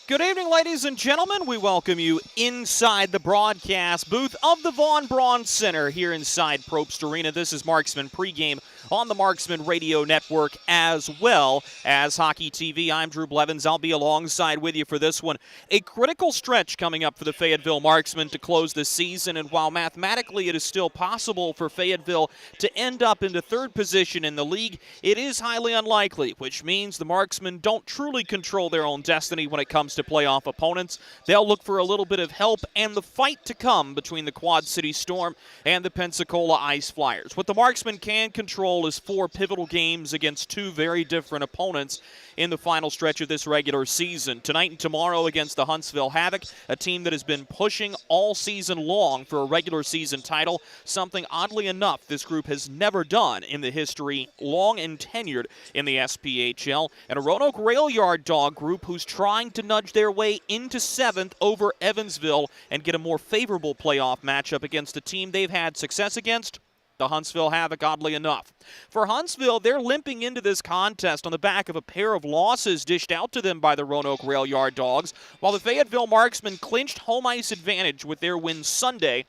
Good evening, ladies and gentlemen. We welcome you inside the broadcast booth of the Von Braun Center here inside Probst Arena. This is Marksman pregame on the Marksman Radio Network as well as Hockey TV. I'm Drew Blevins. I'll be alongside with you for this one. A critical stretch coming up for the Fayetteville Marksmen to close the season, and while mathematically it is still possible for Fayetteville to end up into third position in the league, it is highly unlikely, which means the Marksmen don't truly control their own destiny when it comes to playoff opponents. They'll look for a little bit of help and the fight to come between the Quad City Storm and the Pensacola Ice Flyers. What the Marksmen can control is 4 pivotal games against 2 very different opponents in the final stretch of this regular season. Tonight and tomorrow against the Huntsville Havoc, a team that has been pushing all season long for a regular season title, something oddly enough this group has never done in the history, long and tenured in the SPHL, and a Roanoke Rail Yard Dog group who's trying to nudge their way into 7th over Evansville and get a more favorable playoff matchup against a team they've had success against, the Huntsville Havoc, oddly enough. For Huntsville, they're limping into this contest on the back of a pair of losses dished out to them by the Roanoke Rail Yard Dogs, while the Fayetteville Marksmen clinched home ice advantage with their win Sunday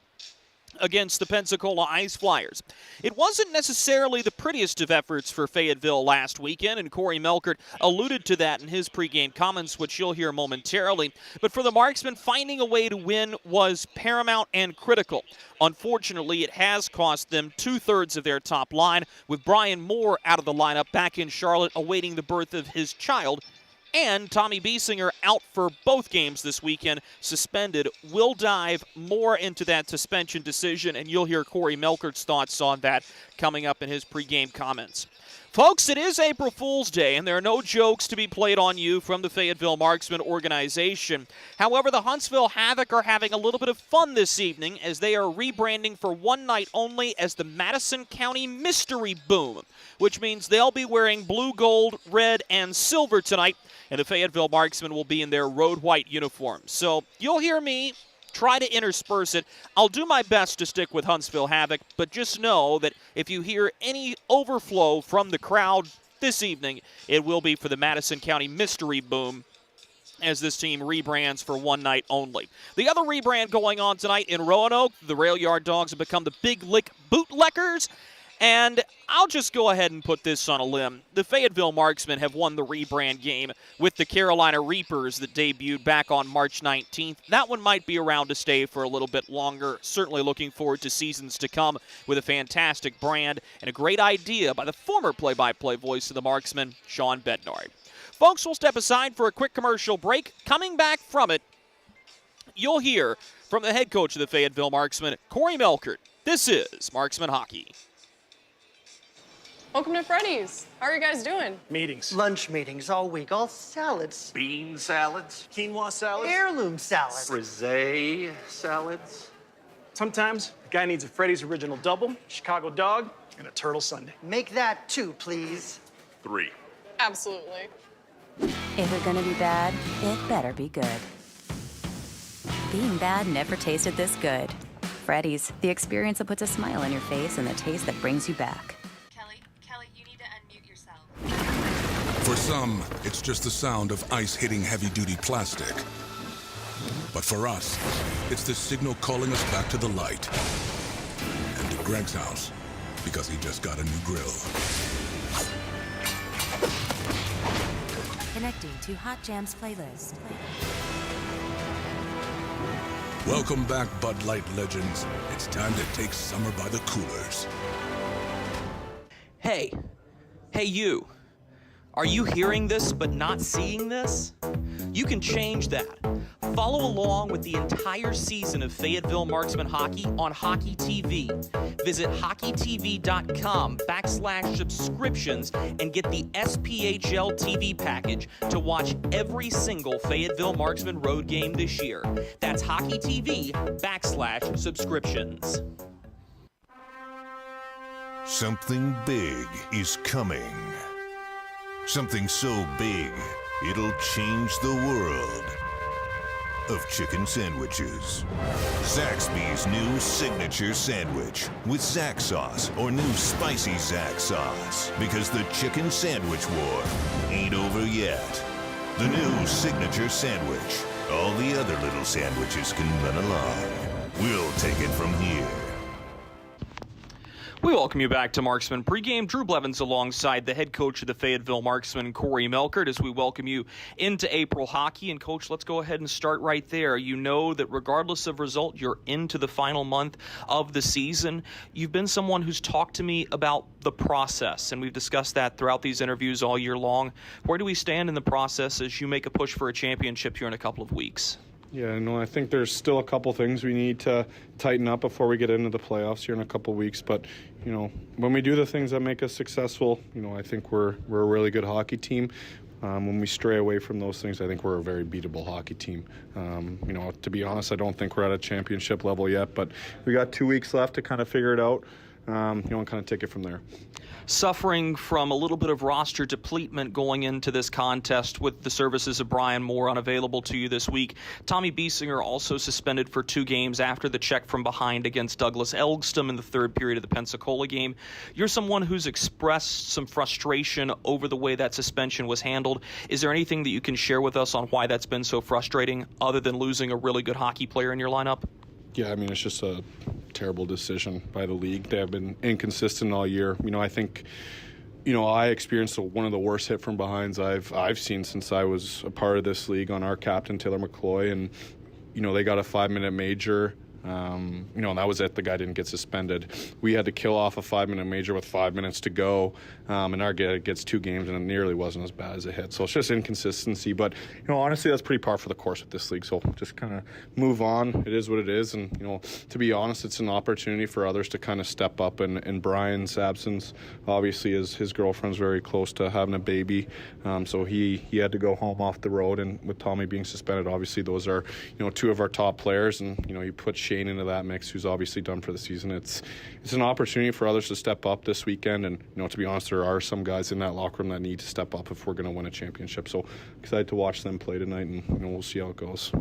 against the Pensacola Ice Flyers. It wasn't necessarily the prettiest of efforts for Fayetteville last weekend, and Corey Melkert alluded to that in his pregame comments, which you'll hear momentarily. But for the Marksmen, finding a way to win was paramount and critical. Unfortunately, it has cost them 2/3 of their top line, with Brian Moore out of the lineup back in Charlotte awaiting the birth of his child. And Tommy Biesinger out for both games this weekend, suspended. We'll dive more into that suspension decision, and you'll hear Corey Melkert's thoughts on that coming up in his pregame comments. Folks, it is April Fool's Day, and there are no jokes to be played on you from the Fayetteville Marksmen organization. However, the Huntsville Havoc are having a little bit of fun this evening as they are rebranding for one night only as the Madison County Mystery Boom, which means they'll be wearing blue, gold, red, and silver tonight, and the Fayetteville Marksmen will be in their road white uniforms. So you'll hear me try to intersperse it. I'll do my best to stick with Huntsville Havoc, but just know that if you hear any overflow from the crowd this evening, it will be for the Madison County Mystery Boom as this team rebrands for one night only. The other rebrand going on tonight in Roanoke, the Rail Yard Dogs have become the Big Lick Bootleggers. And I'll just go ahead and put this on a limb. The Fayetteville Marksmen have won the rebrand game with the Carolina Reapers that debuted back on March 19th. That one might be around to stay for a little bit longer. Certainly looking forward to seasons to come with a fantastic brand and a great idea by the former play-by-play voice of the Marksmen, Sean Bednard. Folks, we'll step aside for a quick commercial break. Coming back from it, you'll hear from the head coach of the Fayetteville Marksmen, Corey Melkert. This is Marksman Hockey. Welcome to Freddy's. How are you guys doing? Meetings. Lunch meetings all week, all salads. Bean salads, Quinoa salads. Heirloom salads. frisee salads. Sometimes a guy needs a Freddy's Original Double, Chicago Dog, and a Turtle Sundae. Make that 2, please. 3. Absolutely. If it's gonna be bad, it better be good. Being bad never tasted this good. Freddy's, the experience that puts a smile on your face and the taste that brings you back. Kelly, you need to unmute yourself. For some, it's just the sound of ice hitting heavy-duty plastic. But for us, it's the signal calling us back to the light. And to Greg's house, because he just got a new grill. Connecting to Hot Jams playlist. Welcome back, Bud Light legends. It's time to take summer by the coolers. Hey you. Are you hearing this but not seeing this? You can change that. Follow along with the entire season of Fayetteville Marksman Hockey on Hockey TV. Visit hockeytv.com/subscriptions and get the SPHL TV package to watch every single Fayetteville Marksman road game this year. That's hockeytv.com/subscriptions. Something big is coming. Something so big, it'll change the world of chicken sandwiches. Zaxby's new signature sandwich with Zax sauce or new spicy Zax sauce. Because the chicken sandwich war ain't over yet. The new signature sandwich. All the other little sandwiches can run along. We'll take it from here. We welcome you back to Marksman Pregame. Drew Blevins alongside the head coach of the Fayetteville Marksmen, Corey Melkert, as we welcome you into April hockey. And, Coach, let's go ahead and start right there. You know that regardless of result, you're into the final month of the season. You've been someone who's talked to me about the process, and we've discussed that throughout these interviews all year long. Where do we stand in the process as you make a push for a championship here in a couple of weeks? Yeah, no, I think there's still a couple things we need to tighten up before we get into the playoffs here in a couple weeks. But, you know, when we do the things that make us successful, you know, I think we're a really good hockey team. When we stray away from those things, I think we're a very beatable hockey team. You know, to be honest, I don't think we're at a championship level yet, but we got 2 weeks left to kind of figure it out, you know, and kind of take it from there. Suffering from a little bit of roster depletion going into this contest with the services of Brian Moore unavailable to you this week. Tommy Biesinger also suspended for 2 games after the check from behind against Douglas Elgstom in the third period of the Pensacola game. You're someone who's expressed some frustration over the way that suspension was handled. Is there anything that you can share with us on why that's been so frustrating other than losing a really good hockey player in your lineup? Yeah, I mean, it's just a terrible decision by the league. They have been inconsistent all year. You know, I think, you know, I experienced one of the worst hit from behinds I've seen since I was a part of this league on our captain, Taylor Mccoy. And, you know, they got a 5-minute major. You know, and that was it. The guy didn't get suspended. We had to kill off a 5-minute major with 5 minutes to go, and our guy gets 2 games, and it nearly wasn't as bad as a hit. So it's just inconsistency. But, you know, honestly, that's pretty par for the course with this league. So just kind of move on. It is what it is. And, you know, to be honest, it's an opportunity for others to kind of step up. And in Brian's absence, obviously, his girlfriend's very close to having a baby. So he had to go home off the road. And with Tommy being suspended, obviously, those are, you know, 2 of our top players. And, you know, you put Shane into that mix, who's obviously done for the season. It's an opportunity for others to step up this weekend, and, you know, to be honest, there are some guys in that locker room that need to step up if we're going to win a championship. So excited to watch them play tonight, and, you know, we'll see how it goes.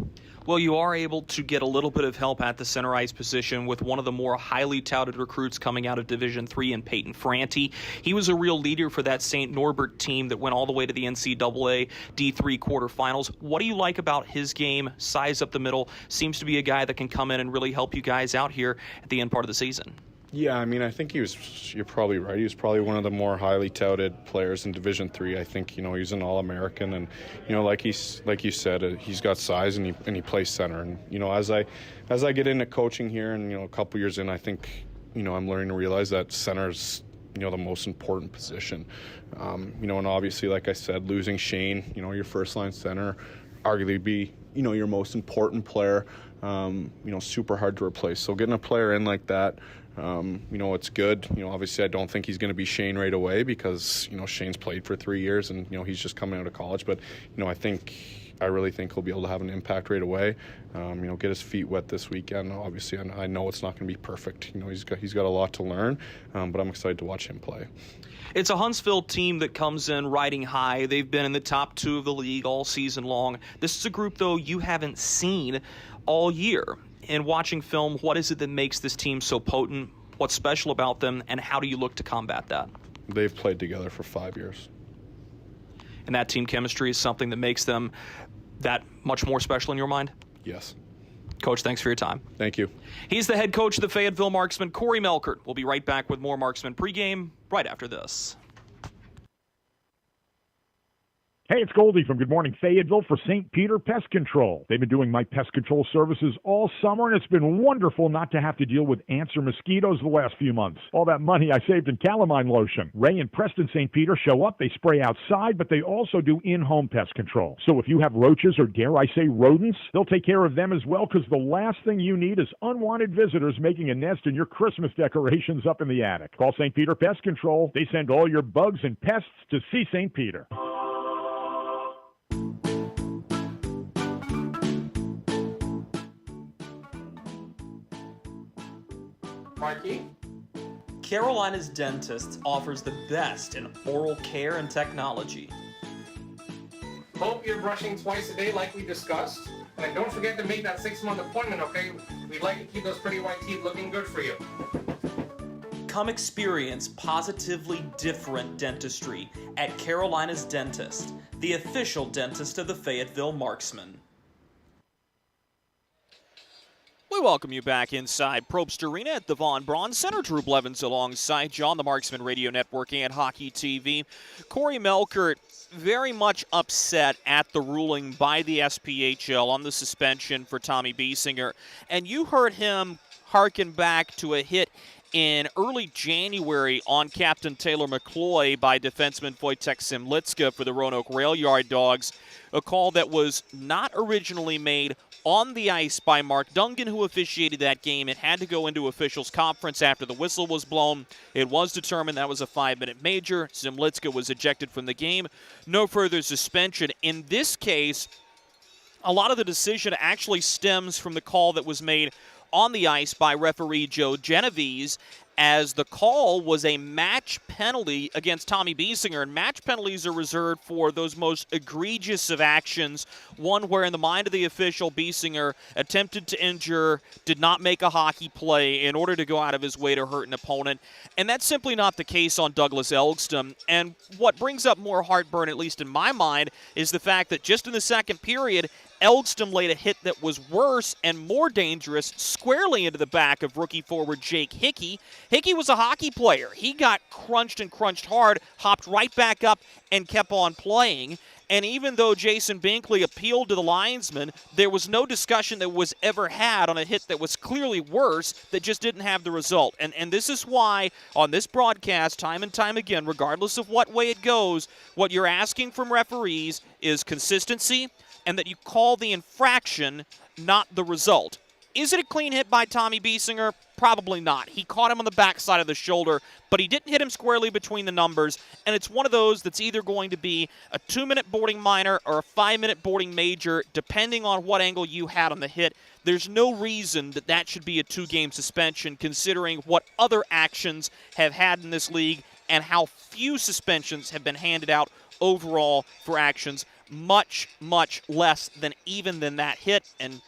Well, you are able to get a little bit of help at the center ice position with one of the more highly touted recruits coming out of Division III in Peyton Franti. He was a real leader for that St. Norbert team that went all the way to the NCAA D3 quarterfinals. What do you like about his game? Size up the middle. Seems to be a guy that can come in and really help you guys out here at the end part of the season. Yeah, I mean, I think you're probably right. He was probably one of the more highly touted players in Division III. I think, you know, he's an All-American, and, you know, like you said, he's got size, and he plays center. And, you know, as I get into coaching here, and, you know, a couple years in, I think, you know, I'm learning to realize that center's, you know, the most important position. You know, and obviously, like I said, losing Shane, you know, your first-line center, arguably be, you know, your most important player, you know, super hard to replace. So getting a player in like that, you know, it's good. You know, obviously I don't think he's going to be Shane right away because, you know, Shane's played for 3 years and, you know, he's just coming out of college. But, you know, I really think he'll be able to have an impact right away. You know, get his feet wet this weekend. Obviously, I know it's not going to be perfect. You know, he's got a lot to learn, but I'm excited to watch him play. It's a Huntsville team that comes in riding high. They've been in the top 2 of the league all season long. This is a group, though, you haven't seen all year. In watching film, what is it that makes this team so potent? What's special about them, and how do you look to combat that? They've played together for 5 years. And that team chemistry is something that makes them that much more special in your mind? Yes. Coach, thanks for your time. Thank you. He's the head coach of the Fayetteville Marksmen, Corey Melkert. We'll be right back with more Marksmen pregame right after this. Hey, it's Goldie from Good Morning Fayetteville for St. Peter Pest Control. They've been doing my pest control services all summer, and it's been wonderful not to have to deal with ants or mosquitoes the last few months. All that money I saved in calamine lotion. Ray and Preston St. Peter show up, they spray outside, but they also do in-home pest control. So if you have roaches or, dare I say, rodents, they'll take care of them as well, because the last thing you need is unwanted visitors making a nest in your Christmas decorations up in the attic. Call St. Peter Pest Control. They send all your bugs and pests to see St. Peter. Marky? Carolina's Dentist offers the best in oral care and technology. Hope you're brushing twice a day like we discussed. And don't forget to make that 6-month appointment, okay? We'd like to keep those pretty white teeth looking good for you. Come experience positively different dentistry at Carolina's Dentist, the official dentist of the Fayetteville Marksmen. We welcome you back inside Probst Arena at the Von Braun Center. Drew Blevins alongside you on the Marksman Radio Network and Hockey TV. Corey Melkert very much upset at the ruling by the SPHL on the suspension for Tommy Biesinger. And you heard him harken back to a hit in early January on Captain Taylor Mccloy by defenseman Wojtek Simlicka for the Roanoke Rail Yard Dogs, a call that was not originally made on the ice by Mark Dungan, who officiated that game. It had to go into officials' conference after the whistle was blown. It was determined that was a 5-minute major. Simlicka was ejected from the game. No further suspension. In this case, a lot of the decision actually stems from the call that was made on the ice by referee Joe Genovese, as the call was a match penalty against Tommy Biesinger. And match penalties are reserved for those most egregious of actions, one where in the mind of the official, Biesinger attempted to injure, did not make a hockey play in order to go out of his way to hurt an opponent. And that's simply not the case on Douglas Elgstom. And what brings up more heartburn, at least in my mind, is the fact that just in the second period, Elgstom laid a hit that was worse and more dangerous squarely into the back of rookie forward Jake Hickey. Hickey was a hockey player. He got crunched and crunched hard, hopped right back up, and kept on playing. And even though Jason Binkley appealed to the linesman, there was no discussion that was ever had on a hit that was clearly worse that just didn't have the result. And this is why, on this broadcast, time and time again, regardless of what way it goes, what you're asking from referees is consistency, and that you call the infraction, not the result. Is it a clean hit by Tommy Biesinger? Probably not. He caught him on the backside of the shoulder, but he didn't hit him squarely between the numbers, and it's one of those that's either going to be a 2-minute boarding minor or a 5-minute boarding major, depending on what angle you had on the hit. There's no reason that that should be a 2-game suspension, considering what other actions have had in this league and how few suspensions have been handed out overall for actions much, much less than even than that hit. And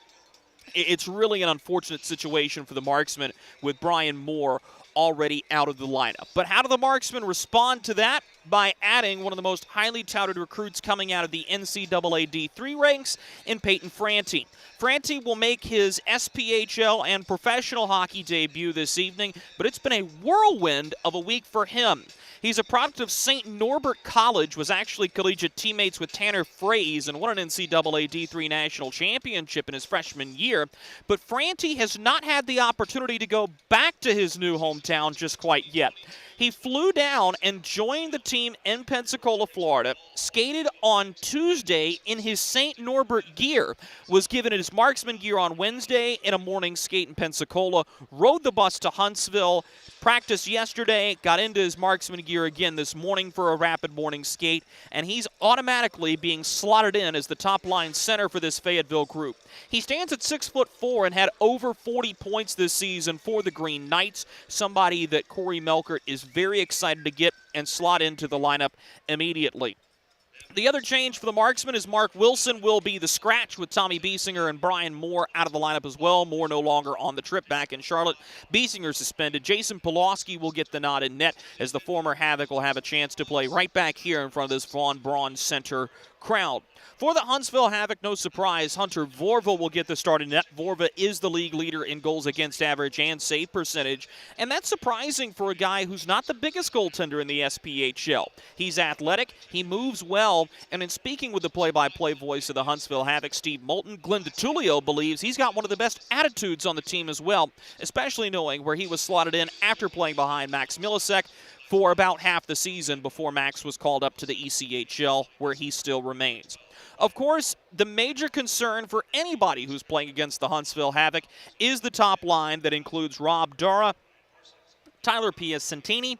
it's really an unfortunate situation for the Marksmen with Brian Moore already out of the lineup. But how do the Marksmen respond to that? By adding one of the most highly touted recruits coming out of the NCAA D3 ranks in Peyton Franti. Franti will make his SPHL and professional hockey debut this evening, but it's been a whirlwind of a week for him. He's a product of St. Norbert College, was actually collegiate teammates with Tanner Fraze and won an NCAA D3 national championship in his freshman year. But Franti has not had the opportunity to go back to his new hometown just quite yet. He flew down and joined the team in Pensacola, Florida, skated on Tuesday in his St. Norbert gear, was given his marksman gear on Wednesday in a morning skate in Pensacola, rode the bus to Huntsville, practiced yesterday, got into his marksman gear again this morning for a rapid morning skate, and he's automatically being slotted in as the top-line center for this Fayetteville group. He stands at 6'4" and had over 40 points this season for the Green Knights, somebody that Corey Melkert is very excited to get and slot into the lineup immediately. The other change for the Marksmen is Mark Wilson will be the scratch with Tommy Biesinger and Brian Moore out of the lineup as well. Moore no longer on the trip back in Charlotte. Biesinger suspended. Jason Pulaski will get the nod in net as the former Havoc will have a chance to play right back here in front of this Von Braun Center crowd. For the Huntsville Havoc, no surprise, Hunter Vorva will get the start in net. Vorva is the league leader in goals against average and save percentage, and that's surprising for a guy who's not the biggest goaltender in the SPHL. He's athletic, he moves well, and in speaking with the play-by-play voice of the Huntsville Havoc, Steve Moulton, Glenn DiTullio believes he's got one of the best attitudes on the team as well, especially knowing where he was slotted in after playing behind Max Milasek for about half the season before Max was called up to the ECHL, where he still remains. Of course, the major concern for anybody who's playing against the Huntsville Havoc is the top line that includes Rob Dara, Tyler Piacentini,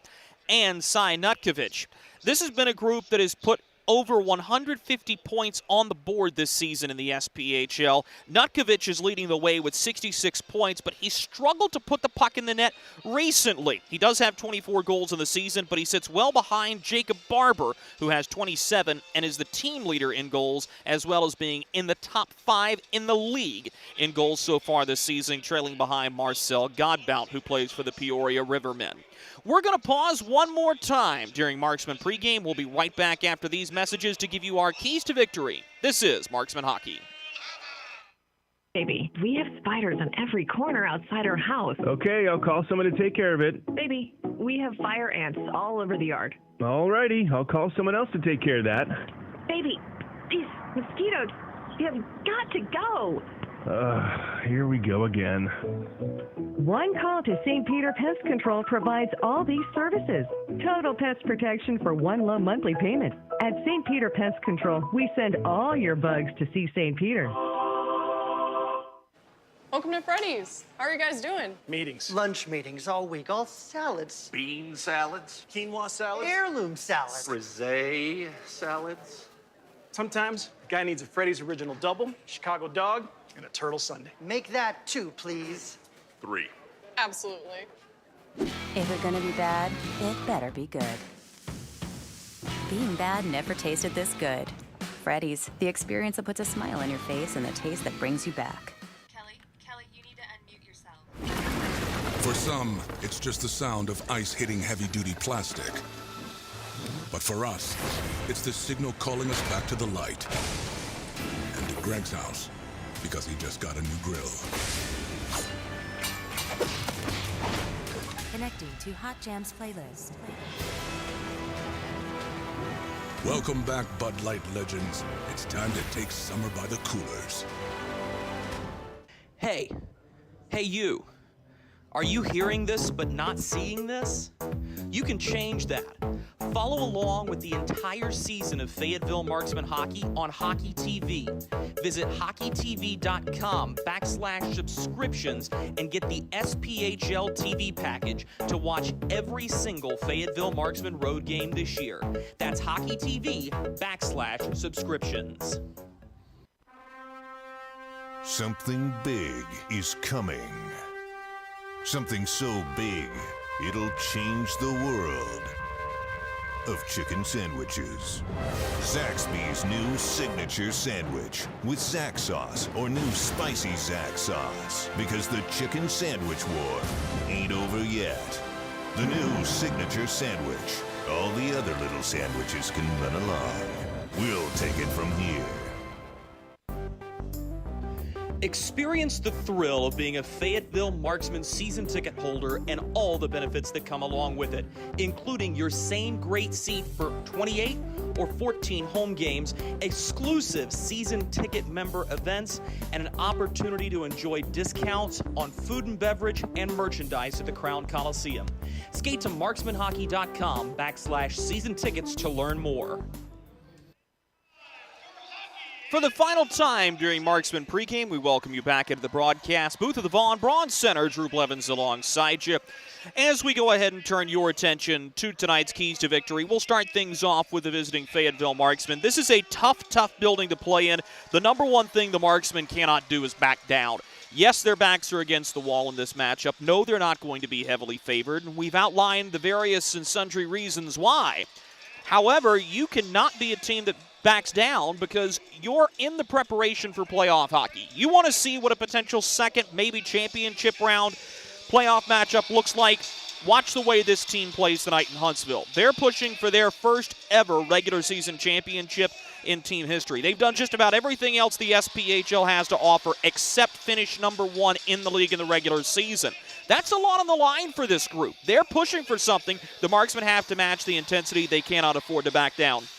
and Cy Nutkovich. This has been a group that has put over 150 points on the board this season in the SPHL. Nutkovich is leading the way with 66 points, but he struggled to put the puck in the net recently. He does have 24 goals in the season, but he sits well behind Jacob Barber, who has 27 and is the team leader in goals, as well as being in the top 5 in the league in goals so far this season, trailing behind Marcel Godbout, who plays for the Peoria Rivermen. We're going to pause one more time during Marksman pregame. We'll be right back after these messages to give you our keys to victory. This is Marksman Hockey. Baby, we have spiders on every corner outside our house. Okay, I'll call someone to take care of it. Baby, we have fire ants all over the yard. Alrighty, I'll call someone else to take care of that. Baby, these mosquitoes, you have got to go. Here we go again. One call to St. Peter Pest Control provides all these services. Total pest protection for one low monthly payment. At St. Peter Pest Control, we send all your bugs to see St. Peter. Welcome to Freddy's. How are you guys doing? Meetings. Lunch meetings all week, all salads. Bean salads. Quinoa salads. Heirloom salads. Frisee salads. Sometimes a guy needs a Freddy's Original Double, Chicago Dog, and a Turtle Sundae. Make that 2, please. 3. Absolutely. If it's gonna be bad, it better be good. Being bad never tasted this good. Freddy's, the experience that puts a smile on your face and the taste that brings you back. Kelly, you need to unmute yourself. For some, it's just the sound of ice hitting heavy-duty plastic. But for us, it's the signal calling us back to the light. And to Greg's house, because he just got a new grill. Connecting to Hot Jams playlist. Welcome back, Bud Light legends. It's time to take summer by the coolers. Hey you. Are you hearing this but not seeing this? You can change that. Follow along with the entire season of Fayetteville Marksmen hockey on Hockey TV. Visit hockeytv.com/subscriptions and get the SPHL TV package to watch every single Fayetteville Marksmen road game this year. That's hockeytv.com/subscriptions. Something big is coming. Something so big, it'll change the world of chicken sandwiches. Zaxby's new signature sandwich with Zax sauce or new spicy Zax sauce. Because the chicken sandwich war ain't over yet. The new signature sandwich. All the other little sandwiches can run along. We'll take it from here. Experience the thrill of being a Fayetteville Marksman season ticket holder and all the benefits that come along with it, including your same great seat for 28 or 14 home games, exclusive season ticket member events, and an opportunity to enjoy discounts on food and beverage and merchandise at the Crown Coliseum. Skate to marksmanhockey.com/season tickets to learn more. For the final time during Marksman pregame, we welcome you back into the broadcast booth of the Vaughn Braun Center. Drew Blevins alongside you. As we go ahead and turn your attention to tonight's keys to victory, we'll start things off with the visiting Fayetteville Marksmen. This is a tough building to play in. The number one thing the Marksmen cannot do is back down. Yes, their backs are against the wall in this matchup. No, they're not going to be heavily favored, and we've outlined the various and sundry reasons why. However, you cannot be a team that backs down because you're in the preparation for playoff hockey. You want to see what a potential second, maybe championship round playoff matchup looks like. Watch the way this team plays tonight in Huntsville. They're pushing for their first ever regular season championship in team history. They've done just about everything else the SPHL has to offer except finish number one in the league in the regular season. That's a lot on the line for this group. They're pushing for something. The Marksmen have to match the intensity. They cannot afford to back down.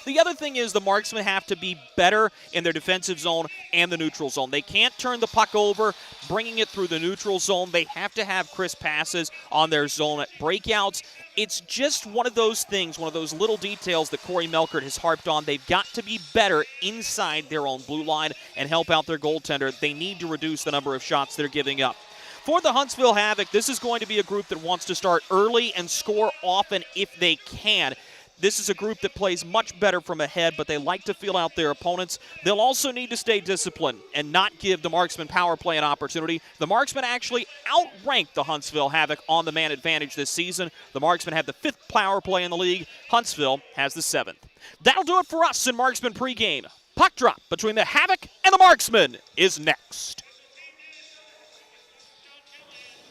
The other thing is the Marksmen have to be better in their defensive zone and the neutral zone. They can't turn the puck over, bringing it through the neutral zone. They have to have crisp passes on their zone breakouts. It's just one of those things, one of those little details that Corey Melkert has harped on. They've got to be better inside their own blue line and help out their goaltender. They need to reduce the number of shots they're giving up. For the Huntsville Havoc, this is going to be a group that wants to start early and score often if they can. This is a group that plays much better from ahead, but they like to feel out their opponents. They'll also need to stay disciplined and not give the Marksmen power play an opportunity. The Marksmen actually outranked the Huntsville Havoc on the man advantage this season. The Marksmen have the 5th power play in the league. Huntsville has the 7th. That'll do it for us in Marksmen pregame. Puck drop between the Havoc and the Marksmen is next.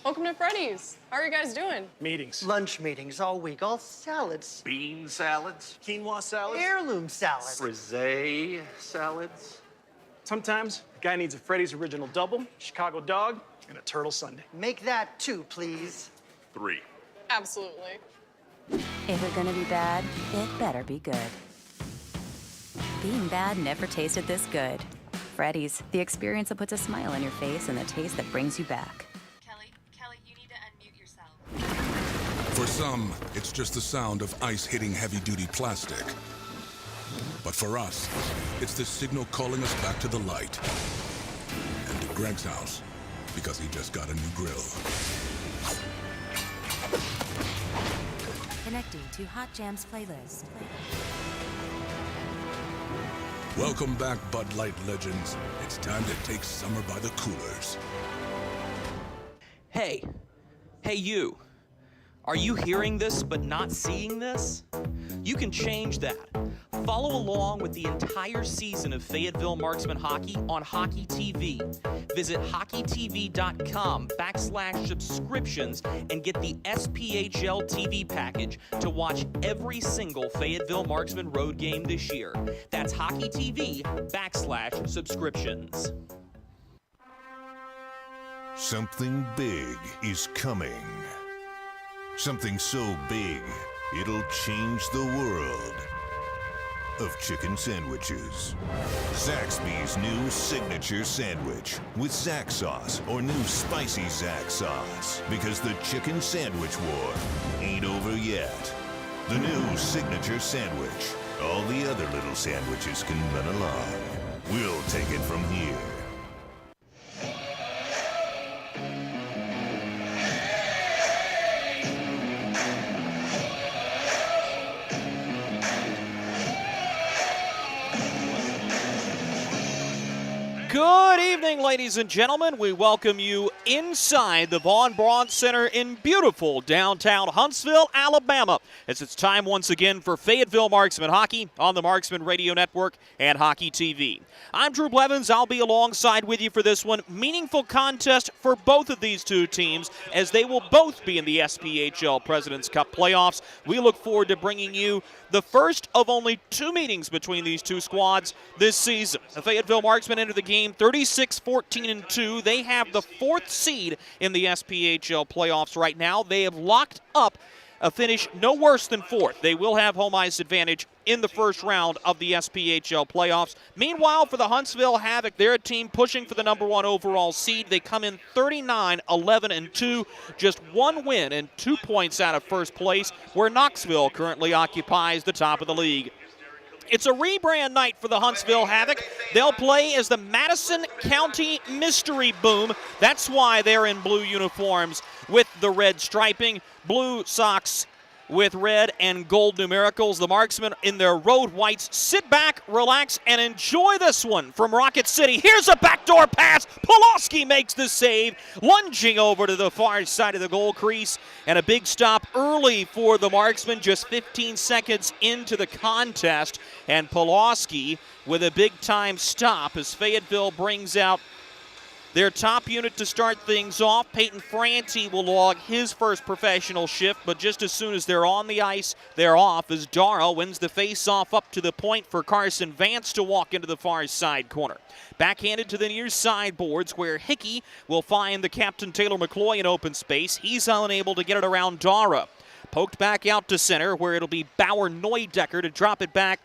Welcome to Freddy's. How are you guys doing? Meetings. Lunch meetings all week, all salads. Bean salads. Quinoa salads. Heirloom salads. Frisee salads. Sometimes a guy needs a Freddy's original double, Chicago dog, and a turtle sundae. Make that 2, please. 3. Absolutely. If it's gonna be bad, it better be good. Being bad never tasted this good. Freddy's, the experience that puts a smile on your face and the taste that brings you back. Kelly, you need to unmute yourself. For some, it's just the sound of ice hitting heavy-duty plastic. But for us, it's the signal calling us back to the light. And to Greg's house, because he just got a new grill. Connecting to Hot Jams playlist. Welcome back, Bud Light legends. It's time to take summer by the coolers. Hey you. Are you hearing this but not seeing this? You can change that. Follow along with the entire season of Fayetteville Marksmen hockey on Hockey TV. Visit hockeytv.com/subscriptions and get the SPHL TV package to watch every single Fayetteville Marksmen road game this year. That's hockeytv.com/subscriptions. Something big is coming. Something so big, it'll change the world of chicken sandwiches. Zaxby's new signature sandwich with Zax sauce or new spicy Zax sauce. Because the chicken sandwich war ain't over yet. The new signature sandwich. All the other little sandwiches can run along. We'll take it from here. Good evening, ladies and gentlemen. We welcome you inside the Vaughn Braun Center in beautiful downtown Huntsville, Alabama, as it's time once again for Fayetteville Marksmen hockey on the Marksmen Radio Network and Hockey TV. I'm Drew Blevins. I'll be alongside with you for this one. Meaningful contest for both of these two teams, as they will both be in the SPHL President's Cup playoffs. We look forward to bringing you the first of only 2 meetings between these two squads this season. The Fayetteville Marksmen enter the game 36-14-2. They have the 4th seed in the SPHL playoffs right now. They have locked up a finish no worse than 4th. They will have home ice advantage in the first round of the SPHL playoffs. Meanwhile, for the Huntsville Havoc, they're a team pushing for the number 1 overall seed. They come in 39-11-2, just 1 win and 2 points out of first place, where Knoxville currently occupies the top of the league. It's a rebrand night for the Huntsville Havoc. They'll play as the Madison County Mystery Boom. That's why they're in blue uniforms with the red striping, blue socks with red and gold numericals. The Marksmen in their road whites. Sit back, relax, and enjoy this one from Rocket City. Here's a backdoor pass. Pulaski makes the save, lunging over to the far side of the goal crease, and a big stop early for the Marksmen, just 15 seconds into the contest, and Pulaski with a big-time stop as Fayetteville brings out their top unit to start things off. Peyton Franti will log his first professional shift, but just as soon as they're on the ice, they're off as Dara wins the face-off up to the point for Carson Vance to walk into the far side corner. Backhanded to the near side boards, where Hickey will find the captain Taylor Mccoy in open space. He's unable to get it around Dara. Poked back out to center, where it'll be Bauer Neudecker to drop it back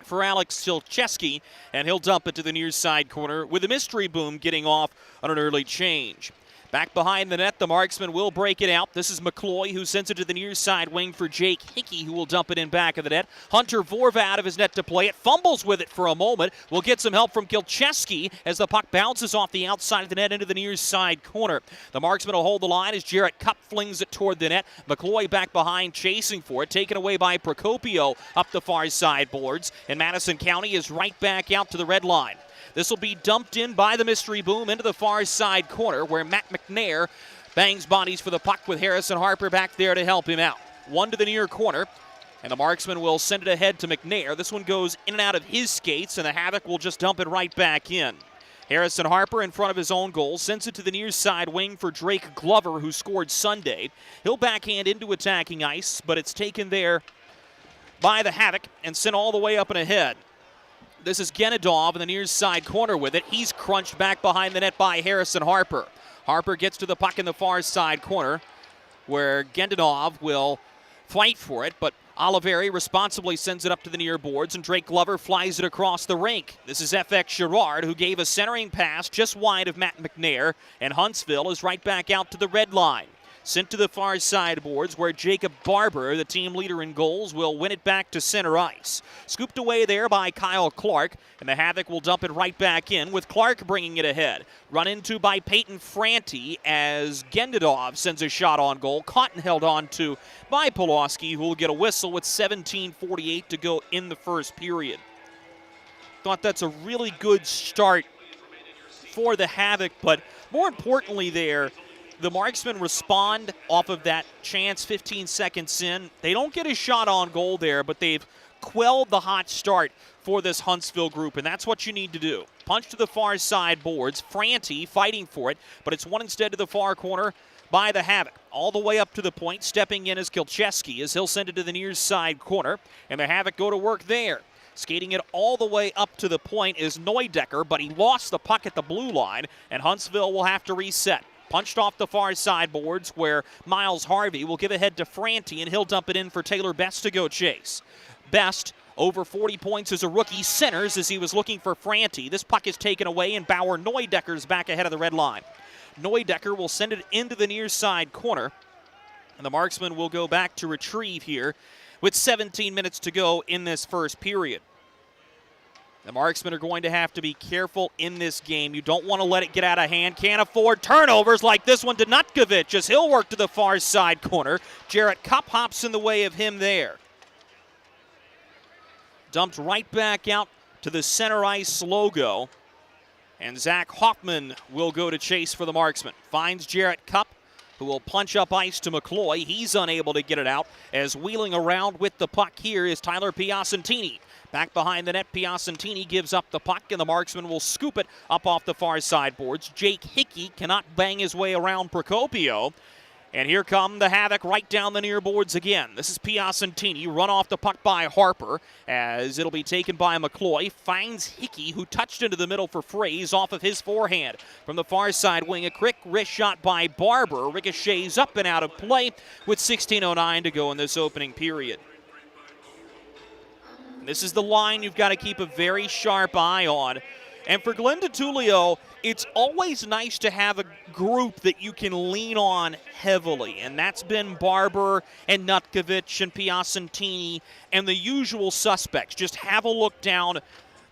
for Alex Silcheski, and he'll dump it to the near side corner with the Mystery Boom getting off on an early change. Back behind the net, the Marksmen will break it out. This is Mccloy, who sends it to the near side wing for Jake Hickey, who will dump it in back of the net. Hunter Vorva out of his net to play it. Fumbles with it for a moment. We'll get some help from Kilcheski as the puck bounces off the outside of the net into the near side corner. The Marksmen will hold the line as Jarrett Cup flings it toward the net. Mccoy back behind, chasing for it. Taken away by Procopio up the far side boards. And Madison County is right back out to the red line. This will be dumped in by the mystery boom into the far side corner where Matt Mcnair bangs bodies for the puck with Harrison Harper back there to help him out. One to the near corner, and the Marksman will send it ahead to Mcnair. This one goes in and out of his skates, and the Havoc will just dump it right back in. Harrison Harper in front of his own goal sends it to the near side wing for Drake Glover, who scored Sunday. He'll backhand into attacking ice, but it's taken there by the Havoc and sent all the way up and ahead. This is Genadov in the near side corner with it. He's crunched back behind the net by Harrison Harper. Harper gets to the puck in the far side corner where Genadov will fight for it, but Oliveri responsibly sends it up to the near boards, and Drake Glover flies it across the rink. This is FX Girard, who gave a centering pass just wide of Matt Mcnair, and Huntsville is right back out to the red line. Sent to the far side boards where Jacob Barber, the team leader in goals, will win it back to center ice. Scooped away there by Kyle Clark, and the Havoc will dump it right back in with Clark bringing it ahead. Run into by Peyton Franti as Gendadov sends a shot on goal. Caught and held on to by Pulaski, who will get a whistle with 17:48 to go in the first period. Thought that's a really good start for the Havoc, but more importantly there, the Marksmen respond off of that chance 15 seconds in. They don't get a shot on goal there, but they've quelled the hot start for this Huntsville group, and that's what you need to do. Punch to the far side boards. Franti fighting for it, but it's one instead to the far corner by the Havoc. All the way up to the point, stepping in is Kilcheski as he'll send it to the near side corner, and the Havoc go to work there. Skating it all the way up to the point is Neudecker, but he lost the puck at the blue line, and Huntsville will have to reset. Punched off the far side boards where Miles Harvey will give ahead to Franti, and he'll dump it in for Taylor Best to go chase. Best, over 40 points as a rookie, centers as he was looking for Franti. This puck is taken away, and Bauer Neudecker's back ahead of the red line. Neudecker will send it into the near side corner, and the Marksmen will go back to retrieve here with 17 minutes to go in this first period. The Marksmen are going to have to be careful in this game. You don't want to let it get out of hand. Can't afford turnovers like this one to Nutkovich as he'll work to the far side corner. Jarrett Cup hops in the way of him there. Dumped right back out to the center ice logo. And Zach Hoffman will go to chase for the Marksmen. Finds Jarrett Cup, who will punch up ice to Mccoy. He's unable to get it out as wheeling around with the puck here is Tyler Piacentini. Back behind the net, Piacentini gives up the puck, and the Marksman will scoop it up off the far side boards. Jake Hickey cannot bang his way around Procopio. And here come the Havoc right down the near boards again. This is Piacentini, run off the puck by Harper as it'll be taken by Mccloy. Finds Hickey, who touched into the middle for Fraze off of his forehand. From the far side wing, a quick wrist shot by Barber. Ricochets up and out of play with 16:09 to go in this opening period. This is the line you've got to keep a very sharp eye on. And for Glenn DiTullio, it's always nice to have a group that you can lean on heavily. And that's been Barber and Nutkovich and Piacentini and the usual suspects. Just have a look down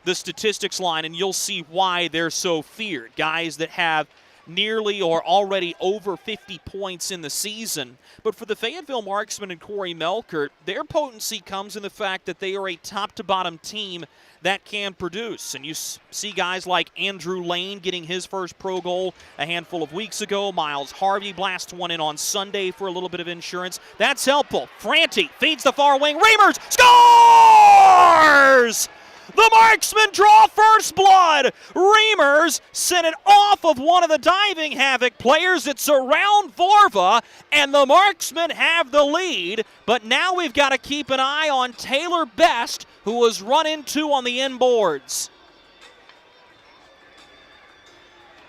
the statistics line and you'll see why they're so feared. Guys that have nearly or already over 50 points in the season. But for the Fayetteville Marksmen and Corey Melkert, their potency comes in the fact that they are a top-to-bottom team that can produce. And you see guys like Andrew Lane getting his first pro goal a handful of weeks ago. Miles Harvey blasts one in on Sunday for a little bit of insurance. That's helpful. Franti feeds the far wing. Reimers scores! The Marksmen draw first blood. Reimers sent it off of one of the diving Havoc players. It's around Vorva, and the Marksmen have the lead. But now we've got to keep an eye on Taylor Best, who was run into on the inboards.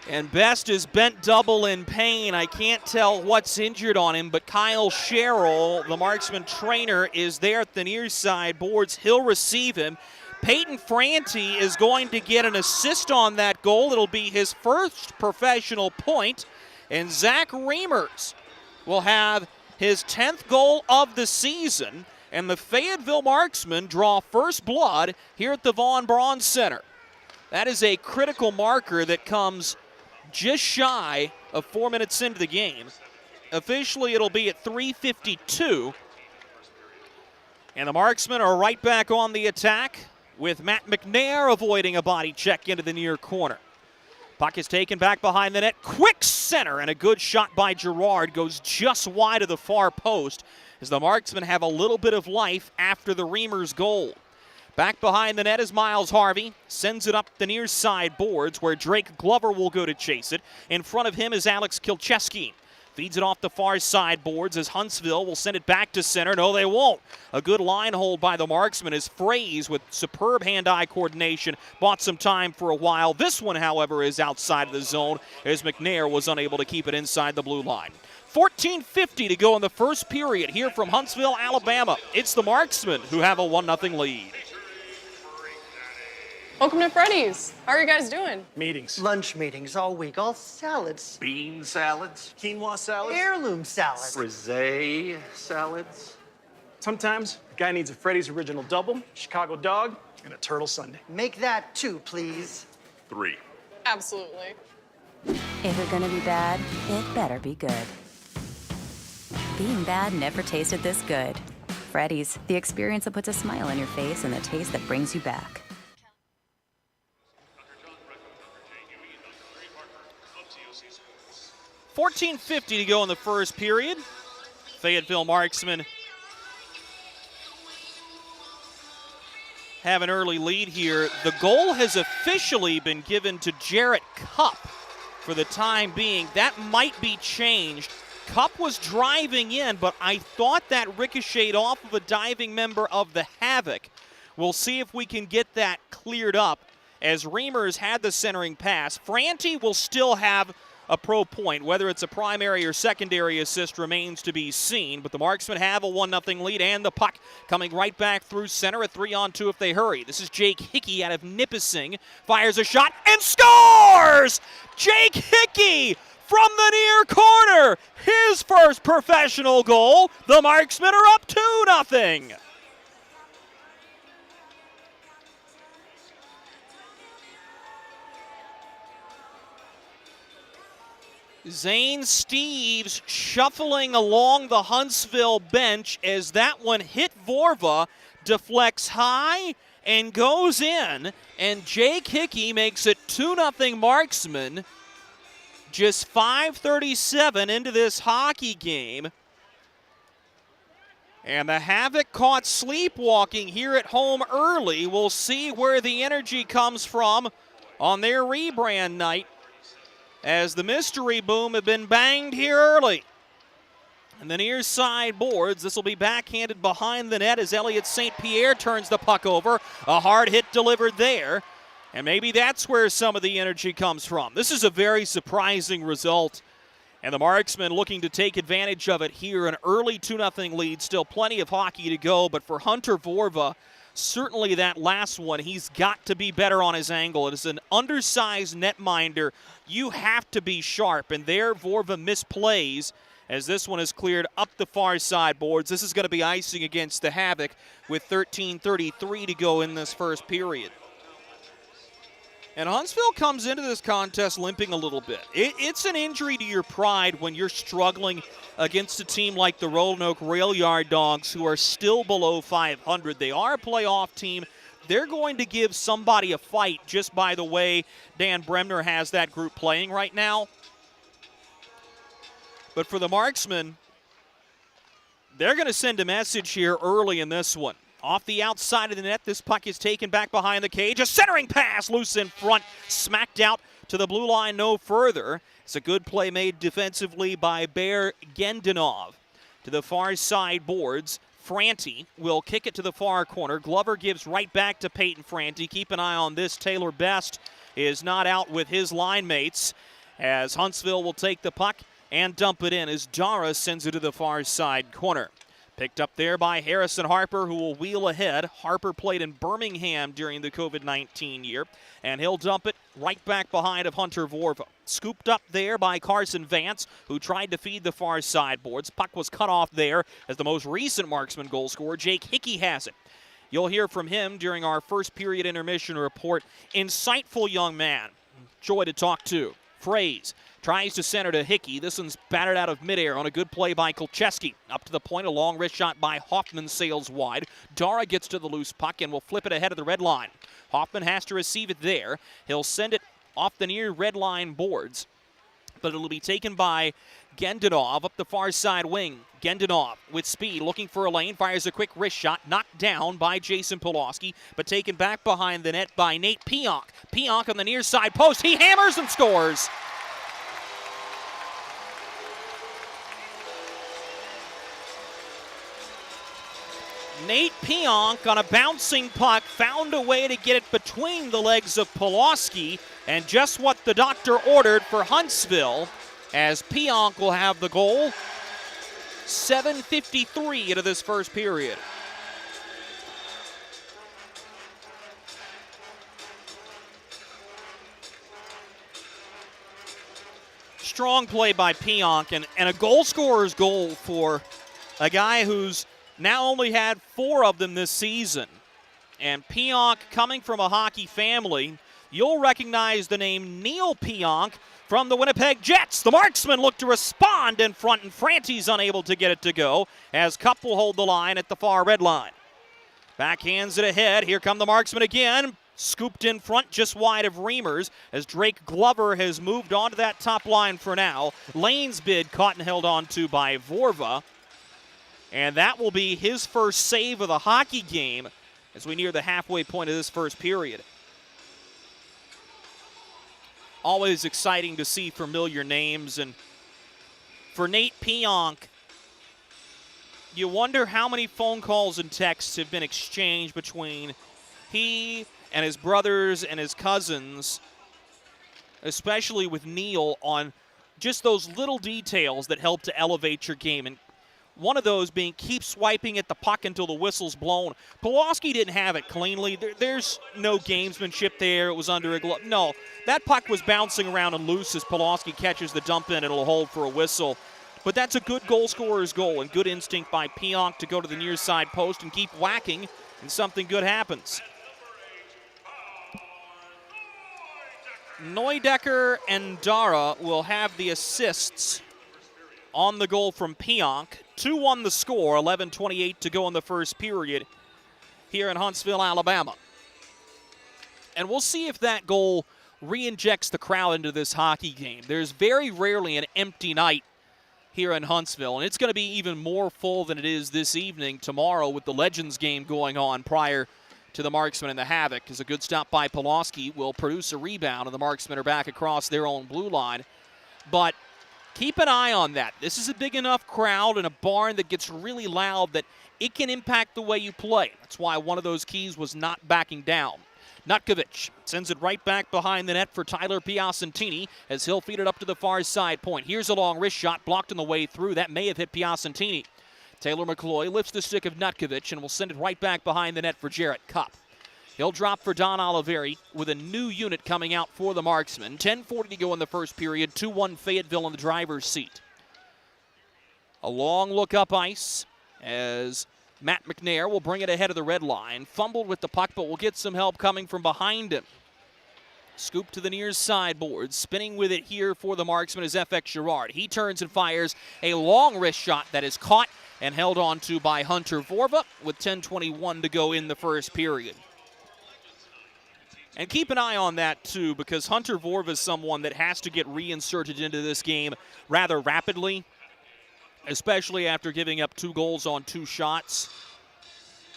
And Best is bent double in pain. I can't tell what's injured on him, but Kyle Sherrill, the Marksman trainer, is there at the near side boards. He'll receive him. Peyton Franti is going to get an assist on that goal. It'll be his first professional point. And Zach Reimers will have his 10th goal of the season, and the Fayetteville Marksmen draw first blood here at the Von Braun Center. That is a critical marker that comes just shy of 4 minutes into the game. Officially, it'll be at 3:52. And the Marksmen are right back on the attack with Matt Mcnair avoiding a body check into the near corner. Puck is taken back behind the net. Quick center, and a good shot by Girard goes just wide of the far post as the Marksmen have a little bit of life after the Reimers goal. Back behind the net is Miles Harvey. Sends it up the near side boards where Drake Glover will go to chase it. In front of him is Alex Kilcheski. Feeds it off the far side boards as Huntsville will send it back to center. No, they won't. A good line hold by the Marksmen as Fraze, with superb hand-eye coordination, bought some time for a while. This one, however, is outside of the zone as Mcnair was unable to keep it inside the blue line. 14:50 to go in the first period here from Huntsville, Alabama. It's the Marksmen who have a 1-0 lead. Welcome to Freddy's. How are you guys doing? Meetings. Lunch meetings all week, all salads. Bean salads. Quinoa salads. Heirloom salads. Frisee salads. Sometimes a guy needs a Freddy's Original Double, Chicago Dog, and a Turtle Sundae. Make that 2, please. 3. Absolutely. If you're gonna be bad, it better be good. Being bad never tasted this good. Freddy's, the experience that puts a smile on your face and the taste that brings you back. 14:50 to go in the first period. Fayetteville Marksmen have an early lead here. The goal has officially been given to Jarrett Cupp for the time being. That might be changed. Cupp was driving in, but I thought that ricocheted off of a diving member of the Havoc. We'll see if we can get that cleared up as Reimers had the centering pass. Franti will still have a pro point. Whether it's a primary or secondary assist remains to be seen, but the Marksmen have a 1-0 lead, and the puck coming right back through center, a 3-on-2 if they hurry. This is Jake Hickey out of Nipissing, fires a shot and scores! Jake Hickey from the near corner, his first professional goal. The Marksmen are up 2-0. Zane Steves shuffling along the Huntsville bench as that one hit Vorva, deflects high and goes in, and Jake Hickey makes it 2-0 Marksmen. Just 5:37 into this hockey game. And the Havoc caught sleepwalking here at home early. We'll see where the energy comes from on their rebrand night, as the mystery boom have been banged here early. And the near side boards, this will be backhanded behind the net as Elliott St. Pierre turns the puck over. A hard hit delivered there, and maybe that's where some of the energy comes from. This is a very surprising result, and the Marksmen looking to take advantage of it here. An early 2-0 lead, still plenty of hockey to go, but for Hunter Vorva, certainly that last one, he's got to be better on his angle. It is an undersized netminder. You have to be sharp, and there Vorva misplays as this one is cleared up the far side boards. This is going to be icing against the Havoc with 13:33 to go in this first period. And Huntsville comes into this contest limping a little bit. It's an injury to your pride when you're struggling against a team like the Roanoke Rail Yard Dogs, who are still below 500. They are a playoff team. They're going to give somebody a fight just by the way Dan Bremner has that group playing right now. But for the Marksmen, they're going to send a message here early in this one. Off the outside of the net, this puck is taken back behind the cage. A centering pass loose in front, smacked out to the blue line no further. It's a good play made defensively by Bear Gendinov. To the far side boards, Franti will kick it to the far corner. Glover gives right back to Peyton Franti. Keep an eye on this. Taylor Best is not out with his line mates as Huntsville will take the puck and dump it in as Dara sends it to the far side corner. Picked up there by Harrison Harper, who will wheel ahead. Harper played in Birmingham during the COVID-19 year, and he'll dump it right back behind of Hunter Vorva. Scooped up there by Carson Vance, who tried to feed the far sideboards. Puck was cut off there as the most recent Marksman goal scorer, Jake Hickey, has it. You'll hear from him during our first period intermission report. Insightful young man. Joy to talk to. Fraze tries to center to Hickey. This one's battered out of midair on a good play by Kolcheski. Up to the point, a long wrist shot by Hoffman sails wide. Dara gets to the loose puck and will flip it ahead of the red line. Hoffman has to receive it there. He'll send it off the near red line boards, but it'll be taken by Gendanov up the far side wing. Gendanov with speed, looking for a lane, fires a quick wrist shot, knocked down by Jason Pulaski, but taken back behind the net by Nate Pionk. Pionk on the near side post, he hammers and scores. Nate Pionk on a bouncing puck found a way to get it between the legs of Pulaski, and just what the doctor ordered for Huntsville, as Pionk will have the goal. 7:53 into this first period. Strong play by Pionk, and a goal scorer's goal for a guy who's now only had 4 of them this season. And Pionk, coming from a hockey family, you'll recognize the name Neil Pionk from the Winnipeg Jets. The Marksmen look to respond in front, and Franti's unable to get it to go as Cup will hold the line at the far red line. Backhands it ahead. Here come the Marksmen again. Scooped in front just wide of Reimers as Drake Glover has moved onto that top line for now. Lane's bid caught and held on to by Vorva. And that will be his first save of the hockey game as we near the halfway point of this first period. Always exciting to see familiar names. And for Nate Pionk, you wonder how many phone calls and texts have been exchanged between he and his brothers and his cousins, especially with Neil, on just those little details that help to elevate your game. And one of those being keep swiping at the puck until the whistle's blown. Pulaski didn't have it cleanly. There's no gamesmanship there. It was under a glove. No, that puck was bouncing around and loose as Pulaski catches the dump in. It'll hold for a whistle. But that's a good goal scorer's goal and good instinct by Pionk to go to the near side post and keep whacking, and something good happens. Neudecker and Dara will have the assists on the goal from Pionk. 2-1 the score, 11:28 to go in the first period here in Huntsville, Alabama. And we'll see if that goal re-injects the crowd into this hockey game. There's very rarely an empty night here in Huntsville, and it's going to be even more full than it is this evening tomorrow with the Legends game going on prior to the Marksmen and the Havoc. As a good stop by Pulaski will produce a rebound, and the Marksmen are back across their own blue line. But keep an eye on that. This is a big enough crowd in a barn that gets really loud that it can impact the way you play. That's why one of those keys was not backing down. Nutkovic sends it right back behind the net for Tyler Piacentini as he'll feed it up to the far side point. Here's a long wrist shot blocked on the way through. That may have hit Piacentini. Taylor Mccloy lifts the stick of Nutkovic and will send it right back behind the net for Jarrett Cup. He'll drop for Don Oliveri with a new unit coming out for the Marksmen. 10:40 to go in the first period. 2-1 Fayetteville in the driver's seat. A long look up ice as Matt Mcnair will bring it ahead of the red line. Fumbled with the puck, but will get some help coming from behind him. Scoop to the near sideboard. Spinning with it here for the Marksman is FX Girard. He turns and fires a long wrist shot that is caught and held on to by Hunter Vorva with 10:21 to go in the first period. And keep an eye on that, too, because Hunter Vorva is someone that has to get reinserted into this game rather rapidly, especially after giving up 2 goals on 2 shots.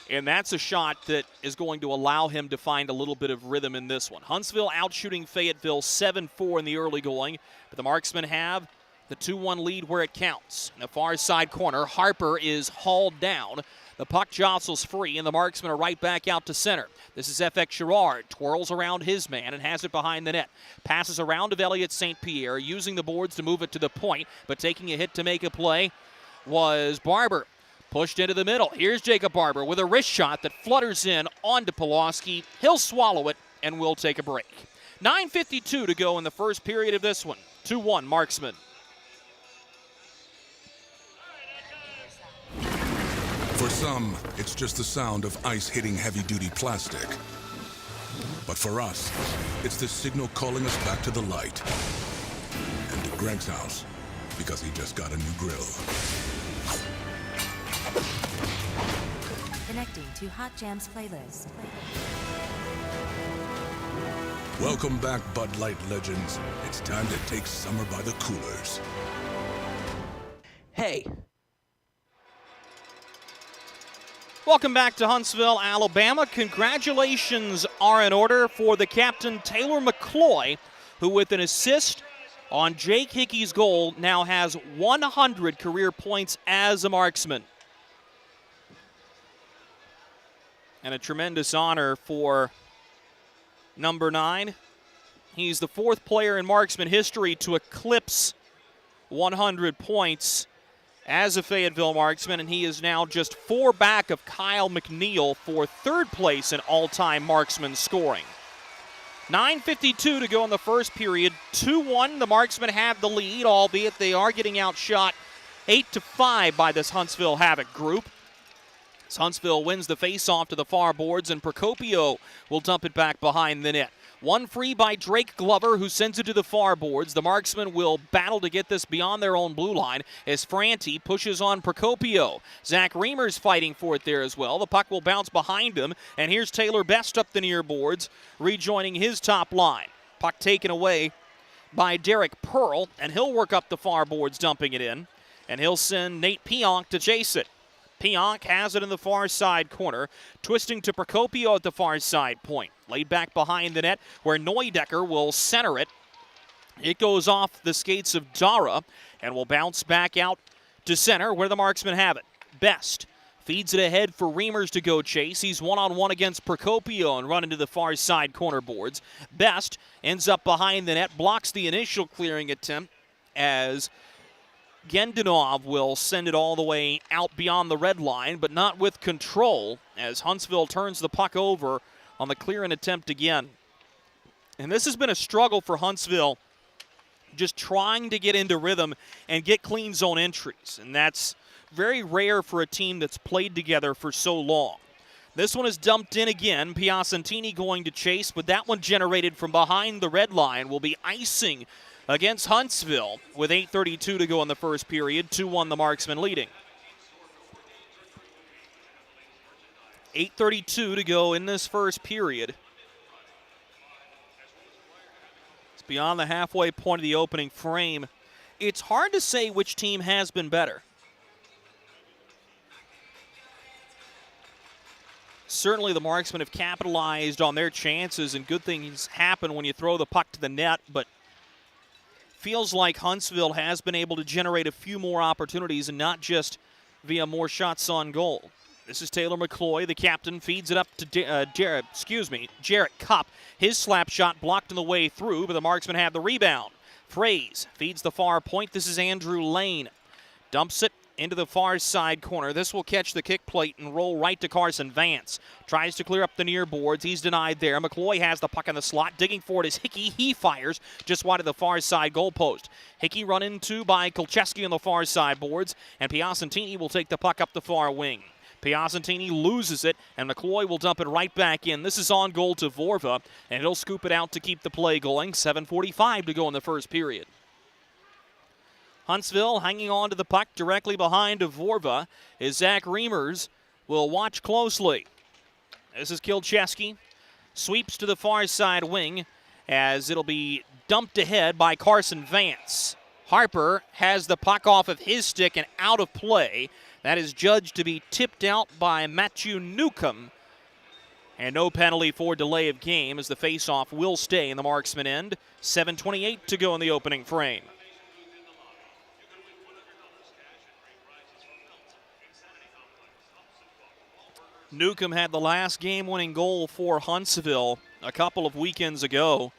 And that's a shot that is going to allow him to find a little bit of rhythm in this one. Huntsville outshooting Fayetteville 7-4 in the early going, but the Marksmen have the 2-1 lead where it counts. In the far side corner, Harper is hauled down. The puck jostles free, and the Marksmen are right back out to center. This is FX Girard. Twirls around his man and has it behind the net. Passes around of Elliott St. Pierre, using the boards to move it to the point, but taking a hit to make a play was Barber. Pushed into the middle. Here's Jacob Barber with a wrist shot that flutters in onto Pulaski. He'll swallow it, and we'll take a break. 9:52 to go in the first period of this one. 2-1 Marksmen. For some, it's just the sound of ice hitting heavy-duty plastic. But for us, it's the signal calling us back to the light. And to Greg's house, because he just got a new grill. Connecting to Hot Jams playlist. Welcome back, Bud Light legends. It's time to take summer by the coolers. Hey. Welcome back to Huntsville, Alabama. Congratulations are in order for the captain, Taylor Mccloy, who with an assist on Jake Hickey's goal now has 100 career points as a marksman. And a tremendous honor for number 9. He's the 4th player in marksman history to eclipse 100 points as a Fayetteville Marksman, and he is now just 4 back of Kyle McNeil for 3rd place in all-time marksman scoring. 9:52 to go in the first period. 2-1, the Marksmen have the lead, albeit they are getting outshot 8-5 by this Huntsville Havoc group. As Huntsville wins the face-off to the far boards, and Procopio will dump it back behind the net. One free by Drake Glover, who sends it to the far boards. The Marksmen will battle to get this beyond their own blue line as Franti pushes on Procopio. Zach Reamer's fighting for it there as well. The puck will bounce behind him, and here's Taylor Best up the near boards, rejoining his top line. Puck taken away by Derek Pearl, and he'll work up the far boards, dumping it in, and he'll send Nate Pionk to chase it. Pionk has it in the far side corner, twisting to Procopio at the far side point. Laid back behind the net where Neudecker will center it. It goes off the skates of Dara and will bounce back out to center where the Marksmen have it. Best feeds it ahead for Reamers to go chase. He's one-on-one against Procopio and run into the far side corner boards. Best ends up behind the net, blocks the initial clearing attempt as Gendinov will send it all the way out beyond the red line, but not with control as Huntsville turns the puck over on the clearing attempt again. And this has been a struggle for Huntsville, just trying to get into rhythm and get clean zone entries. And that's very rare for a team that's played together for so long. This one is dumped in again. Piacentini going to chase, but that one generated from behind the red line will be icing against Huntsville with 8:32 to go in the first period. 2-1 the Marksmen leading. 8:32 to go in this first period. It's beyond the halfway point of the opening frame. It's hard to say which team has been better. Certainly the Marksmen have capitalized on their chances, and good things happen when you throw the puck to the net, but feels like Huntsville has been able to generate a few more opportunities and not just via more shots on goal. This is Taylor Mccloy, the captain, feeds it up to Jarrett Cupp. His slap shot blocked on the way through, but the Marksmen have the rebound. Fraze feeds the far point. This is Andrew Lane. Dumps it into the far side corner. This will catch the kick plate and roll right to Carson Vance. Tries to clear up the near boards. He's denied there. Mccloy has the puck in the slot. Digging for it is Hickey. He fires just wide of the far side goalpost. Hickey run into by Kolcheski on the far side boards, and Piacentini will take the puck up the far wing. Piacentini loses it, and Mccloy will dump it right back in. This is on goal to Vorva, and he'll scoop it out to keep the play going. 7:45 to go in the first period. Huntsville hanging on to the puck directly behind Vorva is Zach Reamers will watch closely. This is Kolcheski. Sweeps to the far side wing as it'll be dumped ahead by Carson Vance. Harper has the puck off of his stick and out of play. That is judged to be tipped out by Matthew Newcomb. And no penalty for delay of game as the faceoff will stay in the Marksman end. 7:28 to go in the opening frame. Newcomb had the last game-winning goal for Huntsville a couple of weekends ago.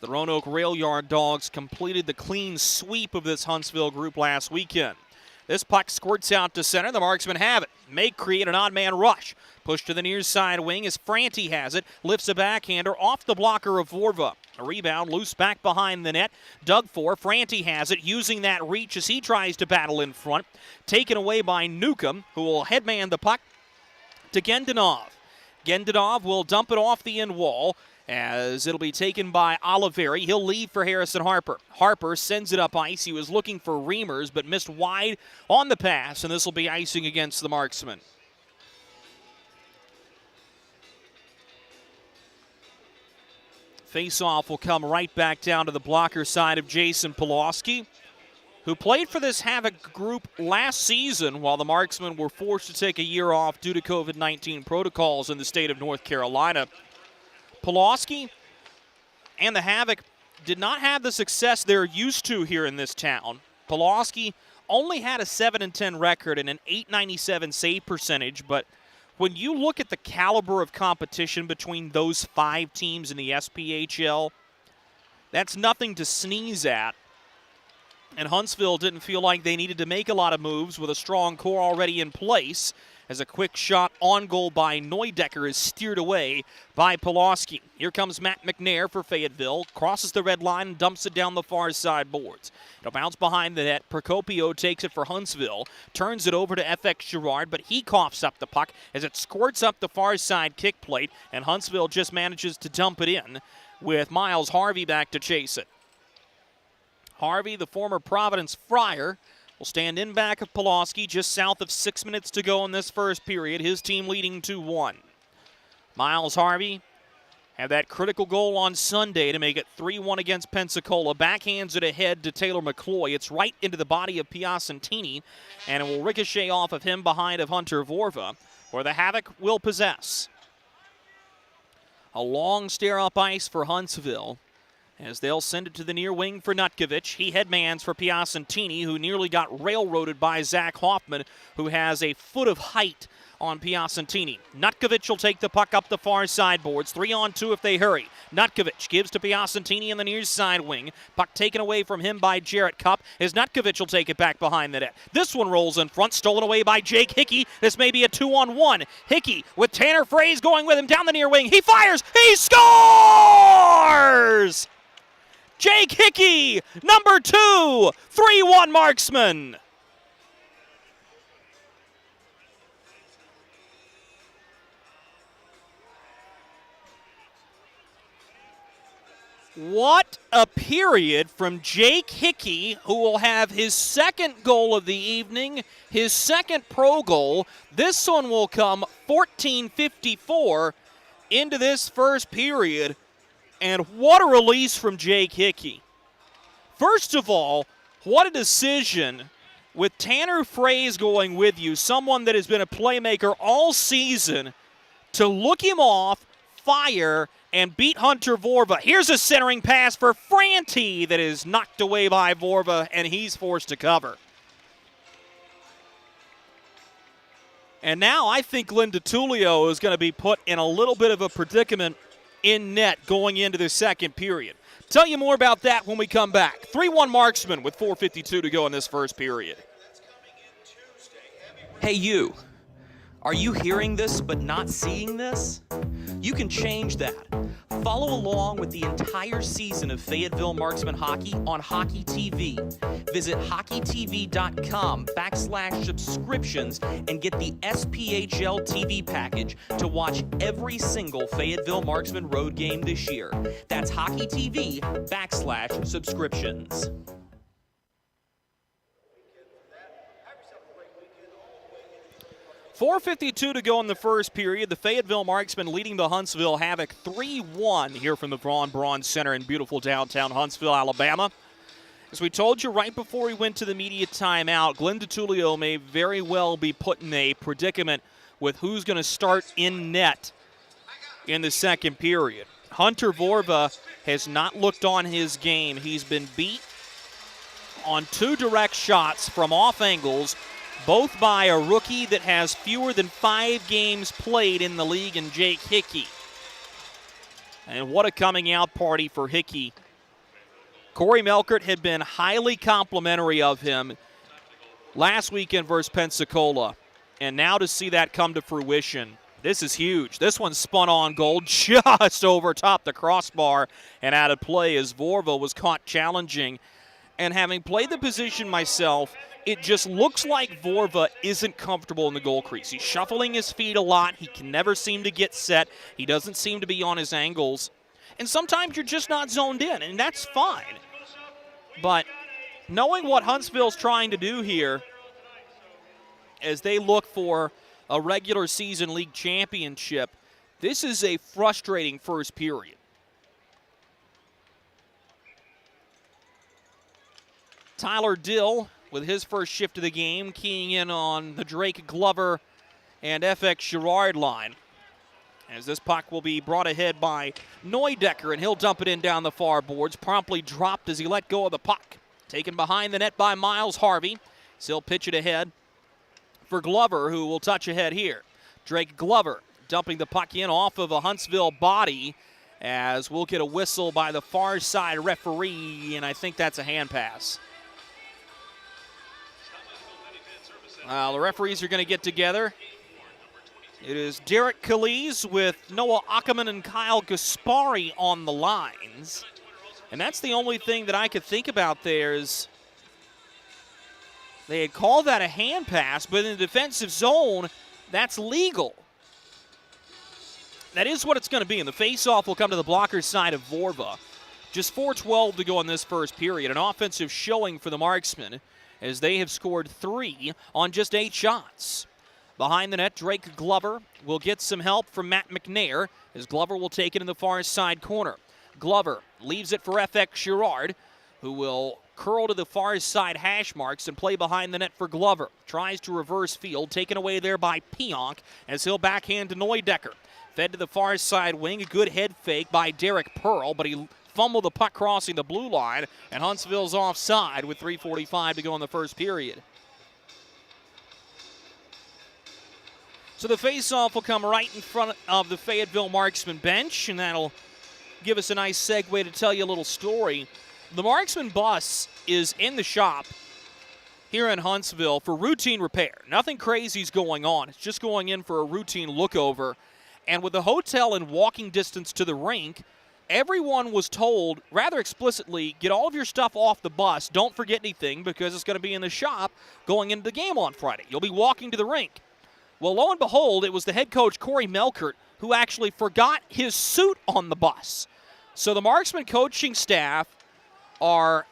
The Roanoke Rail Yard Dogs completed the clean sweep of this Huntsville group last weekend. This puck squirts out to center. The Marksmen have it. May create an odd man rush. Push to the near side wing as Franti has it. Lifts a backhander off the blocker of Vorva. A rebound loose back behind the net. Dug for. Franti has it, using that reach as he tries to battle in front. Taken away by Newcomb, who will headman the puck to Gendanov. Gendanov will dump it off the end wall as it'll be taken by Oliveri. He'll leave for Harrison Harper. Harper sends it up ice. He was looking for Reimers, but missed wide on the pass, and this will be icing against the Marksmen. Face-off will come right back down to the blocker side of Jason Pulaski, who played for this Havoc group last season while the Marksmen were forced to take a year off due to COVID-19 protocols in the state of North Carolina. Pulaski and the Havoc did not have the success they're used to here in this town. Pulaski only had a 7-10 record and an .897 save percentage, but when you look at the caliber of competition between those 5 teams in the SPHL, that's nothing to sneeze at. And Huntsville didn't feel like they needed to make a lot of moves with a strong core already in place, as a quick shot on goal by Neudecker is steered away by Pulaski. Here comes Matt Mcnair for Fayetteville, crosses the red line and dumps it down the far side boards. It'll bounce behind the net. Procopio takes it for Huntsville, turns it over to FX Girard, but he coughs up the puck as it squirts up the far side kick plate, and Huntsville just manages to dump it in with Miles Harvey back to chase it. Harvey, the former Providence Friar, will stand in back of Pulaski just south of 6 minutes to go in this first period. His team leading 2-1. Miles Harvey had that critical goal on Sunday to make it 3-1 against Pensacola. Backhands it ahead to Taylor Mccoy. It's right into the body of Piacentini, and it will ricochet off of him behind of Hunter Vorva, where the Havoc will possess. A long stare up ice for Huntsville, as they'll send it to the near wing for Nutkovich. He headmans for Piacentini, who nearly got railroaded by Zach Hoffman, who has a foot of height on Piacentini. Nutkovich will take the puck up the far side boards. 3-on-2 if they hurry. Nutkovich gives to Piacentini in the near side wing. Puck taken away from him by Jarrett Cupp, as Nutkovich will take it back behind the net. This one rolls in front, stolen away by Jake Hickey. This may be a 2-on-1. Hickey with Tanner Fraze going with him down the near wing. He fires! He scores! Jake Hickey, number 2, 3-1 Marksman. What a period from Jake Hickey, who will have his second goal of the evening, his second pro goal. This one will come 14:54 into this first period. And what a release from Jake Hickey. First of all, what a decision with Tanner Fraze going with you, someone that has been a playmaker all season, to look him off, fire, and beat Hunter Vorva. Here's a centering pass for Franti that is knocked away by Vorva, and he's forced to cover. And now I think Linda Tullio is going to be put in a little bit of a predicament in net going into the second period. Tell you more about that when we come back. 3-1 Marksmen with 4:52 to go in this first period. Hey you, are you hearing this but not seeing this? You can change that. Follow along with the entire season of Fayetteville Marksmen hockey on Hockey TV. Visit hockeytv.com/subscriptions and get the SPHL TV package to watch every single Fayetteville Marksmen road game this year. That's hockeytv.com/subscriptions. 4:52 to go in the first period. The Fayetteville Marksmen leading the Huntsville Havoc 3-1 here from the Von Braun Center in beautiful downtown Huntsville, Alabama. As we told you right before we went to the media timeout, Glenn DeTullio may very well be put in a predicament with who's going to start in net in the second period. Hunter Vorva has not looked on his game. He's been beat on 2 direct shots from off angles, both by a rookie that has fewer than 5 games played in the league in Jake Hickey. And what a coming out party for Hickey. Corey Melkert had been highly complimentary of him last weekend versus Pensacola. And now to see that come to fruition, this is huge. This one spun on goal just over top the crossbar and out of play as Vorva was caught challenging. And having played the position myself, it just looks like Vorva isn't comfortable in the goal crease. He's shuffling his feet a lot. He can never seem to get set. He doesn't seem to be on his angles. And sometimes you're just not zoned in, and that's fine. But knowing what Huntsville's trying to do here as they look for a regular season league championship, this is a frustrating first period. Tyler Dill with his first shift of the game, keying in on the Drake Glover and FX Girard line. As this puck will be brought ahead by Neudecker, and he'll dump it in down the far boards. Promptly dropped as he let go of the puck. Taken behind the net by Miles Harvey. So he'll pitch it ahead for Glover, who will touch ahead here. Drake Glover dumping the puck in off of a Huntsville body, as we'll get a whistle by the far side referee, and I think that's a hand pass. The referees are going to get together. It is Derek Calise with Noah Ackerman and Kyle Gaspari on the lines. And that's the only thing that I could think about there is they had called that a hand pass, but in the defensive zone, that's legal. That is what it's going to be, and the faceoff will come to the blocker side of Vorva. Just 4:12 to go in this first period. An offensive showing for the Marksmen as they have scored 3 on just 8 shots. Behind the net, Drake Glover will get some help from Matt Mcnair as Glover will take it in the far side corner. Glover leaves it for FX Girard, who will curl to the far side hash marks and play behind the net for Glover. Tries to reverse field, taken away there by Pionk as he'll backhand to Neudecker. Fed to the far side wing, a good head fake by Derek Pearl, but he fumbled the puck crossing the blue line, and Huntsville's offside with 3:45 to go in the first period. So the faceoff will come right in front of the Fayetteville Marksmen bench, and that'll give us a nice segue to tell you a little story. The Marksmen bus is in the shop here in Huntsville for routine repair. Nothing crazy is going on. It's just going in for a routine lookover. And with the hotel in walking distance to the rink, everyone was told rather explicitly, get all of your stuff off the bus. Don't forget anything because it's going to be in the shop going into the game on Friday. You'll be walking to the rink. Well, lo and behold, it was the head coach, Corey Melkert, who actually forgot his suit on the bus. So the Marksmen coaching staff are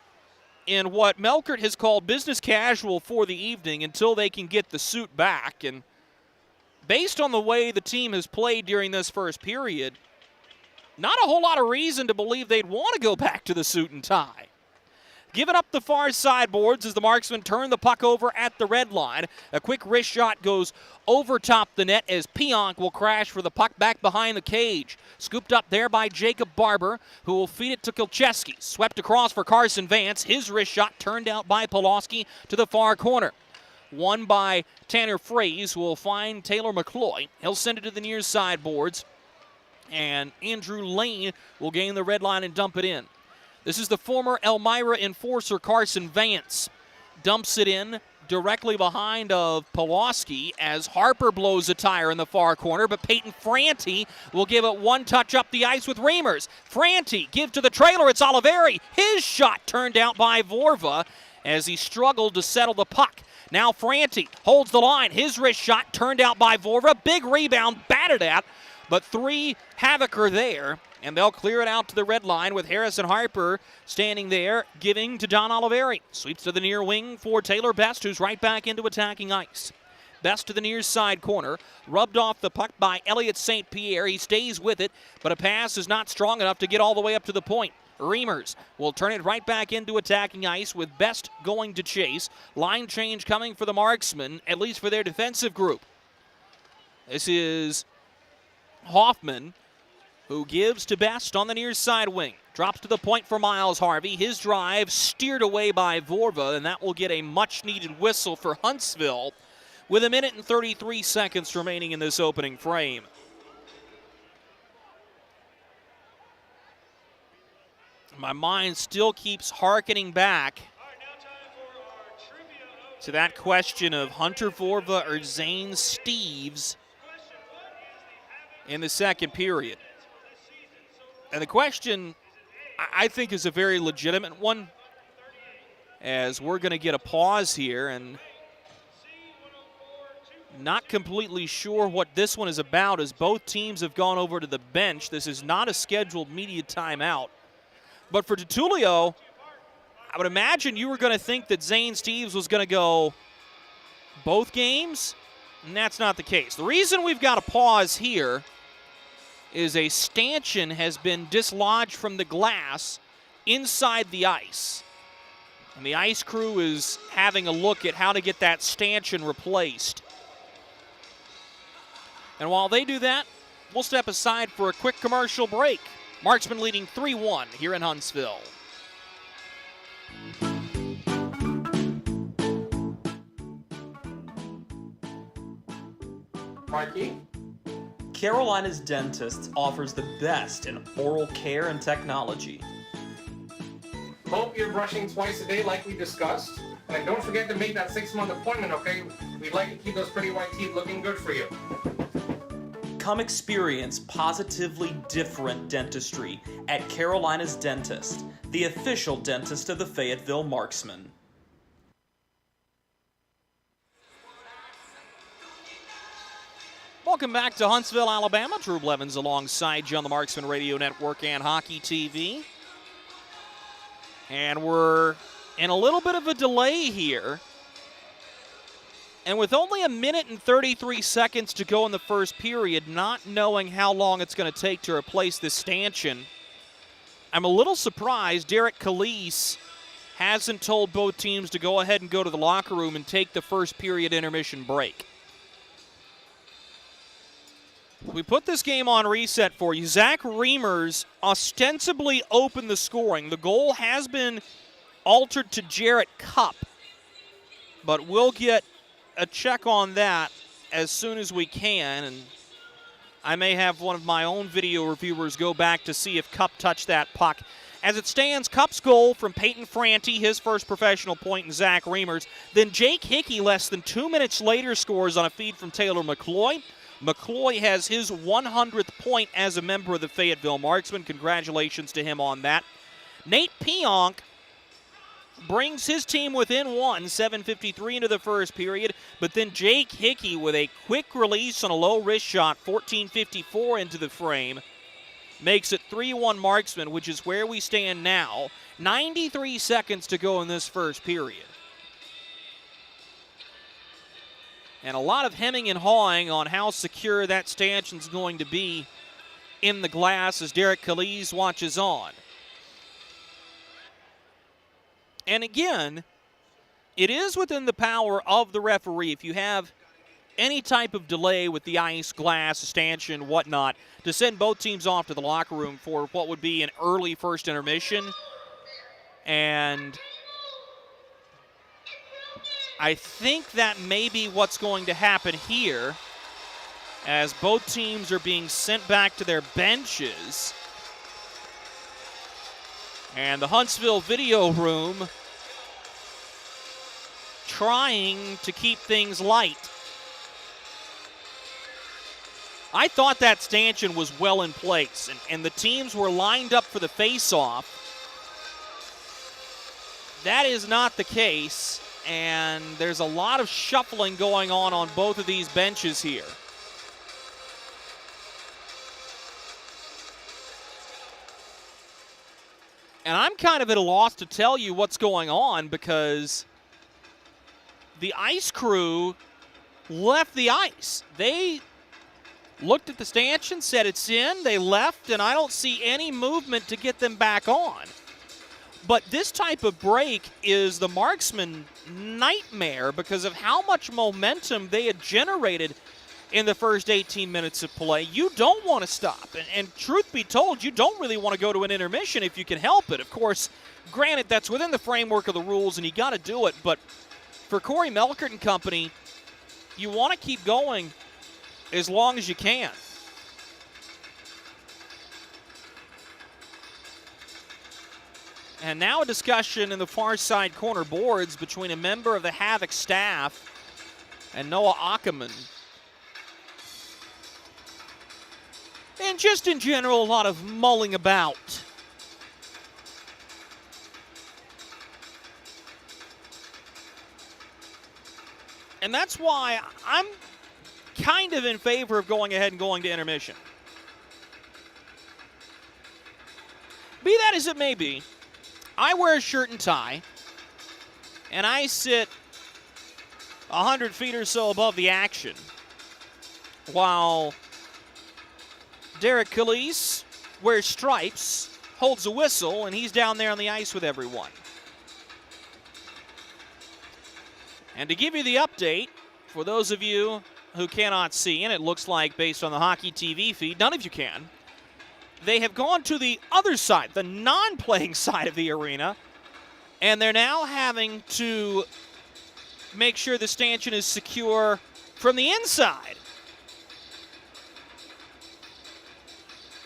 in what Melkert has called business casual for the evening until they can get the suit back. And based on the way the team has played during this first period, not a whole lot of reason to believe they'd want to go back to the suit and tie. Giving up the far side boards as the Marksmen turn the puck over at the red line. A quick wrist shot goes over top the net as Pionk will crash for the puck back behind the cage. Scooped up there by Jacob Barber, who will feed it to Kilcheski. Swept across for Carson Vance. His wrist shot turned out by Pulaski to the far corner. Won by Tanner Fraze, who will find Taylor Mccloy. He'll send it to the near side boards. And Andrew Lane will gain the red line and dump it in. This is the former Elmira enforcer Carson Vance. Dumps it in directly behind of Pulaski as Harper blows a tire in the far corner, but Peyton Franti will give it one touch up the ice with Reimers. Franti give to the trailer, it's Oliveri. His shot turned out by Vorva as he struggled to settle the puck. Now Franti holds the line. His wrist shot turned out by Vorva. Big rebound, batted at, but 3 Havoc are there. And they'll clear it out to the red line with Harrison Harper standing there, giving to Don Oliveri. Sweeps to the near wing for Taylor Best, who's right back into attacking ice. Best to the near side corner. Rubbed off the puck by Elliott St. Pierre. He stays with it, but a pass is not strong enough to get all the way up to the point. Reimers will turn it right back into attacking ice with Best going to chase. Line change coming for the Marksmen, at least for their defensive group. This is Hoffman, who gives to Best on the near side wing. Drops to the point for Miles Harvey. His drive steered away by Vorva, and that will get a much-needed whistle for Huntsville with 1 minute and 33 seconds remaining in this opening frame. My mind still keeps hearkening back to that question of Hunter Vorva or Zane Steves in the second period. And the question, I think, is a very legitimate one, as we're going to get a pause here, and not completely sure what this one is about, as both teams have gone over to the bench. This is not a scheduled media timeout. But for Tertulio, I would imagine you were going to think that Zane Steves was going to go both games, and that's not the case. The reason we've got a pause here is a stanchion has been dislodged from the glass inside the ice. And the ice crew is having a look at how to get that stanchion replaced. And while they do that, we'll step aside for a quick commercial break. Marksmen leading 3-1 here in Huntsville. Mikey? Carolina's Dentists offers the best in oral care and technology. Hope you're brushing twice a day like we discussed. And don't forget to make that 6-month appointment, okay? We'd like to keep those pretty white teeth looking good for you. Come experience positively different dentistry at Carolina's Dentist, the official dentist of the Fayetteville Marksmen. Welcome back to Huntsville, Alabama. Drew Blevins alongside you on the Marksman Radio Network and Hockey TV. And we're in a little bit of a delay here. And with only 1 minute and 33 seconds to go in the first period, not knowing how long it's going to take to replace this stanchion, I'm a little surprised Derek Calise hasn't told both teams to go ahead and go to the locker room and take the first period intermission break. We put this game on reset for you. Zach Reimers ostensibly opened the scoring. The goal has been altered to Jarrett Cupp, but we'll get a check on that as soon as we can, and I may have one of my own video reviewers go back to see if Cupp touched that puck. As it stands, Cupp's goal from Peyton Franti, his first professional point, and Zach Reimers. Then Jake Hickey, less than 2 minutes later, scores on a feed from Taylor Mccloy. Mccoy has his 100th point as a member of the Fayetteville Marksmen. Congratulations to him on that. Nate Pionk brings his team within one, 7:53 into the first period, but then Jake Hickey with a quick release on a low wrist shot, 14:54 into the frame, makes it 3-1 Marksmen, which is where we stand now. 93 seconds to go in this first period. And a lot of hemming and hawing on how secure that stanchion's going to be in the glass as Derek Calise watches on. And again, it is within the power of the referee, if you have any type of delay with the ice, glass, stanchion, whatnot, to send both teams off to the locker room for what would be an early first intermission. And I think that may be what's going to happen here, as both teams are being sent back to their benches. And the Huntsville video room trying to keep things light. I thought that stanchion was well in place, and the teams were lined up for the face-off. That is not the case, and there's a lot of shuffling going on both of these benches here. And I'm kind of at a loss to tell you what's going on, because the ice crew left the ice. They looked at the stanchion, said it's in, they left, and I don't see any movement to get them back on. But this type of break is the Marksman nightmare because of how much momentum they had generated in the first 18 minutes of play. You don't want to stop. And truth be told, you don't really want to go to an intermission if you can help it. Of course, granted, that's within the framework of the rules, and you got to do it. But for Corey Melkert and company, you want to keep going as long as you can. And now a discussion in the far side corner boards between a member of the Havoc staff and Noah Ackerman. And just in general, a lot of mulling about. And that's why I'm kind of in favor of going ahead and going to intermission. Be that as it may be, I wear a shirt and tie, and I sit 100 feet or so above the action, while Derek Calise wears stripes, holds a whistle, and he's down there on the ice with everyone. And to give you the update, for those of you who cannot see, and it looks like based on the hockey TV feed, none of you can, they have gone to the other side, the non-playing side of the arena, and they're now having to make sure the stanchion is secure from the inside.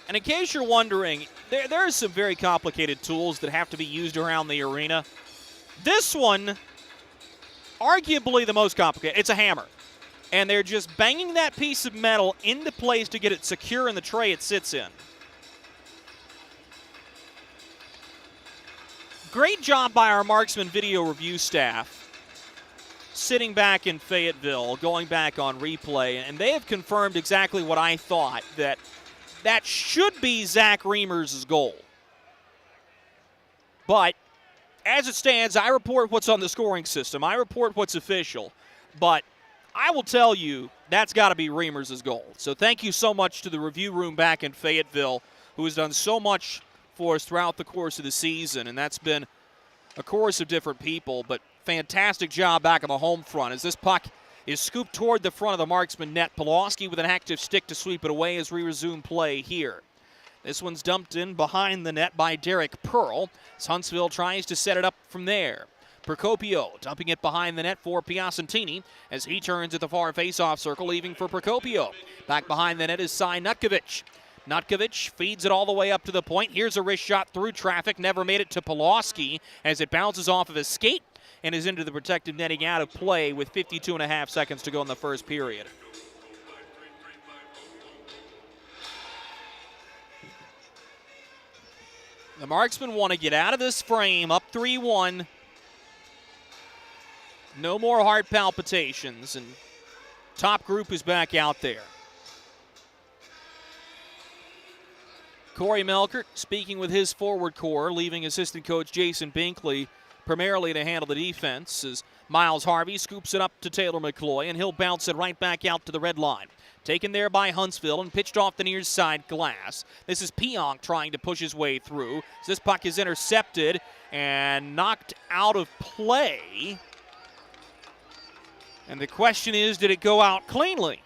And in case you're wondering, there are some very complicated tools that have to be used around the arena. This one, arguably the most complicated. It's a hammer. And they're just banging that piece of metal into place to get it secure in the tray it sits in. Great job by our Marksman video review staff sitting back in Fayetteville, going back on replay, and they have confirmed exactly what I thought, that should be Zach Reimers' goal. But as it stands, I report what's on the scoring system. I report what's official. But I will tell you, that's got to be Reimers' goal. So thank you so much to the review room back in Fayetteville, who has done so much for us throughout the course of the season, and that's been a chorus of different people, but fantastic job back on the home front as this puck is scooped toward the front of the Marksman net. Pulaski with an active stick to sweep it away as we resume play here. This one's dumped in behind the net by Derek Pearl as Huntsville tries to set it up from there. Procopio dumping it behind the net for Piacentini as he turns at the far face-off circle, leaving for Procopio. Back behind the net is Cy Nutkovich. Nutkovich feeds it all the way up to the point. Here's a wrist shot through traffic. Never made it to Pulaski as it bounces off of his skate and is into the protective netting out of play with 52.5 seconds to go in the first period. The Marksmen want to get out of this frame, up 3-1. No more heart palpitations, and top group is back out there. Corey Melkert speaking with his forward core, leaving assistant coach Jason Binkley primarily to handle the defense as Miles Harvey scoops it up to Taylor Mccoy, and he'll bounce it right back out to the red line. Taken there by Huntsville and pitched off the near side glass. This is Pionk trying to push his way through. This puck is intercepted and knocked out of play. And the question is, did it go out cleanly?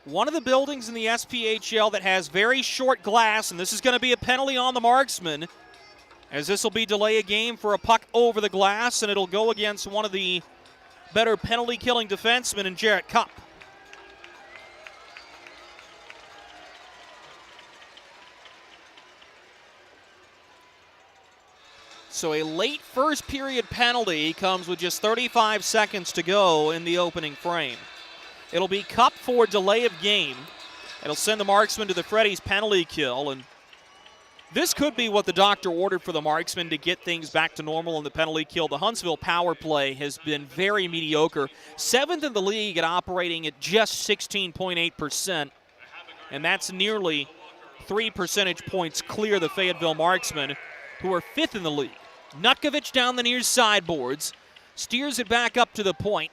One of the buildings in the SPHL that has very short glass, and this is going to be a penalty on the Marksmen, as this will be delay a game for a puck over the glass, and it'll go against one of the better penalty-killing defensemen in Jarrett Cupp. So a late first period penalty comes with just 35 seconds to go in the opening frame. It'll be Cupp for delay of game. It'll send the Marksmen to the Freddy's penalty kill, and this could be what the doctor ordered for the Marksmen to get things back to normal in the penalty kill. The Huntsville power play has been very mediocre. 7th in the league at operating at just 16.8%, and that's nearly 3 percentage points clear the Fayetteville Marksmen, who are 5th in the league. Nutkovich down the near sideboards, steers it back up to the point,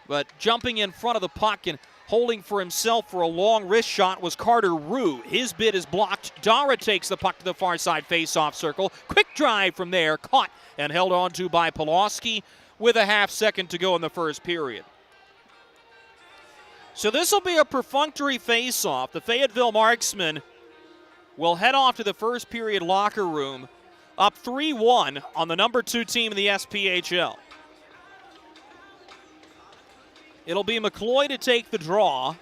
but jumping in front of the puck and holding for himself for a long wrist shot was Carter Rue. His bid is blocked. Dara takes the puck to the far side face-off circle. Quick drive from there, caught and held on to by Pulaski with a half second to go in the first period. So this will be a perfunctory face-off. The Fayetteville Marksmen will head off to the first period locker room up 3-1 on the number 2 team in the SPHL. It'll be Mccoy to take the draw.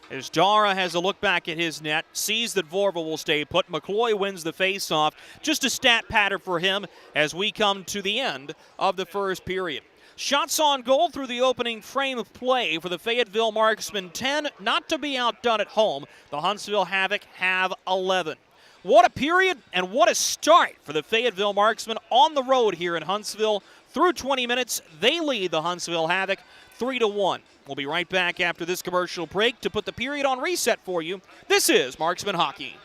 As Dara has a look back at his net, sees that Vorva will stay put. Mccloy wins the faceoff. Just a stat pattern for him as we come to the end of the first period. Shots on goal through the opening frame of play for the Fayetteville Marksmen, 10, not to be outdone at home. The Huntsville Havoc have 11. What a period and what a start for the Fayetteville Marksmen on the road here in Huntsville. Through 20 minutes, they lead the Huntsville Havoc 3-1. We'll be right back after this commercial break to put the period on reset for you. This is Marksman Hockey.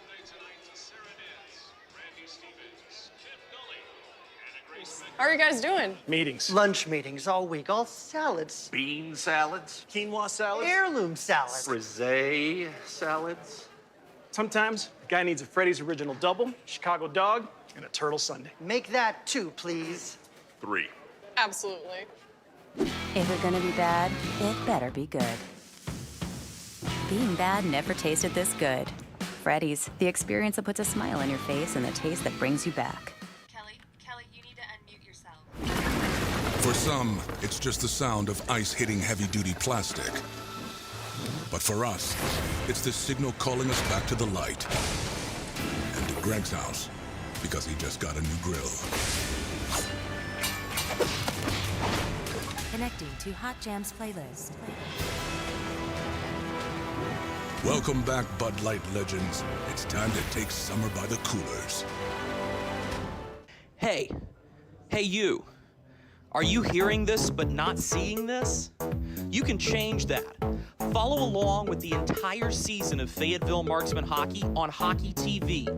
How are you guys doing? Meetings. Lunch meetings all week, all salads. Bean salads. Quinoa salads. Heirloom salads. Frisee salads. Sometimes a guy needs a Freddy's Original Double, Chicago Dog, and a Turtle Sundae. Make that 2, please. 3. Absolutely. If it's gonna be bad, it better be good. Being bad never tasted this good. Freddy's, the experience that puts a smile on your face and the taste that brings you back. Kelly, you need to unmute yourself. For some, it's just the sound of ice hitting heavy-duty plastic. But for us, it's the signal calling us back to the light. And to Greg's house, because he just got a new grill. Connecting to Hot Jams playlist. Welcome back, Bud Light legends. It's time to take summer by the coolers. Hey you. Are you hearing this but not seeing this? You can change that. Follow along with the entire season of Fayetteville Marksmen hockey on Hockey TV.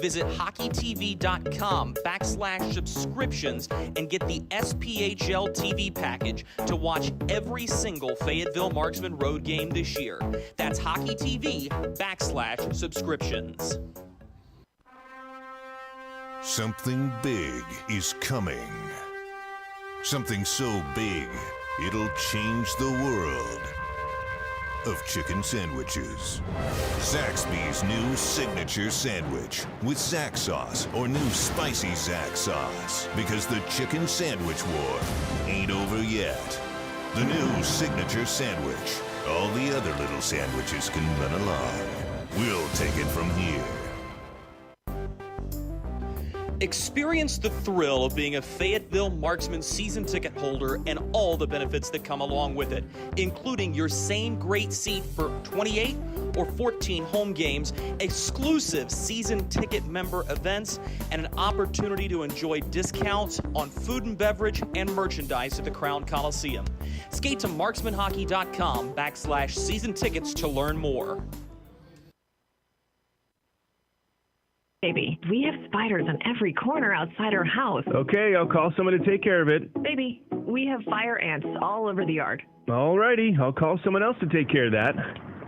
Visit hockeytv.com/subscriptions and get the SPHL TV package to watch every single Fayetteville Marksmen road game this year. That's hockeytv.com/subscriptions. Something big is coming. Something so big, it'll change the world of chicken sandwiches. Zaxby's new signature sandwich with Zax sauce or new spicy Zax sauce. Because the chicken sandwich war ain't over yet. The new signature sandwich. All the other little sandwiches can run along. We'll take it from here. Experience the thrill of being a Fayetteville Marksman season ticket holder and all the benefits that come along with it, including your same great seat for 28 or 14 home games, exclusive season ticket member events, and an opportunity to enjoy discounts on food and beverage and merchandise at the Crown Coliseum. Skate to marksmanhockey.com/season tickets to learn more. Baby, we have spiders on every corner outside our house. Okay, I'll call someone to take care of it. Baby, we have fire ants all over the yard. Alrighty, I'll call someone else to take care of that.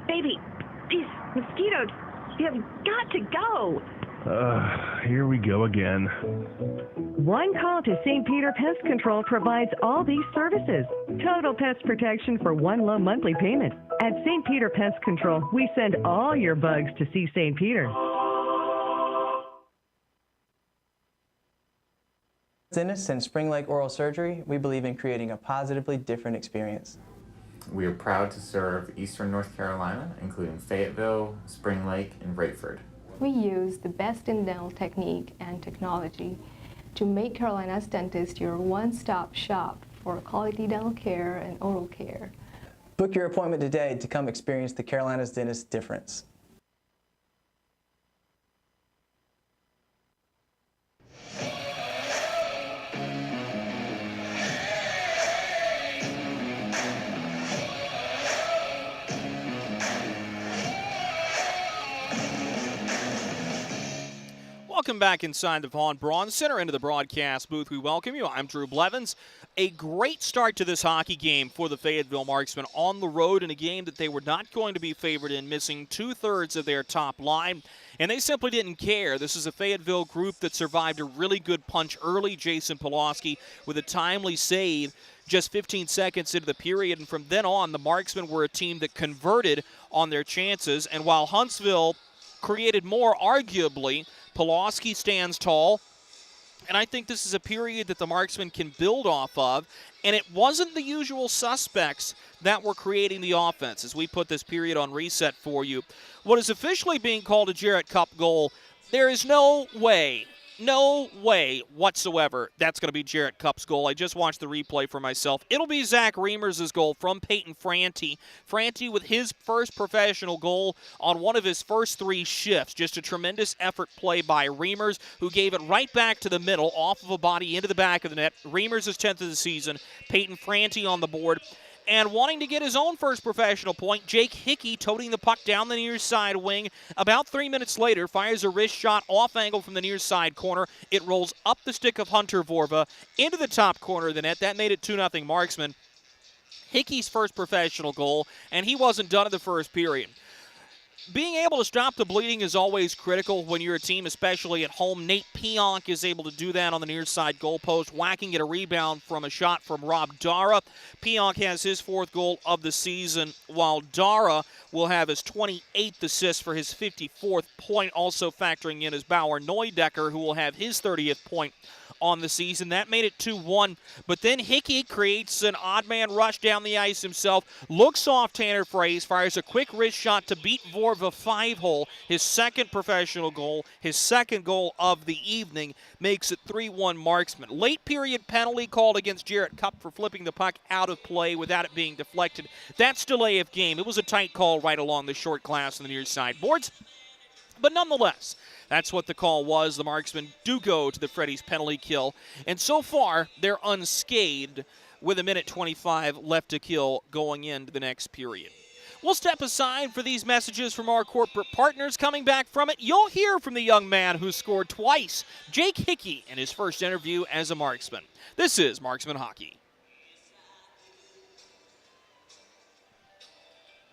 Baby, these mosquitoes, you have got to go. Here we go again. One call to St. Peter Pest Control provides all these services. Total pest protection for one low monthly payment. At St. Peter Pest Control, we send all your bugs to see St. Peter. Dentists and Spring Lake Oral Surgery, we believe in creating a positively different experience. We are proud to serve Eastern North Carolina, including Fayetteville, Spring Lake, and Rayford. We use the best in dental technique and technology to make Carolina's Dentist your one-stop shop for quality dental care and oral care. Book your appointment today to come experience the Carolina's Dentist difference. Welcome back inside the Vaughn Braun Center into the broadcast booth. We welcome you. I'm Drew Blevins. A great start to this hockey game for the Fayetteville Marksmen on the road in a game that they were not going to be favored in, missing 2/3 of their top line, and they simply didn't care. This is a Fayetteville group that survived a really good punch early. Jason Pulaski with a timely save just 15 seconds into the period, and from then on, the Marksmen were a team that converted on their chances, and while Huntsville created more, arguably, Pulaski stands tall. And I think this is a period that the Marksmen can build off of. And it wasn't the usual suspects that were creating the offense. As we put this period on reset for you, what is officially being called a Jarrett Cup goal, there is no way whatsoever that's going to be Jarrett Cupp's goal. I just watched the replay for myself. It'll be Zach Reimers' goal from Peyton Franti. Franti with his first professional goal on one of his first 3 shifts. Just a tremendous effort play by Reimers, who gave it right back to the middle, off of a body into the back of the net. Reimers' 10th of the season. Peyton Franti on the board. And wanting to get his own first professional point, Jake Hickey toting the puck down the near side wing. About 3 minutes later, fires a wrist shot off angle from the near side corner. It rolls up the stick of Hunter Vorva into the top corner of the net. That made it 2-0 Marksmen. Hickey's first professional goal, and he wasn't done in the first period. Being able to stop the bleeding is always critical when you're a team, especially at home. Nate Pionk is able to do that on the near side goalpost, whacking at a rebound from a shot from Rob Dara. Pionk has his 4th goal of the season, while Dara will have his 28th assist for his 54th point, also factoring in his Bauer Neudecker, who will have his 30th point on the season. That made it 2-1. But then Hickey creates an odd man rush down the ice himself, looks off Tanner Fraze, fires a quick wrist shot to beat Vorva 5-hole. His second professional goal, his second goal of the evening, makes it 3-1 Marksmen. Late period penalty called against Jarrett Cupp for flipping the puck out of play without it being deflected. That's delay of game. It was a tight call right along the short glass on the near side boards. But nonetheless, that's what the call was. The Marksmen do go to the Freddy's penalty kill. And so far, they're unscathed with 1:25 left to kill going into the next period. We'll step aside for these messages from our corporate partners. Coming back from it, you'll hear from the young man who scored twice, Jake Hickey, in his first interview as a Marksman. This is Marksman Hockey.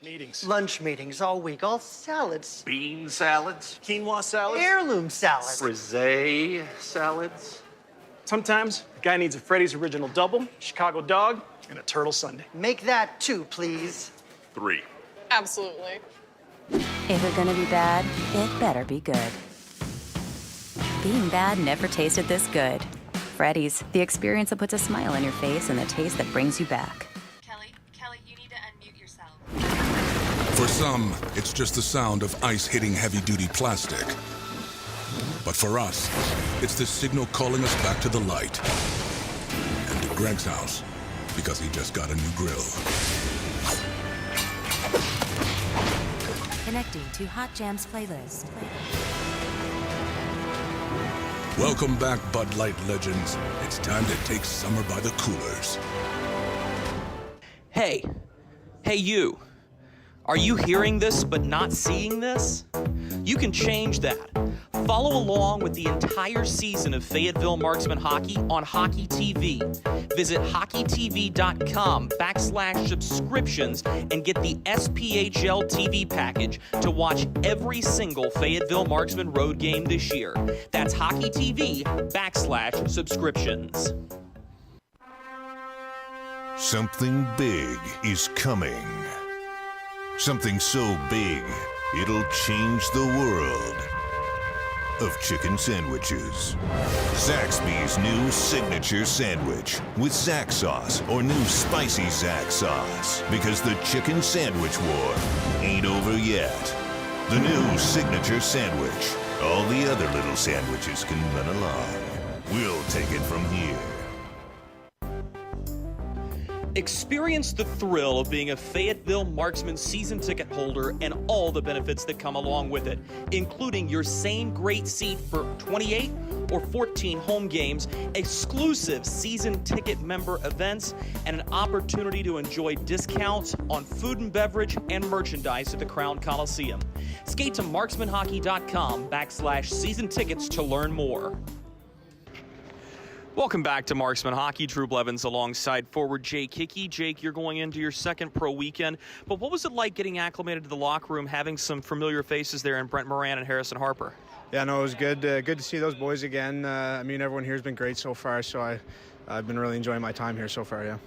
Meetings. Lunch meetings all week, all salads. Bean salads. Quinoa salads. Heirloom salads. Frisee salads. Sometimes a guy needs a Freddy's Original Double, Chicago Dog, and a Turtle Sundae. Make that 2, please. 3. Absolutely. If it's gonna be bad, it better be good. Being bad never tasted this good. Freddy's, the experience that puts a smile on your face and the taste that brings you back. Kelly, you need to unmute yourself. For some, it's just the sound of ice hitting heavy-duty plastic. But for us, it's the signal calling us back to the light. And to Greg's house, because he just got a new grill. Connecting to Hot Jams playlist. Welcome back, Bud Light legends. It's time to take summer by the coolers. Hey you. Are you hearing this but not seeing this? You can change that. Follow along with the entire season of Fayetteville Marksmen hockey on Hockey TV. Visit hockeytv.com/subscriptions and get the SPHL TV package to watch every single Fayetteville Marksmen road game this year. That's hockeytv.com/subscriptions. Something big is coming. Something so big, it'll change the world of chicken sandwiches. Zaxby's new signature sandwich with Zax sauce or new spicy Zax sauce. Because the chicken sandwich war ain't over yet. The new signature sandwich. All the other little sandwiches can run along. We'll take it from here. Experience the thrill of being a Fayetteville Marksmen season ticket holder and all the benefits that come along with it, including your same great seat for 28 or 14 home games, exclusive season ticket member events, and an opportunity to enjoy discounts on food and beverage and merchandise at the Crown Coliseum. Skate to marksmanhockey.com/season tickets to learn more. Welcome back to Marksman Hockey. Drew Blevins alongside forward Jake Hickey. Jake, you're going into your second pro weekend, but what was it like getting acclimated to the locker room, having some familiar faces there in Brent Moran and Harrison Harper? Yeah, no, it was good. Good to see those boys again. I mean, everyone here has been great so far, so I've been really enjoying my time here so far, yeah.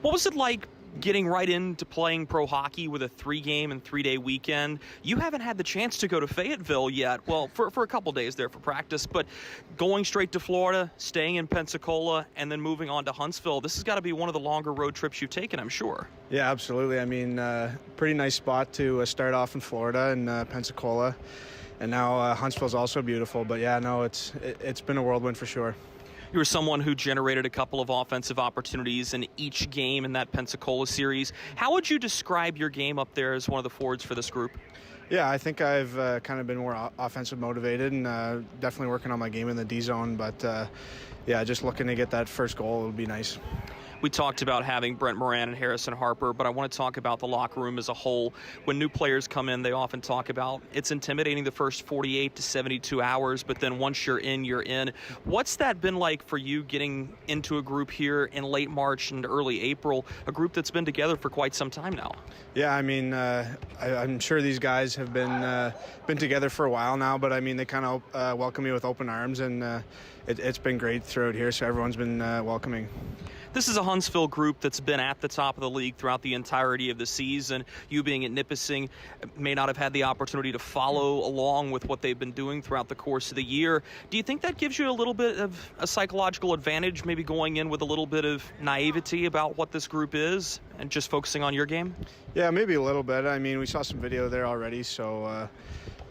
What was it like getting right into playing pro hockey with a 3-game and 3-day weekend. You haven't had the chance to go to Fayetteville yet. Well, for a couple days there for practice, but going straight to Florida, staying in Pensacola, and then moving on to Huntsville, this has got to be one of the longer road trips you've taken, I'm sure. Yeah, absolutely. I mean, pretty nice spot to start off in Florida and Pensacola. And now Huntsville's also beautiful. But yeah, no, it's been a whirlwind for sure. You were someone who generated a couple of offensive opportunities in each game in that Pensacola series. How would you describe your game up there as one of the forwards for this group? Yeah, I think I've kind of been more offensive motivated and definitely working on my game in the D zone. But yeah, just looking to get that first goal would be nice. We talked about having Brent Moran and Harrison Harper, but I want to talk about the locker room as a whole. When new players come in, they often talk about it's intimidating the first 48 to 72 hours, but then once you're in, you're in. What's that been like for you getting into a group here in late March and early April, a group that's been together for quite some time now? Yeah, I mean, I'm sure these guys have been together for a while now, but I mean, they kind of welcome me with open arms, and it's been great throughout here, so everyone's been welcoming. This is a Huntsville group that's been at the top of the league throughout the entirety of the season. You being at Nipissing may not have had the opportunity to follow along with what they've been doing throughout the course of the year. Do you think that gives you a little bit of a psychological advantage, maybe going in with a little bit of naivety about what this group is and just focusing on your game? Yeah, maybe a little bit. I mean, we saw some video there already, so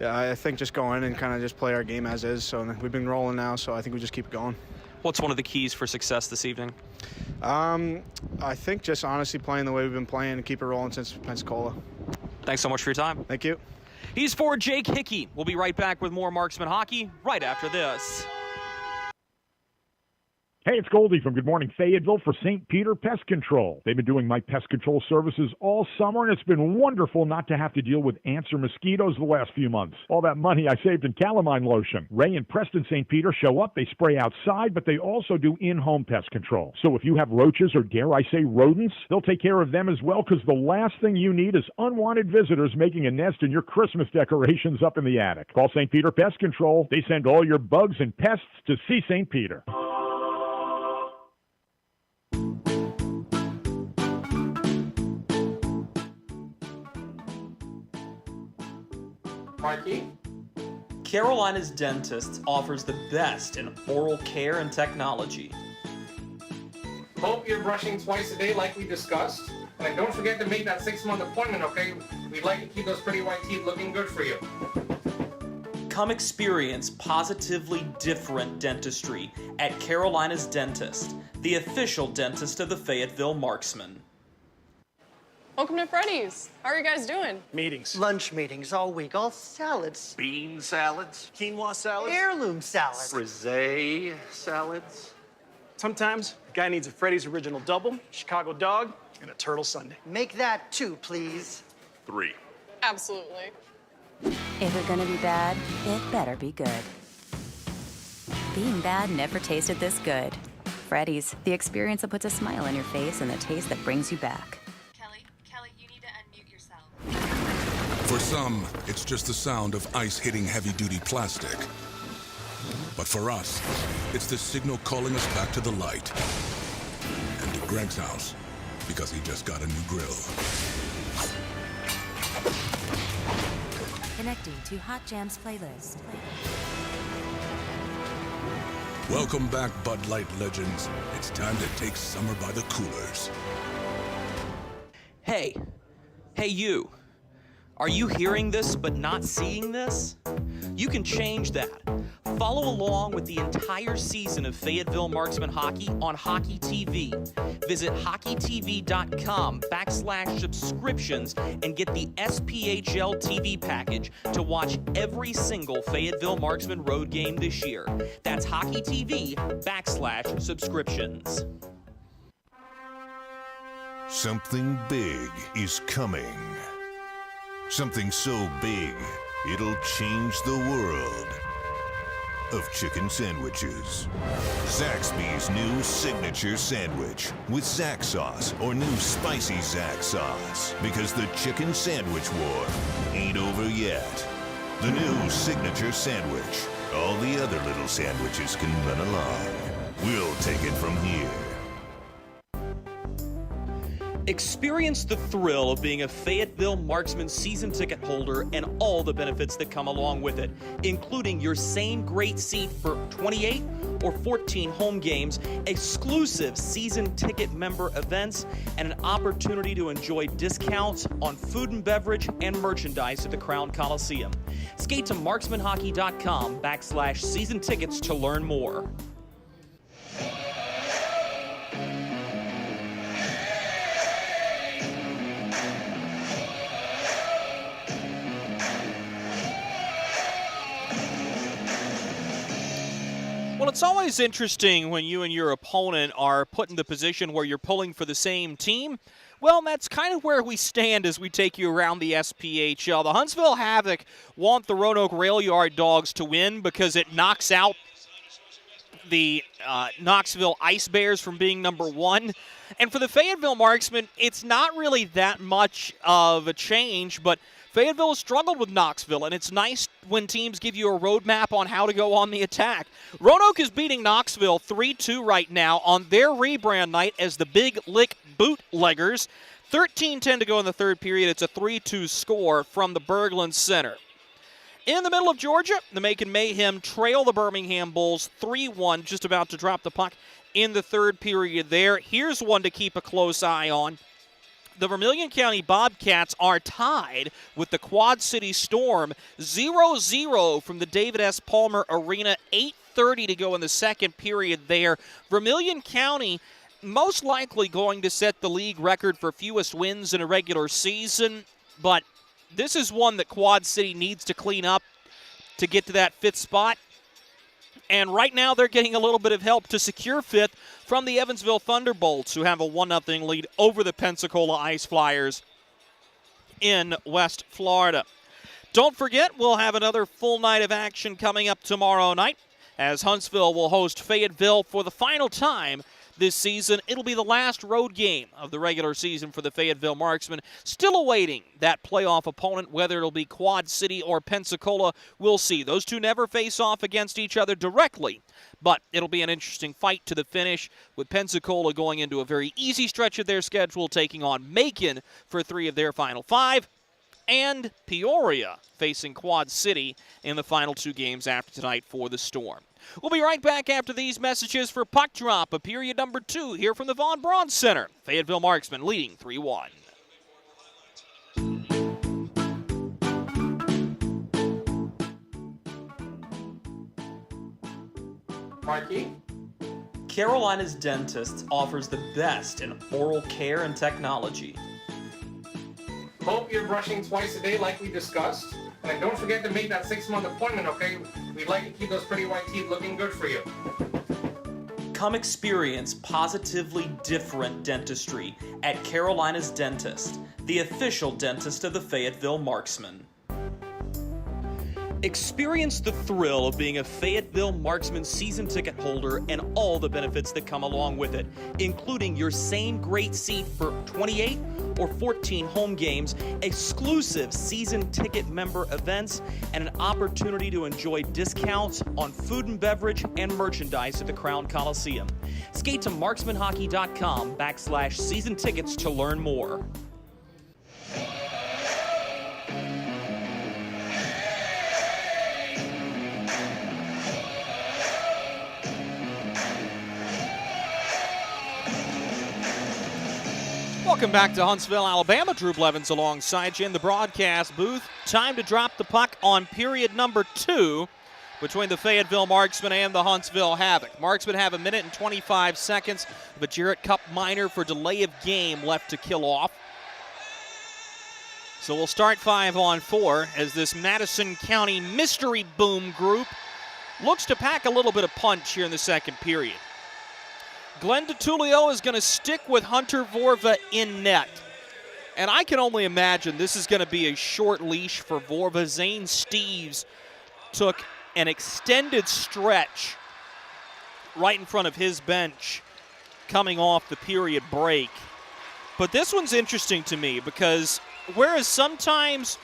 yeah, I think just go in and kind of just play our game as is. So we've been rolling now, so I think we just keep going. What's one of the keys for success this evening? I think just honestly playing the way we've been playing and keep it rolling since Pensacola. Thanks so much for your time. Thank you. He's forward Jake Hickey. We'll be right back with more Marksman hockey right after this. Hey, it's Goldie from Good Morning Fayetteville for St. Peter Pest Control. They've been doing my pest control services all summer, and it's been wonderful not to have to deal with ants or mosquitoes the last few months. All that money I saved in calamine lotion. Ray and Preston St. Peter show up, they spray outside, but they also do in-home pest control. So if you have roaches or, dare I say, rodents, they'll take care of them as well, because the last thing you need is unwanted visitors making a nest in your Christmas decorations up in the attic. Call St. Peter Pest Control. They send all your bugs and pests to see St. Peter. Marky? Carolina's Dentist offers the best in oral care and technology. Hope you're brushing twice a day like we discussed. And don't forget to make that 6-month appointment, okay? We'd like to keep those pretty white teeth looking good for you. Come experience positively different dentistry at Carolina's Dentist, the official dentist of the Fayetteville Marksmen. Welcome to Freddy's. How are you guys doing? Meetings. Lunch meetings all week, all salads. Bean salads. Quinoa salads. Heirloom salads. Frisee salads. Sometimes a guy needs a Freddy's Original Double, Chicago Dog, and a Turtle Sundae. Make that 2, please. 3. Absolutely. If it's gonna be bad, it better be good. Being bad never tasted this good. Freddy's, the experience that puts a smile on your face and the taste that brings you back. Kelly, you need to unmute yourself. For some, it's just the sound of ice hitting heavy-duty plastic. But for us, it's the signal calling us back to the light. And to Greg's house, because he just got a new grill. Connecting to Hot Jams playlist. Welcome back, Bud Light legends. It's time to take summer by the coolers. Hey you. Are you hearing this but not seeing this? You can change that. Follow along with the entire season of Fayetteville Marksmen hockey on Hockey TV. Visit hockeytv.com/subscriptions and get the SPHL TV package to watch every single Fayetteville Marksmen road game this year. That's hockeytv.com/subscriptions. Something big is coming. Something so big, it'll change the world of chicken sandwiches. Zaxby's new signature sandwich with Zax sauce or new spicy Zax sauce. Because the chicken sandwich war ain't over yet. The new signature sandwich. All the other little sandwiches can run along. We'll take it from here. Experience the thrill of being a Fayetteville Marksmen season ticket holder and all the benefits that come along with it, including your same great seat for 28 or 14 home games, exclusive season ticket member events, and an opportunity to enjoy discounts on food and beverage and merchandise at the Crown Coliseum. Skate to marksmanhockey.com/season tickets to learn more. Well, it's always interesting when you and your opponent are put in the position where you're pulling for the same team. Well, that's kind of where we stand as we take you around the SPHL. The Huntsville Havoc want the Roanoke Rail Yard Dogs to win because it knocks out the Knoxville Ice Bears from being number one. And for the Fayetteville Marksmen, it's not really that much of a change, but Fayetteville has struggled with Knoxville, and it's nice when teams give you a roadmap on how to go on the attack. Roanoke is beating Knoxville 3-2 right now on their rebrand night as the Big Lick Bootleggers. 13-10 to go in the third period. It's a 3-2 score from the Berglund Center. In the middle of Georgia, the Macon Mayhem trail the Birmingham Bulls 3-1, just about to drop the puck in the third period there. Here's one to keep a close eye on. The Vermilion County Bobcats are tied with the Quad City Storm 0-0 from the David S. Palmer Arena. 8:30 to go in the second period there. Vermilion County most likely going to set the league record for fewest wins in a regular season, but this is one that Quad City needs to clean up to get to that fifth spot. And right now they're getting a little bit of help to secure fifth from the Evansville Thunderbolts, who have a 1-0 lead over the Pensacola Ice Flyers in West Florida. Don't forget, we'll have another full night of action coming up tomorrow night as Huntsville will host Fayetteville for the final time this season. It'll be the last road game of the regular season for the Fayetteville Marksmen. Still awaiting that playoff opponent, whether it'll be Quad City or Pensacola. We'll see. Those two never face off against each other directly, but it'll be an interesting fight to the finish, with Pensacola going into a very easy stretch of their schedule, taking on Macon for 3 of their final 5, and Peoria facing Quad City in the final 2 games after tonight for the Storm. We'll be right back after these messages for Puck Drop of period number 2 here from the Von Braun Center. Fayetteville Marksmen leading 3-1. Marky? Carolina's Dentist offers the best in oral care and technology. Hope you're brushing twice a day like we discussed. And don't forget to make that 6-month appointment, okay? We'd like to keep those pretty white teeth looking good for you. Come experience positively different dentistry at Carolina's Dentist, the official dentist of the Fayetteville Marksmen. Experience the thrill of being a Fayetteville Marksmen season ticket holder and all the benefits that come along with it, including your same great seat for 28 or 14 home games, exclusive season ticket member events, and an opportunity to enjoy discounts on food and beverage and merchandise at the Crown Coliseum. Skate to marksmanhockey.com/season tickets to learn more. Welcome back to Huntsville, Alabama. Drew Blevins alongside you in the broadcast booth. Time to drop the puck on period number 2 between the Fayetteville Marksmen and the Huntsville Havoc. Marksmen have 1 minute and 25 seconds of a Jarrett Cup minor for delay of game left to kill off. So we'll start 5-on-4 as this Madison County Mystery Boom group looks to pack a little bit of punch here in the second period. Glenn DiTullio is going to stick with Hunter Vorva in net. And I can only imagine this is going to be a short leash for Vorva. Zane Steeves took an extended stretch right in front of his bench coming off the period break. But this one's interesting to me because whereas sometimes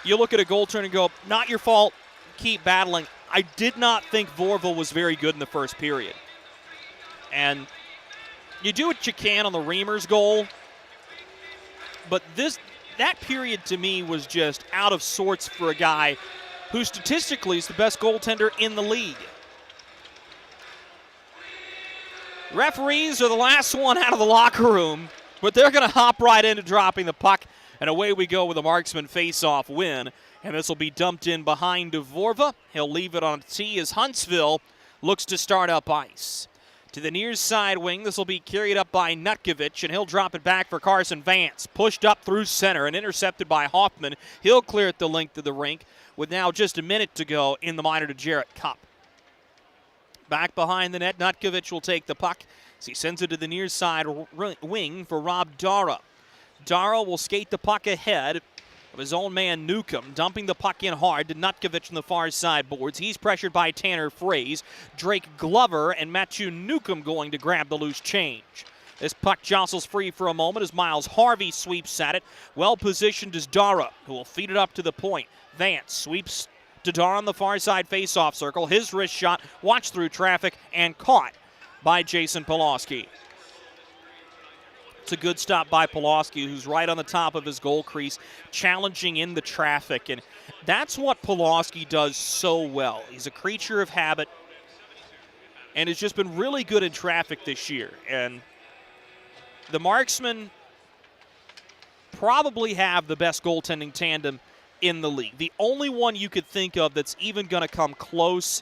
you look at a goal turn and go, not your fault, keep battling, I did not think Vorva was very good in the first period. And you do what you can on the Reimers goal, but that period to me was just out of sorts for a guy who statistically is the best goaltender in the league. Referees are the last one out of the locker room, but they're going to hop right into dropping the puck, and away we go with a Marksman face-off win. And this will be dumped in behind Dvorva. He'll leave it on a tee as Huntsville looks to start up ice. To the near side wing, this will be carried up by Nutkovich, and he'll drop it back for Carson Vance. Pushed up through center and intercepted by Hoffman. He'll clear it the length of the rink with now just a minute to go in the minor to Jarrett Cup. Back behind the net, Nutkovich will take the puck as he sends it to the near side wing for Rob Dara. Dara will skate the puck ahead of his own man Newcomb, dumping the puck in hard to Nutkovich on the far side boards. He's pressured by Tanner Fraze, Drake Glover, and Matthew Newcomb going to grab the loose change. This puck jostles free for a moment as Miles Harvey sweeps at it. Well positioned is Dara, who will feed it up to the point. Vance sweeps to Dara on the far side face-off circle. His wrist shot watched through traffic and caught by Jason Pulaski. It's a good stop by Pulaski, who's right on the top of his goal crease, challenging in the traffic. And that's what Pulaski does so well. He's a creature of habit and has just been really good in traffic this year. And the Marksmen probably have the best goaltending tandem in the league. The only one you could think of that's even going to come close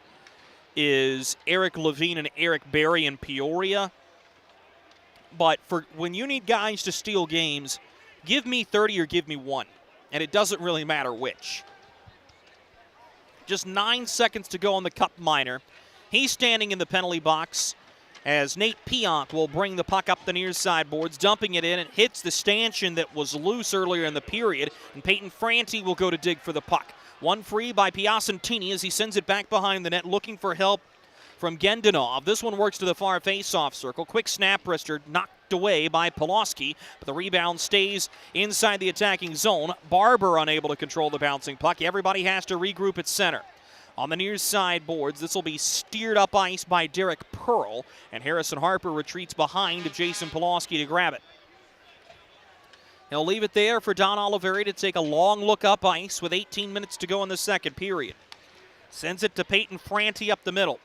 is Eric Levine and Eric Berry in Peoria. But for when you need guys to steal games, give me 30 or give me one. And it doesn't really matter which. Just 9 seconds to go on the Cup minor. He's standing in the penalty box as Nate Pionk will bring the puck up the near side boards, dumping it in. It hits the stanchion that was loose earlier in the period, and Peyton Franti will go to dig for the puck. One free by Piacentini as he sends it back behind the net, looking for help from Gendinov. This one works to the far face-off circle. Quick snap wrister knocked away by Pulaski, but the rebound stays inside the attacking zone. Barber unable to control the bouncing puck. Everybody has to regroup at center. On the near side boards, this will be steered up ice by Derek Pearl, and Harrison Harper retreats behind to Jason Pulaski to grab it. He'll leave it there for Don Oliveri to take a long look up ice with 18 minutes to go in the second period. Sends it to Peyton Franti up the middle.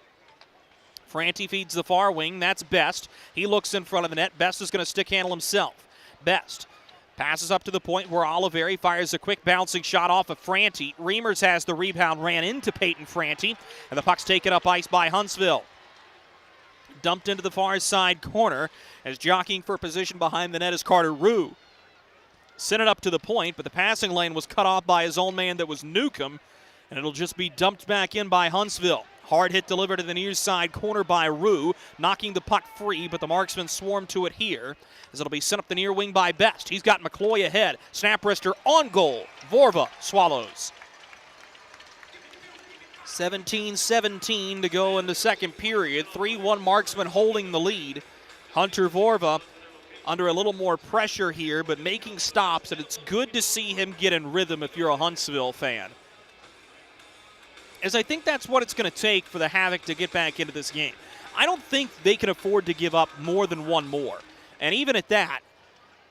Franti feeds the far wing. That's Best. He looks in front of the net. Best is going to stick handle himself. Best passes up to the point where Oliveri fires a quick bouncing shot off of Franti. Reimers has the rebound, ran into Peyton Franti, and the puck's taken up ice by Huntsville. Dumped into the far side corner as jockeying for position behind the net is Carter Rue. Sent it up to the point, but the passing lane was cut off by his own man that was Newcomb, and it'll just be dumped back in by Huntsville. Hard hit delivered to the near side corner by Rue, knocking the puck free, but the Marksmen swarm to it here as it'll be sent up the near wing by Best. He's got Mccoy ahead. Snap wrister on goal. Vorva swallows. 17-17 to go in the second period. 3-1 Marksmen holding the lead. Hunter Vorva under a little more pressure here, but making stops, and it's good to see him get in rhythm if you're a Huntsville fan, as I think that's what it's going to take for the Havoc to get back into this game. I don't think they can afford to give up more than one more. And even at that,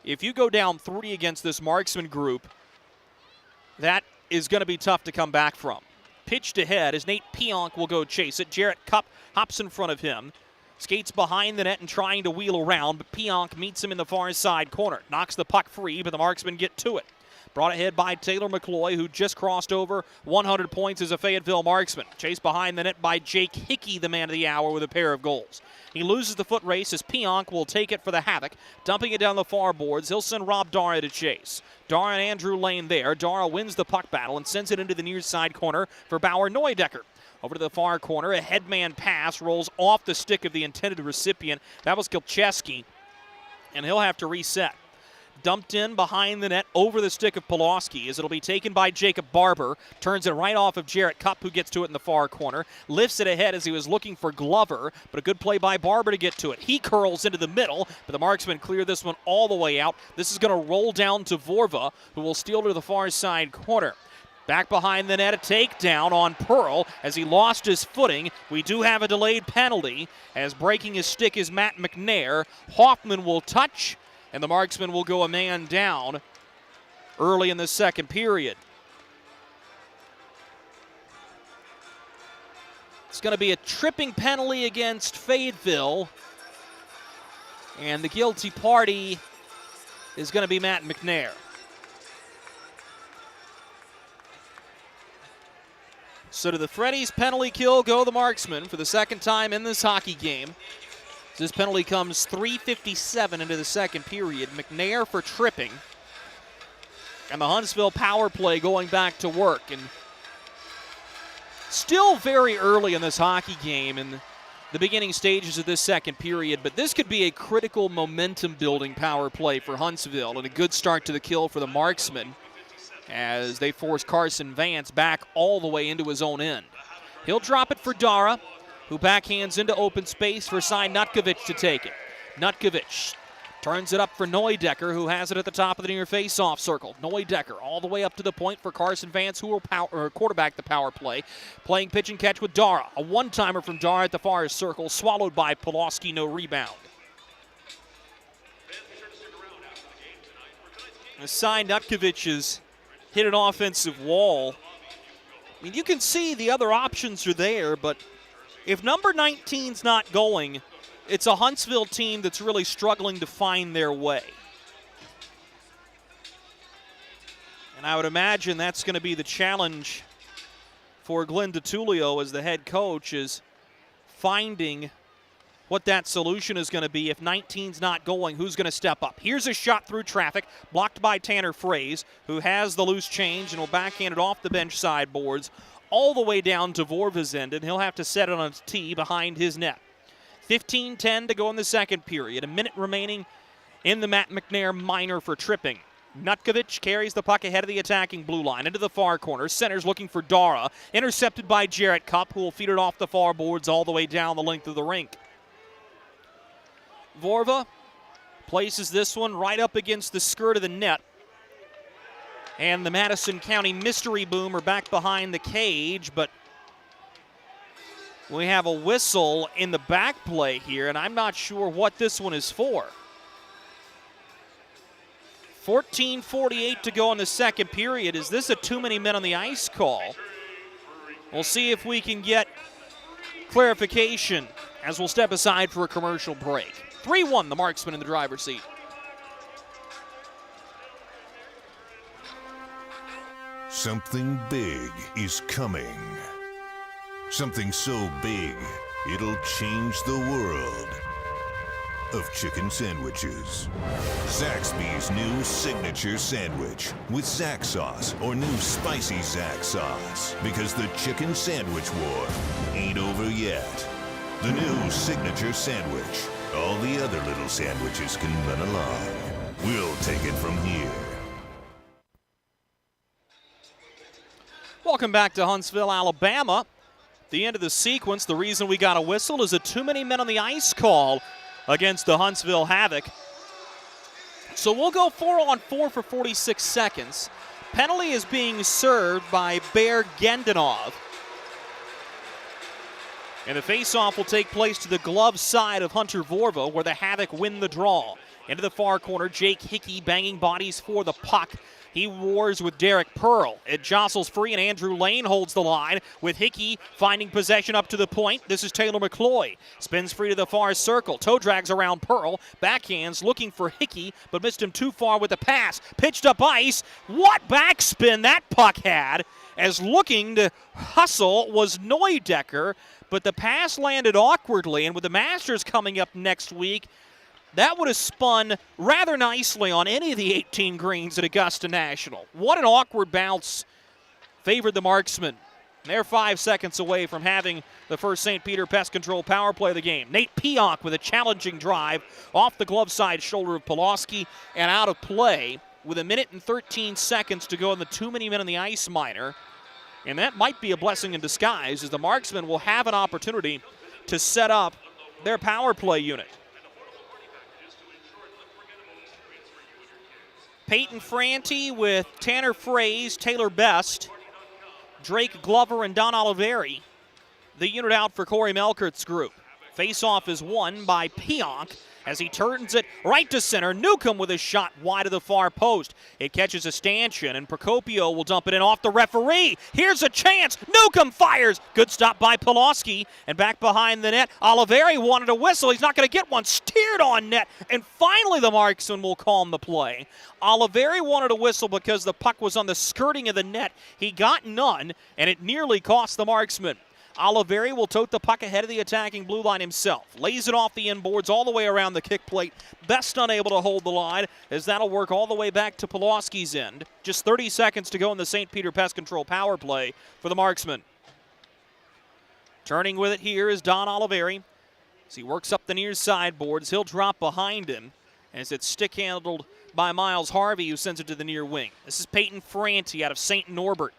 if you go down 3 against this Marksman group, that is going to be tough to come back from. Pitched ahead as Nate Pionk will go chase it. Jarrett Cup hops in front of him. Skates behind the net and trying to wheel around, but Pionk meets him in the far side corner. Knocks the puck free, but the Marksmen get to it. Brought ahead by Taylor Mccloy, who just crossed over 100 points as a Fayetteville Marksman. Chased behind the net by Jake Hickey, the man of the hour, with a pair of goals. He loses the foot race as Pionk will take it for the Havoc, dumping it down the far boards. He'll send Rob Dara to chase. Dara and Andrew Lane there. Dara wins the puck battle and sends it into the near side corner for Bauer Neudecker. Over to the far corner, a headman pass rolls off the stick of the intended recipient. That was Kilcheski, and he'll have to reset. Dumped in behind the net over the stick of Pulaski as it'll be taken by Jacob Barber. Turns it right off of Jarrett Cup, who gets to it in the far corner. Lifts it ahead as he was looking for Glover, but a good play by Barber to get to it. He curls into the middle, but the Marksmen clear this one all the way out. This is going to roll down to Vorva, who will steal to the far side corner. Back behind the net, a takedown on Pearl as he lost his footing. We do have a delayed penalty as breaking his stick is Matt Mcnair. Hoffman will touch, and the Marksmen will go a man down early in the second period. It's going to be a tripping penalty against Fayetteville. And the guilty party is going to be Matt Mcnair. So to the Freddy's penalty kill go the Marksmen for the second time in this hockey game. This penalty comes 3:57 into the second period. Mcnair for tripping. And the Huntsville power play going back to work. And still very early in this hockey game in the beginning stages of this second period, but this could be a critical momentum-building power play for Huntsville and a good start to the kill for the Marksmen as they force Carson Vance back all the way into his own end. He'll drop it for Dara, who backhands into open space for Cy Nutkovich to take it. Nutkovich turns it up for Neudecker, who has it at the top of the near face-off circle. Neudecker all the way up to the point for Carson Vance, who will quarterback the power play. Playing pitch and catch with Dara. A one-timer from Dara at the far circle, swallowed by Pulaski, no rebound. Cy Nutkovich has hit an offensive wall. I mean, you can see the other options are there, but if number 19's not going, it's a Huntsville team that's really struggling to find their way. And I would imagine that's going to be the challenge for Glenn DiTullio as the head coach, is finding what that solution is going to be. If 19's not going, who's going to step up? Here's a shot through traffic, blocked by Tanner Fraze, who has the loose change and will backhand it off the bench sideboards all the way down to Vorva's end, and he'll have to set it on a tee behind his net. 15-10 to go in the second period. A minute remaining in the Matt Mcnair minor for tripping. Nutkovich carries the puck ahead of the attacking blue line into the far corner. Center's looking for Dara. Intercepted by Jarrett Cupp, who will feed it off the far boards all the way down the length of the rink. Vorva places this one right up against the skirt of the net. And the Madison County Mystery Boom are back behind the cage, but we have a whistle in the back play here, and I'm not sure what this one is for. 14:48 to go in the second period. Is this a too many men on the ice call? We'll see if we can get clarification as we'll step aside for a commercial break. 3-1, the Marksmen in the driver's seat. Something big is coming. Something so big, it'll change the world of chicken sandwiches. Zaxby's new signature sandwich with Zax sauce or new spicy Zax sauce. Because the chicken sandwich war ain't over yet. The new signature sandwich. All the other little sandwiches can run along. We'll take it from here. Welcome back to Huntsville, Alabama. The end of the sequence, the reason we got a whistle is a too many men on the ice call against the Huntsville Havoc. So we'll go 4-on-4 for 46 seconds. Penalty is being served by Bear Gendenov. And the faceoff will take place to the glove side of Hunter Vorva, where the Havoc win the draw. Into the far corner, Jake Hickey banging bodies for the puck. He wars with Derek Pearl. It jostles free, and Andrew Lane holds the line with Hickey finding possession up to the point. This is Taylor Mccoy. Spins free to the far circle. Toe drags around Pearl. Backhands looking for Hickey, but missed him too far with the pass. Pitched up ice. What backspin that puck had, as looking to hustle was Neudecker, but the pass landed awkwardly, and with the Masters coming up next week, that would have spun rather nicely on any of the 18 greens at Augusta National. What an awkward bounce favored the Marksmen. They're 5 seconds away from having the first St. Peter Pest Control power play of the game. Nate Pionk with a challenging drive off the glove side shoulder of Pulaski and out of play with a minute and 13 seconds to go in the too many men on the ice minor. And that might be a blessing in disguise, as the Marksmen will have an opportunity to set up their power play unit. Peyton Franti with Tanner Fraze, Taylor Best, Drake Glover, and Don Oliveri. The unit out for Corey Melkert's group. Face-off is won by Pionk as he turns it right to center. Newcomb with a shot wide of the far post. It catches a stanchion, and Procopio will dump it in off the referee. Here's a chance. Newcomb fires. Good stop by Pulaski, and back behind the net. Oliveri wanted a whistle. He's not going to get one. Steered on net, and finally the Marksmen will calm the play. Oliveri wanted a whistle because the puck was on the skirting of the net. He got none, and it nearly cost the Marksmen. Oliveri will tote the puck ahead of the attacking blue line himself. Lays it off the inboards all the way around the kick plate. Best unable to hold the line, as that'll work all the way back to Pulaski's end. Just 30 seconds to go in the St. Peter Pest Control power play for the Marksmen. Turning with it here is Don Oliveri. As he works up the near sideboards, he'll drop behind him as it's stick-handled by Miles Harvey, who sends it to the near wing. This is Peyton Franti out of St. Norbert.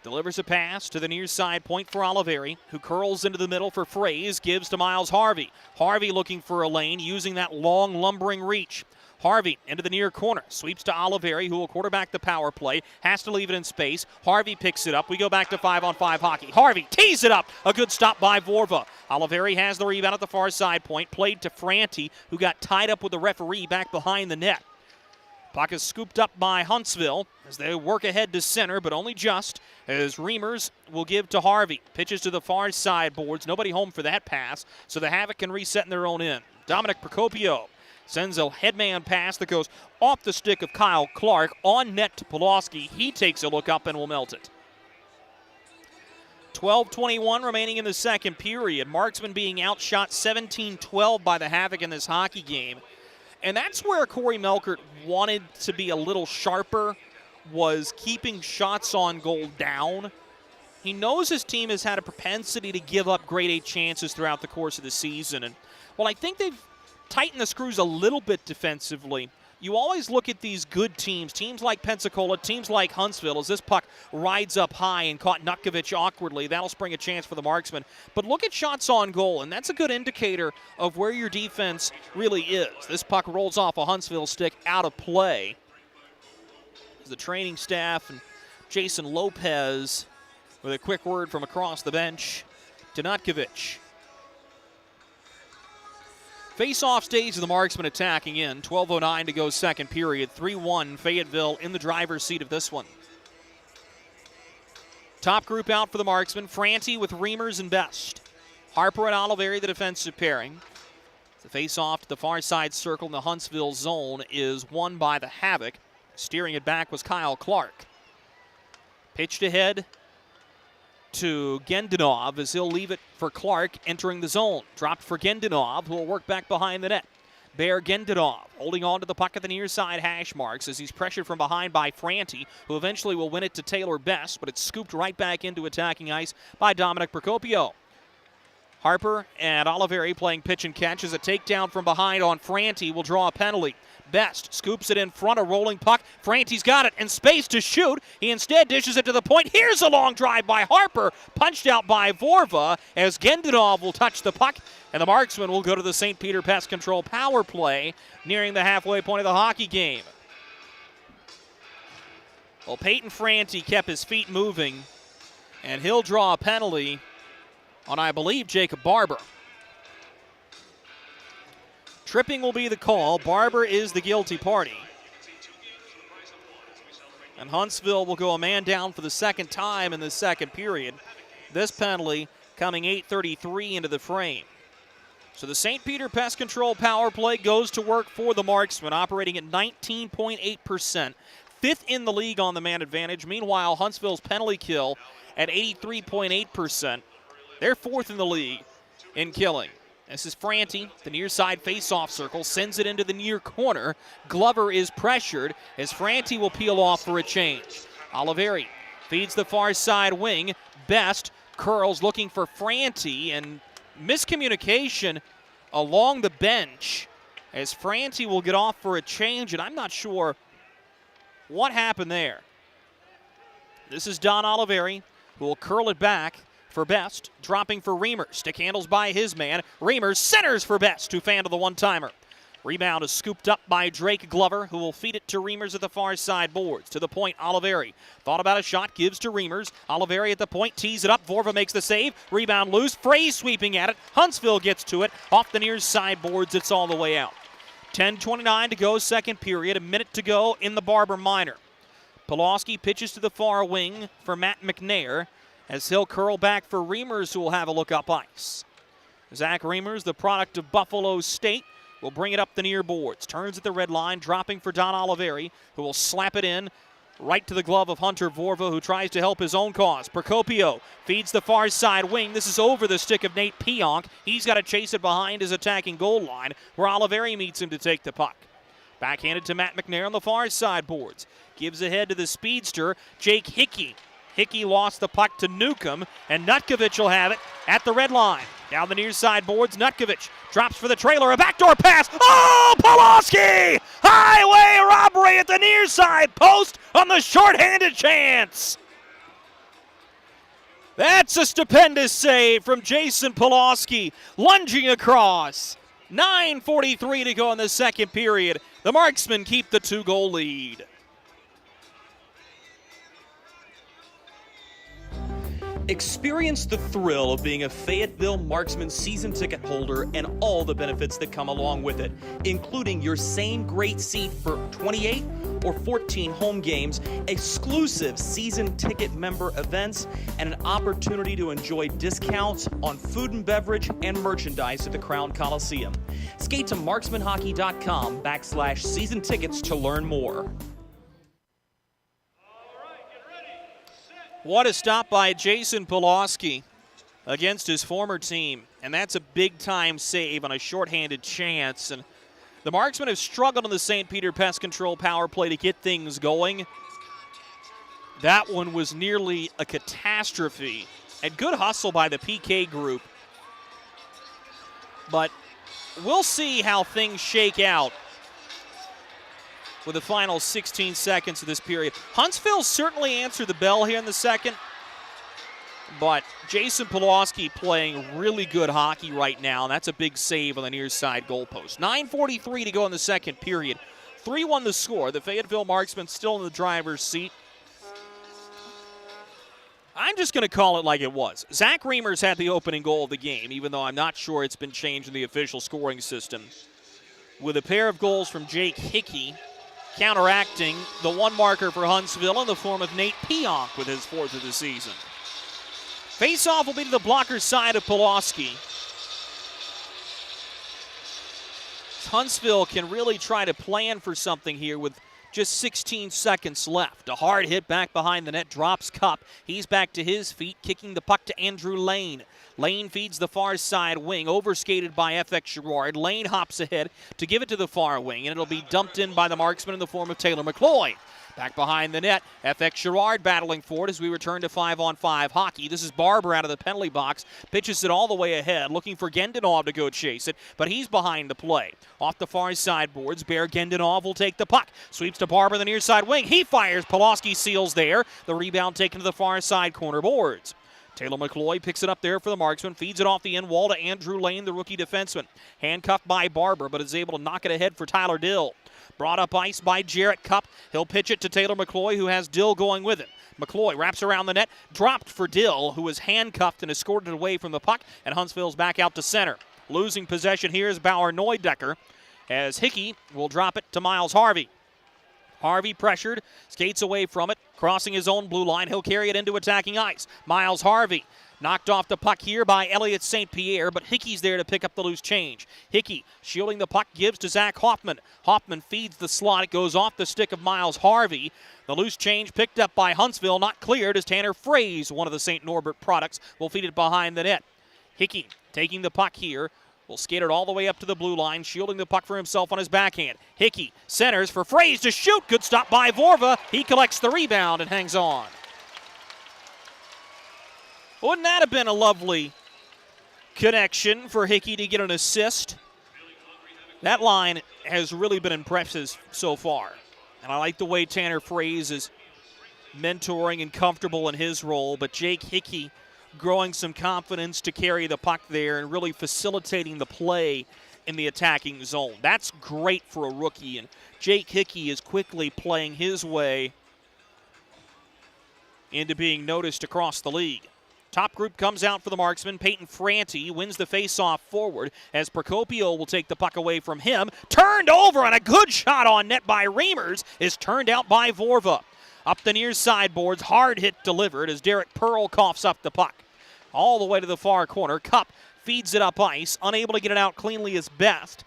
Delivers a pass to the near side point for Oliveri, who curls into the middle for Fraze, gives to Miles Harvey. Harvey looking for a lane, using that long, lumbering reach. Harvey into the near corner, sweeps to Oliveri, who will quarterback the power play, has to leave it in space. Harvey picks it up. We go back to 5-on-5 hockey. Harvey tees it up. A good stop by Vorva. Oliveri has the rebound at the far side point, played to Franti, who got tied up with the referee back behind the net. Puck is scooped up by Huntsville as they work ahead to center, but only just, as Reimers will give to Harvey. Pitches to the far side boards. Nobody home for that pass, so the Havoc can reset in their own end. Dominic Procopio sends a headman pass that goes off the stick of Kyle Clark on net to Pulaski. He takes a look up and will melt it. 12:21 remaining in the second period. Marksmen being outshot 17-12 by the Havoc in this hockey game. And that's where Corey Melkert wanted to be a little sharper, was keeping shots on goal down. He knows his team has had a propensity to give up grade A chances throughout the course of the season. And while I think they've tightened the screws a little bit defensively, you always look at these good teams, teams like Pensacola, teams like Huntsville, as this puck rides up high and caught Nutkovich awkwardly. That'll spring a chance for the Marksmen. But look at shots on goal, and that's a good indicator of where your defense really is. This puck rolls off a Huntsville stick out of play. The training staff and Jason Lopez with a quick word from across the bench to Nutkovich. Face-off stage of the Marksmen attacking in. 12:09 to go second period. 3-1 Fayetteville in the driver's seat of this one. Top group out for the Marksmen. Franti with Reimers and Best. Harper and Oliveri, the defensive pairing. The face-off to the far side circle in the Huntsville zone is won by the Havoc. Steering it back was Kyle Clark. Pitched ahead to Gendanov as he'll leave it for Clark entering the zone. Dropped for Gendanov, who will work back behind the net. Bear Gendanov holding on to the puck at the near side hash marks as he's pressured from behind by Franti, who eventually will win it to Taylor Best, but it's scooped right back into attacking ice by Dominic Procopio. Harper and Oliveri playing pitch and catch as a takedown from behind on Franti will draw a penalty. Best scoops it in front, a rolling puck. Franti's got it in space to shoot. He instead dishes it to the point. Here's a long drive by Harper, punched out by Vorva as Gendanov will touch the puck, and the Marksmen will go to the St. Peter Pest Control power play, nearing the halfway point of the hockey game. Well, Peyton Franti kept his feet moving, and he'll draw a penalty on, I believe, Jacob Barber. Tripping will be the call. Barber is the guilty party. And Huntsville will go a man down for the second time in the second period. This penalty coming 8:33 into the frame. So the St. Peter Pest Control power play goes to work for the Marksmen, operating at 19.8%. Fifth in the league on the man advantage. Meanwhile, Huntsville's penalty kill at 83.8%. They're fourth in the league in killing. This is Franti, the near side face-off circle, sends it into the near corner. Glover is pressured as Franti will peel off for a change. Oliveri feeds the far side wing. Best curls looking for Franti, and miscommunication along the bench as Franti will get off for a change, and I'm not sure what happened there. This is Don Oliveri, who will curl it back for Best, dropping for Reimers. Stick handles by his man. Reimers centers for Best, to fan to the one-timer. Rebound is scooped up by Drake Glover, who will feed it to Reimers at the far side boards. To the point, Oliveri. Thought about a shot, gives to Reimers. Oliveri at the point, tees it up. Vorva makes the save. Rebound loose. Frey sweeping at it. Huntsville gets to it. Off the near side boards, it's all the way out. 10:29 to go, second period. A minute to go in the Barber Minor. Pulaski pitches to the far wing for Matt Mcnair as he'll curl back for Reimers, who will have a look up ice. Zach Reimers, the product of Buffalo State, will bring it up the near boards. Turns at the red line, dropping for Don Oliveri, who will slap it in right to the glove of Hunter Vorva, who tries to help his own cause. Procopio feeds the far side wing. This is over the stick of Nate Pionk. He's got to chase it behind his attacking goal line, where Oliveri meets him to take the puck. Backhanded to Matt Mcnair on the far side boards. Gives ahead to the speedster, Jake Hickey. Hickey lost the puck to Newcomb, and Nutkovich will have it at the red line. Down the near side boards, Nutkovich drops for the trailer, a backdoor pass. Oh, Pulaski! Highway robbery at the near side post on the shorthanded chance. That's a stupendous save from Jason Pulaski, lunging across. 9:43 to go in the second period. The Marksmen keep the 2-goal lead. Experience the thrill of being a Fayetteville Marksmen season ticket holder and all the benefits that come along with it, including your same great seat for 28 or 14 home games, exclusive season ticket member events, and an opportunity to enjoy discounts on food and beverage and merchandise at the Crown Coliseum. Skate to marksmanhockey.com/season tickets to learn more. What a stop by Jason Pulaski against his former team. And that's a big-time save on a shorthanded chance. And the Marksmen have struggled on the St. Peter Pest Control power play to get things going. That one was nearly a catastrophe. And good hustle by the PK group. But we'll see how things shake out with the final 16 seconds of this period. Huntsville certainly answered the bell here in the second, but Jason Pulaski playing really good hockey right now, and that's a big save on the near side goalpost. 9:43 to go in the second period. 3-1 the score. The Fayetteville Marksmen still in the driver's seat. I'm just going to call it like it was. Zach Reimers had the opening goal of the game, even though I'm not sure it's been changed in the official scoring system. With a pair of goals from Jake Hickey, counteracting the one marker for Huntsville in the form of Nate Pionk with his 4th of the season. Face-off will be to the blocker side of Pulaski. Huntsville can really try to plan for something here with just 16 seconds left. A hard hit back behind the net, drops Cup. He's back to his feet, kicking the puck to Andrew Lane. Lane feeds the far side wing, overskated by FX Gerard. Lane hops ahead to give it to the far wing, and it'll be dumped in by the Marksman in the form of Taylor Mccoy. Back behind the net, FX Gerard battling for it as we return to 5-on-5 hockey. This is Barber out of the penalty box, pitches it all the way ahead, looking for Gendenov to go chase it, but he's behind the play. Off the far side boards, Bear Gendenov will take the puck, sweeps to Barber in the near side wing. He fires, Pulaski seals there. The rebound taken to the far side corner boards. Taylor Mccoy picks it up there for the Marksman, feeds it off the end wall to Andrew Lane, the rookie defenseman. Handcuffed by Barber, but is able to knock it ahead for Tyler Dill. Brought up ice by Jarrett Cup. He'll pitch it to Taylor Mccoy, who has Dill going with him. Mccoy wraps around the net, dropped for Dill, who is handcuffed and escorted away from the puck, and Huntsville's back out to center. Losing possession here is Bauer Neudecker, as Hickey will drop it to Miles Harvey. Harvey pressured, skates away from it, crossing his own blue line. He'll carry it into attacking ice. Miles Harvey knocked off the puck here by Elliott St. Pierre, but Hickey's there to pick up the loose change. Hickey shielding the puck, gives to Zach Hoffman. Hoffman feeds the slot. It goes off the stick of Miles Harvey. The loose change picked up by Huntsville, not cleared as Tanner Fraze, one of the St. Norbert products, will feed it behind the net. Hickey taking the puck here. Will skate it all the way up to the blue line, shielding the puck for himself on his backhand. Hickey centers for Fraze to shoot. Good stop by Vorva. He collects the rebound and hangs on. Wouldn't that have been a lovely connection for Hickey to get an assist? That line has really been impressive so far. And I like the way Tanner Fraze is mentoring and comfortable in his role, but Jake Hickey growing some confidence to carry the puck there and really facilitating the play in the attacking zone. That's great for a rookie, and Jake Hickey is quickly playing his way into being noticed across the league. Top group comes out for the Marksmen. Peyton Franti wins the faceoff forward as Procopio will take the puck away from him. Turned over, and a good shot on net by Reimers is turned out by Vorva. Up the near sideboards, hard hit delivered as Derek Pearl coughs up the puck. All the way to the far corner. Cup feeds it up ice, unable to get it out cleanly as best.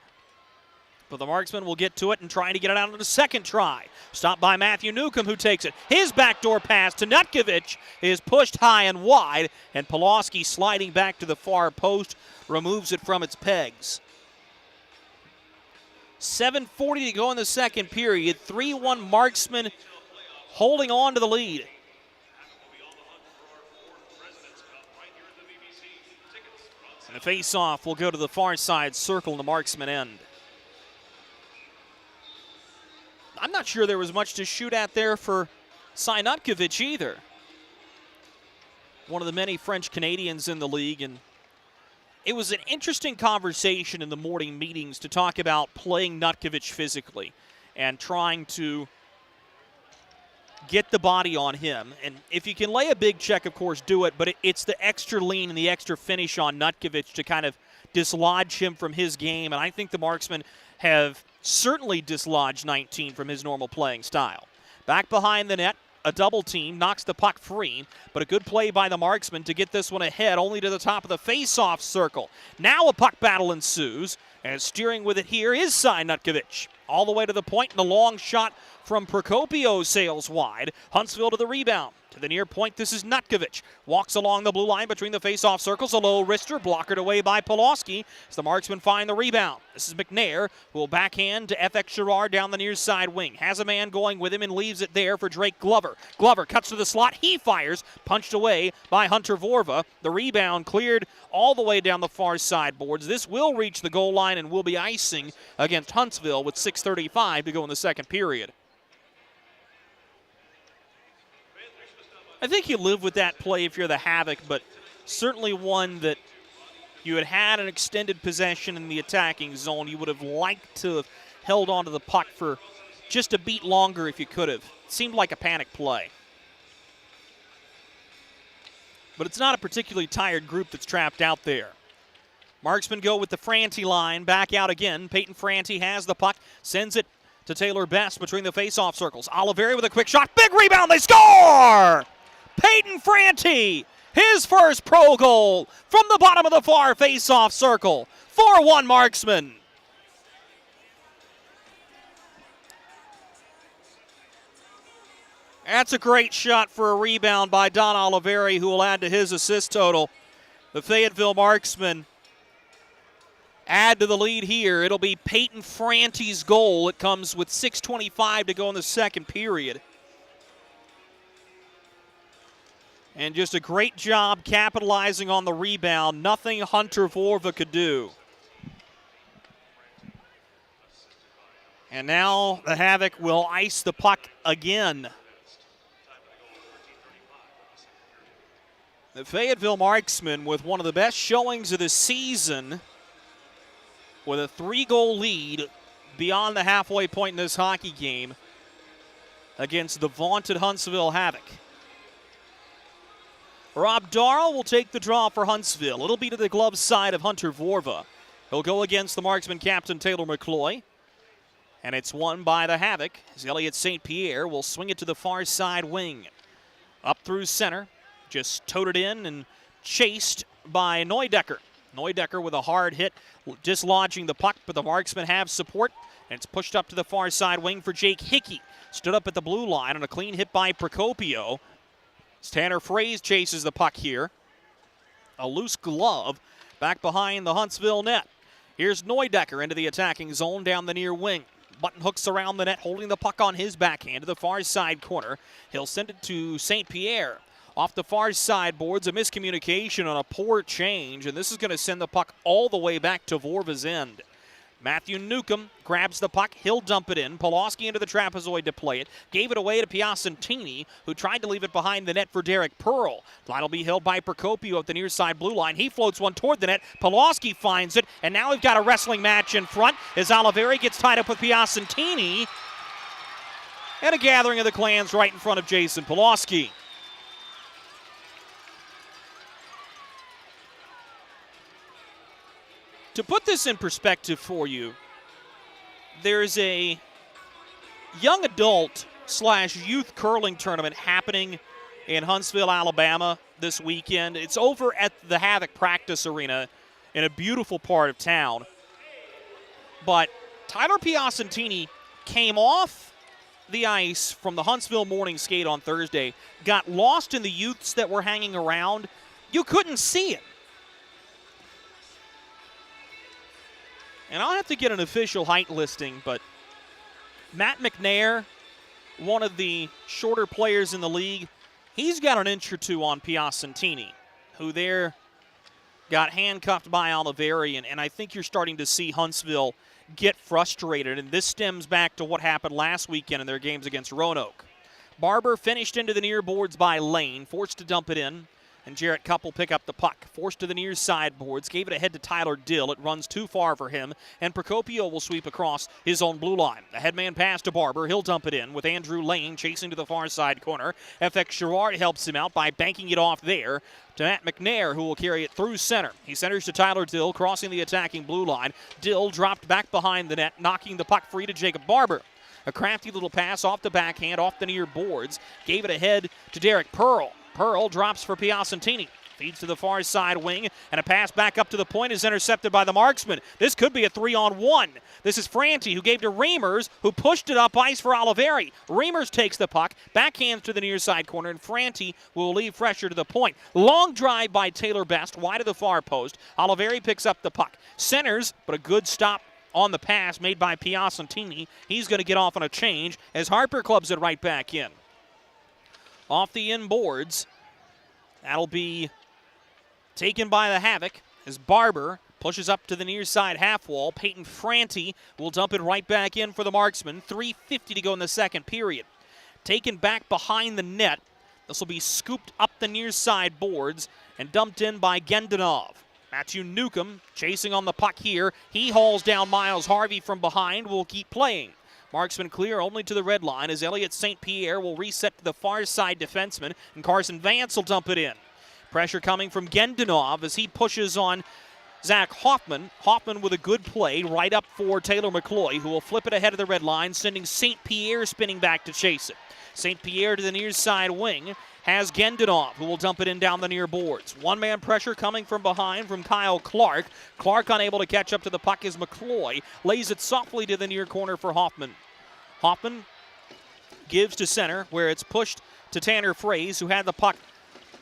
But the Marksman will get to it and try to get it out on the second try. Stopped by Matthew Newcomb, who takes it. His backdoor pass to Nutkovich is pushed high and wide, and Pulaski sliding back to the far post removes it from its pegs. 7:40 to go in the second period. 3-1 Marksman holding on to the lead. And the face-off will go to the far side circle in the Marksman end. I'm not sure there was much to shoot at there for Nutkovich either. One of the many French Canadians in the league, and it was an interesting conversation in the morning meetings to talk about playing Nutkovich physically and trying to get the body on him. And if you can lay a big check, of course, do it, but it's the extra lean and the extra finish on Nutkovich to kind of dislodge him from his game, and I think the Marksmen have certainly dislodged 19 from his normal playing style. Back behind the net, a double team knocks the puck free, but a good play by the Marksmen to get this one ahead, only to the top of the face-off circle. Now a puck battle ensues, and steering with it here is Nutkovich. All the way to the point, and the long shot from Procopio sails wide. Huntsville to the rebound. To the near point, this is Nutkovich. Walks along the blue line between the face-off circles. A low wrister, blockered away by Pulaski as the Marksmen find the rebound. This is Mcnair, who will backhand to FX Girard down the near side wing. Has a man going with him and leaves it there for Drake Glover. Glover cuts to the slot. He fires. Punched away by Hunter Vorva. The rebound cleared all the way down the far sideboards. This will reach the goal line and will be icing against Huntsville with 6:35 to go in the second period. I think you live with that play if you're the Havoc, but certainly one that you had an extended possession in the attacking zone. You would have liked to have held on to the puck for just a beat longer if you could have. It seemed like a panic play. But it's not a particularly tired group that's trapped out there. Marksmen go with the Franti line, back out again. Peyton Franti has the puck, sends it to Taylor Best between the face-off circles. Oliveri with a quick shot, big rebound, they score! Peyton Franti, his first pro goal from the bottom of the far face-off circle. 4-1 Marksmen. That's a great shot for a rebound by Don Oliveri, who will add to his assist total. The Fayetteville Marksmen add to the lead here. It'll be Peyton Franti's goal. It comes with 6:25 to go in the second period. And just a great job capitalizing on the rebound. Nothing Hunter Vorva could do. And now the Havoc will ice the puck again. The Fayetteville Marksmen with one of the best showings of the season, with a 3-goal lead beyond the halfway point in this hockey game against the vaunted Huntsville Havoc. Rob Darrell will take the draw for Huntsville. It'll be to the glove side of Hunter Vorva. He'll go against the Marksman captain Taylor Mccoy. And it's won by the Havoc as Elliott St. Pierre will swing it to the far side wing. Up through center, just toted in and chased by Neudecker. Neudecker with a hard hit, dislodging the puck, but the Marksmen have support. And it's pushed up to the far side wing for Jake Hickey. Stood up at the blue line on a clean hit by Procopio. Tanner Fraze chases the puck here. A loose glove back behind the Huntsville net. Here's Neudecker into the attacking zone down the near wing. Button hooks around the net, holding the puck on his backhand to the far side corner. He'll send it to St. Pierre. Off the far sideboards, a miscommunication on a poor change, and this is going to send the puck all the way back to Vorva's end. Matthew Newcomb grabs the puck. He'll dump it in. Pulaski into the trapezoid to play it. Gave it away to Piacentini, who tried to leave it behind the net for Derek Pearl. That'll be held by Procopio at the near side blue line. He floats one toward the net. Pulaski finds it, and now we've got a wrestling match in front as Oliveri gets tied up with Piacentini. And a gathering of the clans right in front of Jason Pulaski. To put this in perspective for you, there's a young adult / youth curling tournament happening in Huntsville, Alabama this weekend. It's over at the Havoc practice arena in a beautiful part of town. But Tyler Piacentini came off the ice from the Huntsville morning skate on Thursday, got lost in the youths that were hanging around. You couldn't see it. And I'll have to get an official height listing, but Matt Mcnair, one of the shorter players in the league, he's got an inch or two on Piacentini, who there got handcuffed by Oliveri, and I think you're starting to see Huntsville get frustrated, and this stems back to what happened last weekend in their games against Roanoke. Barber finished into the near boards by Lane, forced to dump it in, and Jarrett Cupp will pick up the puck. Forced to the near side boards, gave it ahead to Tyler Dill. It runs too far for him, and Procopio will sweep across his own blue line. The headman pass to Barber. He'll dump it in with Andrew Lane chasing to the far side corner. FX Sherrard helps him out by banking it off there to Matt Mcnair, who will carry it through center. He centers to Tyler Dill, crossing the attacking blue line. Dill dropped back behind the net, knocking the puck free to Jacob Barber. A crafty little pass off the backhand, off the near boards. Gave it ahead to Derek Pearl. Pearl drops for Piacentini. Feeds to the far side wing, and a pass back up to the point is intercepted by the Marksmen. This could be a 3-on-1. This is Franti, who gave to Reimers, who pushed it up ice for Oliveri. Reimers takes the puck, backhands to the near side corner, and Franti will leave Fresher to the point. Long drive by Taylor Best, wide of the far post. Oliveri picks up the puck. Centers, but a good stop on the pass made by Piacentini. He's going to get off on a change as Harper clubs it right back in. Off the inboards, that'll be taken by the Havoc as Barber pushes up to the near side half wall. Peyton Franti will dump it right back in for the Marksmen. 3:50 to go in the second period. Taken back behind the net. This will be scooped up the near side boards and dumped in by Gendanov. Matthew Newcomb chasing on the puck here. He hauls down Miles Harvey from behind. Will keep playing. Marksman clear only to the red line as Elliott St. Pierre will reset to the far side defenseman, and Carson Vance will dump it in. Pressure coming from Gendanov as he pushes on Zach Hoffman. Hoffman with a good play right up for Taylor Mccloy, who will flip it ahead of the red line, sending St. Pierre spinning back to chase it. St. Pierre to the near side wing has Gendanov, who will dump it in down the near boards. One-man pressure coming from behind from Kyle Clark. Clark unable to catch up to the puck as Mccloy lays it softly to the near corner for Hoffman. Hoffman gives to center, where it's pushed to Tanner Fraze, who had the puck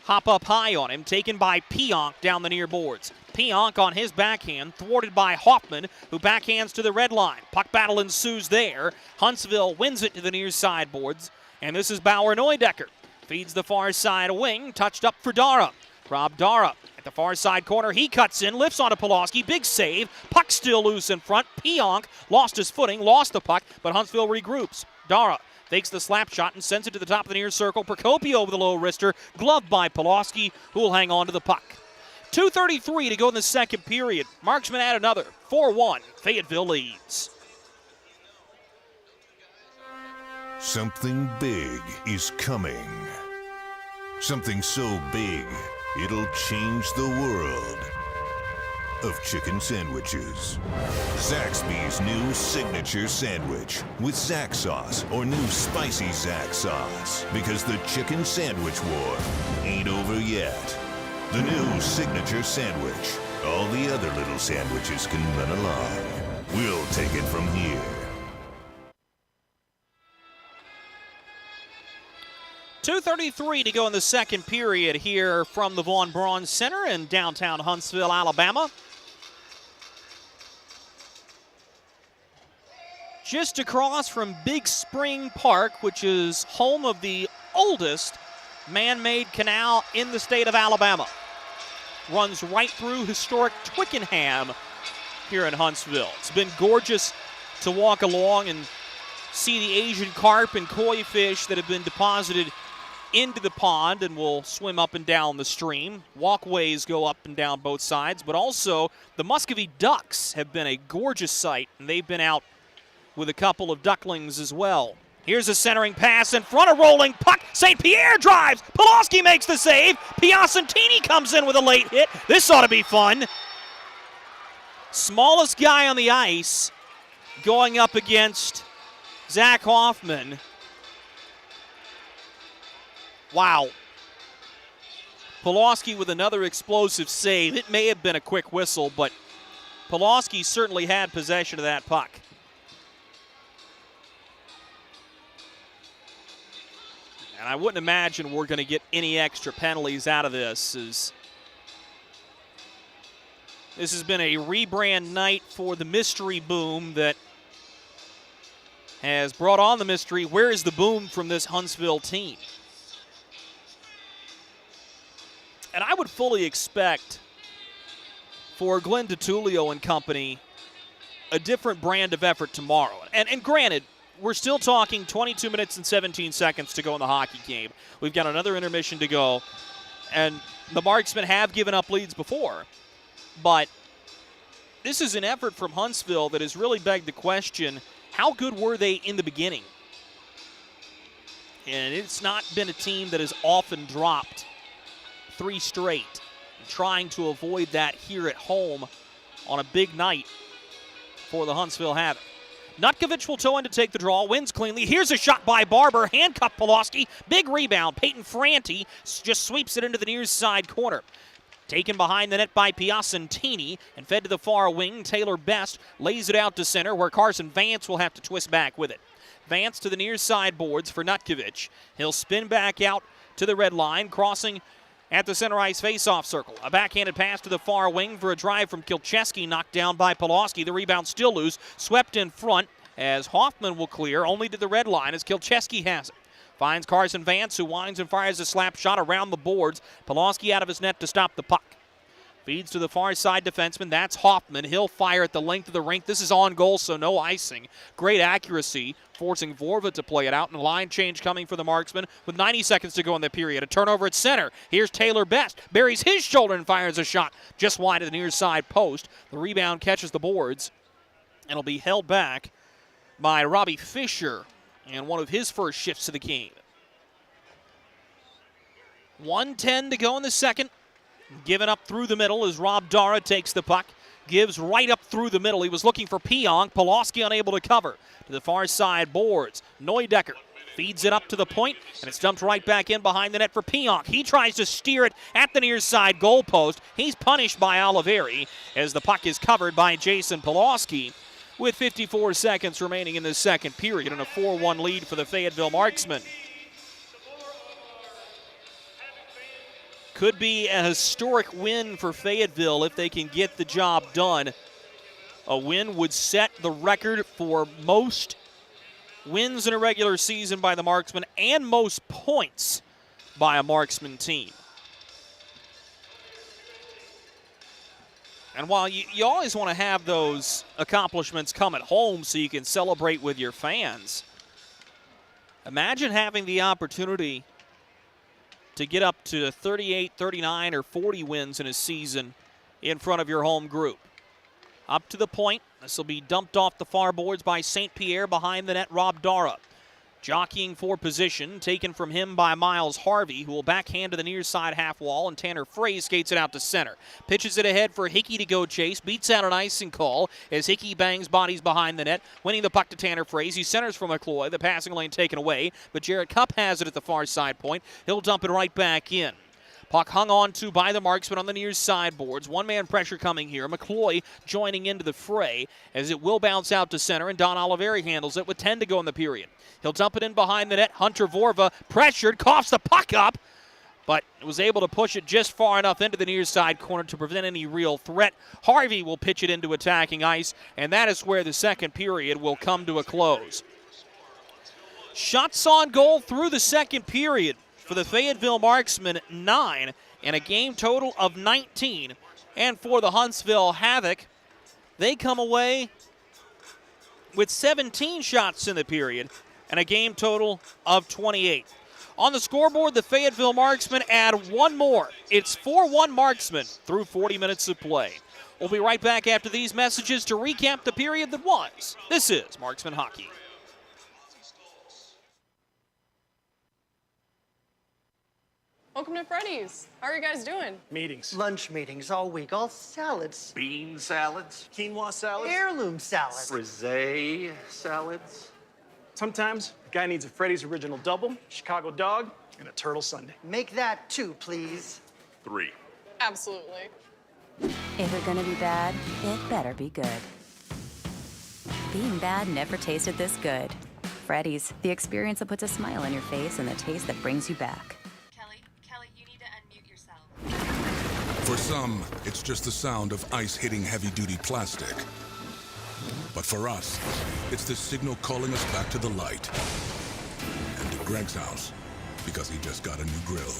hop up high on him, taken by Pionk down the near boards. Pionk on his backhand, thwarted by Hoffman, who backhands to the red line. Puck battle ensues there. Huntsville wins it to the near side boards, and this is Bauer Neudecker. Feeds the far side wing, touched up for Dara. Rob Dara at the far side corner. He cuts in, lifts onto Pulaski. Big save. Puck still loose in front. Pionk lost his footing, lost the puck, but Huntsville regroups. Dara fakes the slap shot and sends it to the top of the near circle. Procopio with a low wrister, gloved by Pulaski, who will hang on to the puck. 2:33 to go in the second period. Marksmen add another. 4-1. Fayetteville leads. Something big is coming. Something so big, it'll change the world of chicken sandwiches. Zaxby's new signature sandwich with Zax sauce or new spicy Zax sauce. Because the chicken sandwich war ain't over yet. The new signature sandwich. All the other little sandwiches can run along. We'll take it from here. 2:33 to go in the second period here from the Vaughn Braun Center in downtown Huntsville, Alabama. Just across from Big Spring Park, which is home of the oldest man-made canal in the state of Alabama. Runs right through historic Twickenham here in Huntsville. It's been gorgeous to walk along and see the Asian carp and koi fish that have been deposited into the pond and will swim up and down the stream. Walkways go up and down both sides, but also the Muscovy ducks have been a gorgeous sight, and they've been out with a couple of ducklings as well. Here's a centering pass in front, a rolling puck. St. Pierre drives. Pulaski makes the save. Piacentini comes in with a late hit. This ought to be fun. Smallest guy on the ice going up against Zach Hoffman. Wow. Pulaski with another explosive save. It may have been a quick whistle, but Pulaski certainly had possession of that puck. And I wouldn't imagine we're going to get any extra penalties out of this. This has been a rebrand night for the mystery boom that has brought on the mystery. Where is the boom from this Huntsville team? And I would fully expect for Glenn DiTullio and company a different brand of effort tomorrow. And granted, we're still talking 22 minutes and 17 seconds to go in the hockey game. We've got another intermission to go. And the Marksmen have given up leads before. But this is an effort from Huntsville that has really begged the question, how good were they in the beginning? And it's not been a team that has often dropped 3 straight. Trying to avoid that here at home on a big night for the Huntsville Havoc. Nutkovich will toe in to take the draw, wins cleanly. Here's a shot by Barber, handcuffed Pulaski. Big rebound. Peyton Franti just sweeps it into the near side corner. Taken behind the net by Piacentini and fed to the far wing. Taylor Best lays it out to center where Carson Vance will have to twist back with it. Vance to the near side boards for Nutkovich. He'll spin back out to the red line, crossing at the center ice face-off circle. A backhanded pass to the far wing for a drive from Kilcheski, knocked down by Pulaski. The rebound still loose, swept in front as Hoffman will clear, only to the red line as Kilcheski has it. Finds Carson Vance, who winds and fires a slap shot around the boards. Pulaski out of his net to stop the puck. Feeds to the far side defenseman. That's Hoffman. He'll fire at the length of the rink. This is on goal, so no icing. Great accuracy, forcing Vorva to play it out. And a line change coming for the Marksmen with 90 seconds to go in the period. A turnover at center. Here's Taylor Best. Buries his shoulder and fires a shot just wide of the near side post. The rebound catches the boards and will be held back by Robbie Fisher and one of his first shifts of the game. 1:10 to go in the second. Given up through the middle as Rob Dara takes the puck. Gives right up through the middle. He was looking for Pionk. Pulaski unable to cover. To the far side boards. Neudecker feeds it up to the point, and it's dumped right back in behind the net for Pionk. He tries to steer it at the near side goal post. He's punished by Oliveri as the puck is covered by Jason Pulaski with 54 seconds remaining in the second period and a 4-1 lead for the Fayetteville Marksmen. Could be a historic win for Fayetteville if they can get the job done. A win would set the record for most wins in a regular season by the Marksmen and most points by a Marksman team. And while you always want to have those accomplishments come at home so you can celebrate with your fans, imagine having the opportunity to get up to 38, 39, or 40 wins in a season in front of your home group. Up to the point. This will be dumped off the far boards by St. Pierre behind the net, Rob Dara. Jockeying for position, taken from him by Miles Harvey, who will backhand to the near side half wall, and Tanner Frey skates it out to center. Pitches it ahead for Hickey to go chase, beats out an icing call as Hickey bangs bodies behind the net, winning the puck to Tanner Frey. He centers for Mccoy, the passing lane taken away, but Jarrett Cupp has it at the far side point. He'll dump it right back in. Puck hung on to by the Marksmen on the near side boards. One-man pressure coming here. Mccoy joining into the fray as it will bounce out to center, and Don Oliveri handles it with 10 to go in the period. He'll dump it in behind the net. Hunter Vorva pressured, coughs the puck up, but was able to push it just far enough into the near side corner to prevent any real threat. Harvey will pitch it into attacking ice, and that is where the second period will come to a close. Shots on goal through the second period for the Fayetteville Marksmen, 9, and a game total of 19. And for the Huntsville Havoc, They come away with 17 shots in the period and a game total of 28. On the scoreboard, the Fayetteville Marksmen add one more. It's 4-1 Marksmen through 40 minutes of play. We'll be right back after these messages to recap the period that was. This is Marksmen Hockey. Welcome to Freddy's. How are you guys doing? Meetings. Lunch meetings all week, all salads. Bean salads. Quinoa salads. Heirloom salad. Frisee salads. Sometimes a guy needs a Freddy's Original Double, Chicago Dog, and a Turtle Sundae. Make that 2, please. 3. Absolutely. If it's gonna be bad, it better be good. Being bad never tasted this good. Freddy's, the experience that puts a smile on your face and the taste that brings you back. Kelly, you need to unmute yourself. For some, it's just the sound of ice hitting heavy-duty plastic. But for us, it's the signal calling us back to the light. And to Greg's house, because he just got a new grill.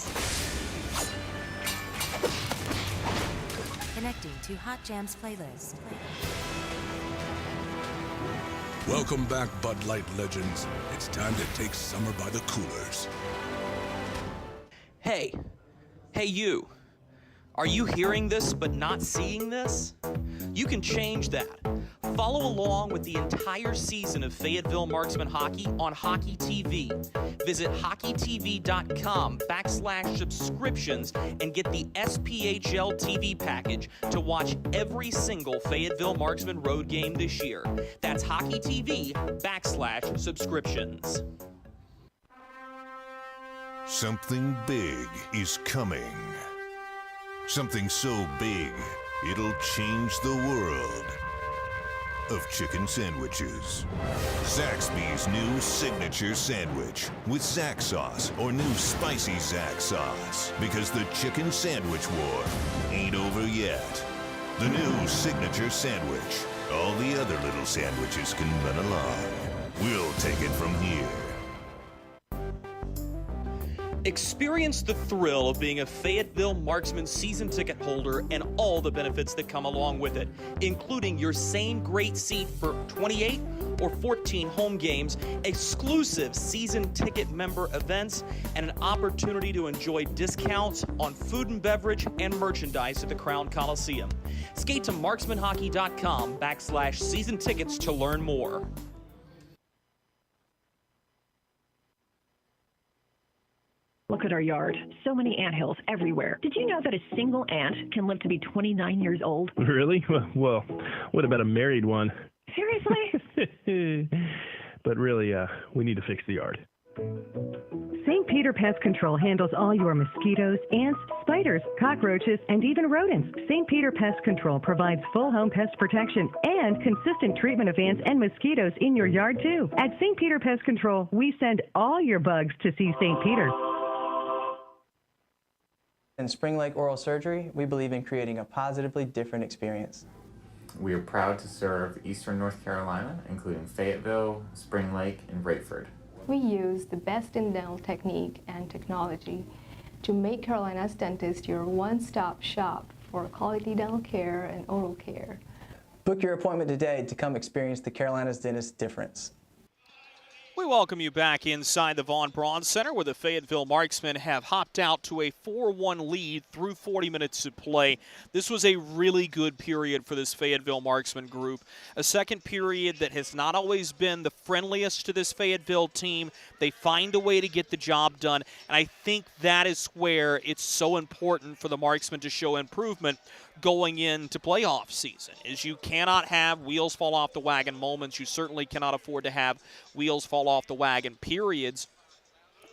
Connecting to Hot Jams playlist. Welcome back, Bud Light legends. It's time to take summer by the coolers. Hey you. Are you hearing this but not seeing this? You can change that. Follow along with the entire season of Fayetteville Marksmen hockey on Hockey TV. Visit hockeytv.com/subscriptions and get the SPHL TV package to watch every single Fayetteville Marksmen road game this year. That's hockeytv.com/subscriptions. Something big is coming. Something so big, it'll change the world of chicken sandwiches. Zaxby's new signature sandwich with Zax sauce or new spicy Zax sauce. Because the chicken sandwich war ain't over yet. The new signature sandwich. All the other little sandwiches can run along. We'll take it from here. Experience the thrill of being a Fayetteville Marksmen season ticket holder and all the benefits that come along with it, including your same great seat for 28 or 14 home games, exclusive season ticket member events, and an opportunity to enjoy discounts on food and beverage and merchandise at the Crown Coliseum. Skate to marksmanhockey.com/season tickets to learn more. Look at our yard. So many anthills everywhere. Did you know that a single ant can live to be 29 years old? Really? Well, what about a married one? Seriously? But really, we need to fix the yard. St. Peter Pest Control handles all your mosquitoes, ants, spiders, cockroaches, and even rodents. St. Peter Pest Control provides full home pest protection and consistent treatment of ants and mosquitoes in your yard, too. At St. Peter Pest Control, we send all your bugs to see St. Peter. In Spring Lake Oral Surgery, we believe in creating a positively different experience. We are proud to serve Eastern North Carolina, including Fayetteville, Spring Lake, and Bradford. We use the best in dental technique and technology to make Carolina's dentist your one-stop shop for quality dental care and oral care. Book your appointment today to come experience the Carolina's dentist difference. We welcome you back inside the Vaughn Braun Center, where the Fayetteville Marksmen have hopped out to a 4-1 lead through 40 minutes of play. This was a really good period for this Fayetteville Marksmen group. A second period that has not always been the friendliest to this Fayetteville team. They find a way to get the job done, and I think that is where it's so important for the Marksmen to show improvement going into playoff season, is you cannot have wheels fall off the wagon moments. You certainly cannot afford to have wheels fall off the wagon periods.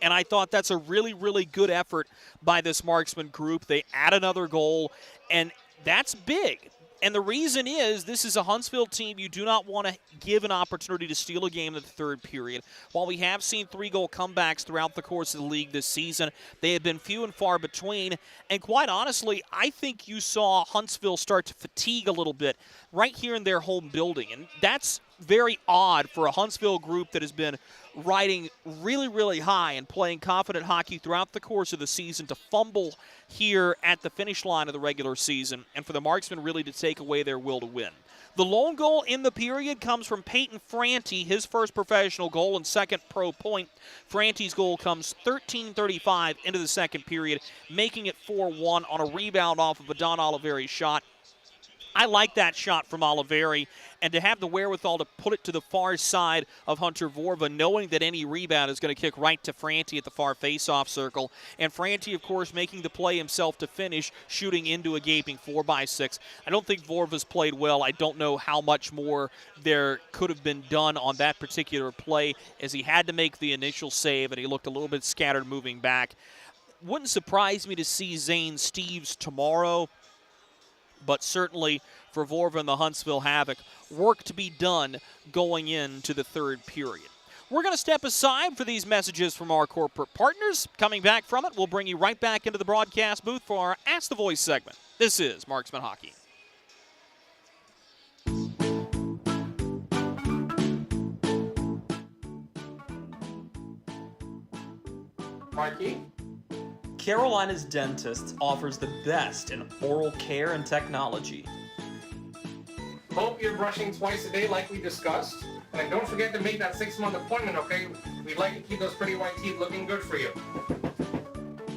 And I thought that's a really, really good effort by this Marksmen group. They add another goal, and that's big. And the reason is this is a Huntsville team you do not want to give an opportunity to steal a game in the third period. While we have seen 3-goal comebacks throughout the course of the league this season, they have been few and far between. And quite honestly, I think you saw Huntsville start to fatigue a little bit right here in their home building. And that's very odd for a Huntsville group that has been riding really, really high and playing confident hockey throughout the course of the season to fumble here at the finish line of the regular season, and for the Marksmen really to take away their will to win. The lone goal in the period comes from Peyton Franti, his first professional goal and second pro point. Franti's goal comes 13:35 into the second period, making it 4-1 on a rebound off of a Don Oliveri shot. I like that shot from Oliveri, and to have the wherewithal to put it to the far side of Hunter Vorva, knowing that any rebound is going to kick right to Franti at the far face-off circle. And Franti, of course, making the play himself to finish, shooting into a gaping 4x6. I don't think Vorva's played well. I don't know how much more there could have been done on that particular play, as he had to make the initial save, and he looked a little bit scattered moving back. Wouldn't surprise me to see Zane Steves tomorrow, but certainly for Vorva and the Huntsville Havoc, work to be done going into the third period. We're going to step aside for these messages from our corporate partners. Coming back from it, we'll bring you right back into the broadcast booth for our Ask the Voice segment. This is Marksman Hockey. Marky? Carolina's Dentist offers the best in oral care and technology. Hope you're brushing twice a day like we discussed. And don't forget to make that 6-month appointment, okay? We'd like to keep those pretty white teeth looking good for you.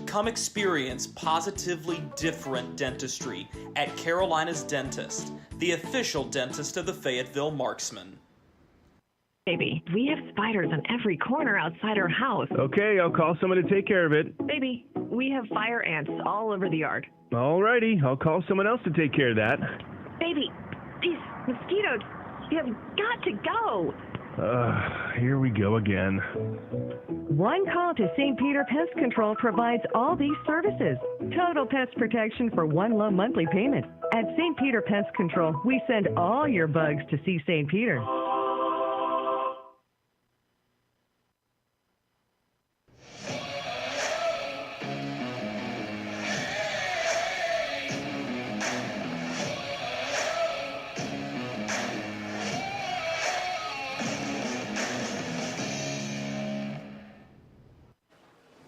Come experience positively different dentistry at Carolina's Dentist, the official dentist of the Fayetteville Marksmen. Baby, we have spiders on every corner outside our house. Okay, I'll call someone to take care of it. Baby, we have fire ants all over the yard. Alrighty, I'll call someone else to take care of that. Baby, these mosquitoes, you have got to go. Here we go again. One call to St. Peter Pest Control provides all these services. Total pest protection for one low monthly payment. At St. Peter Pest Control, we send all your bugs to see St. Peter.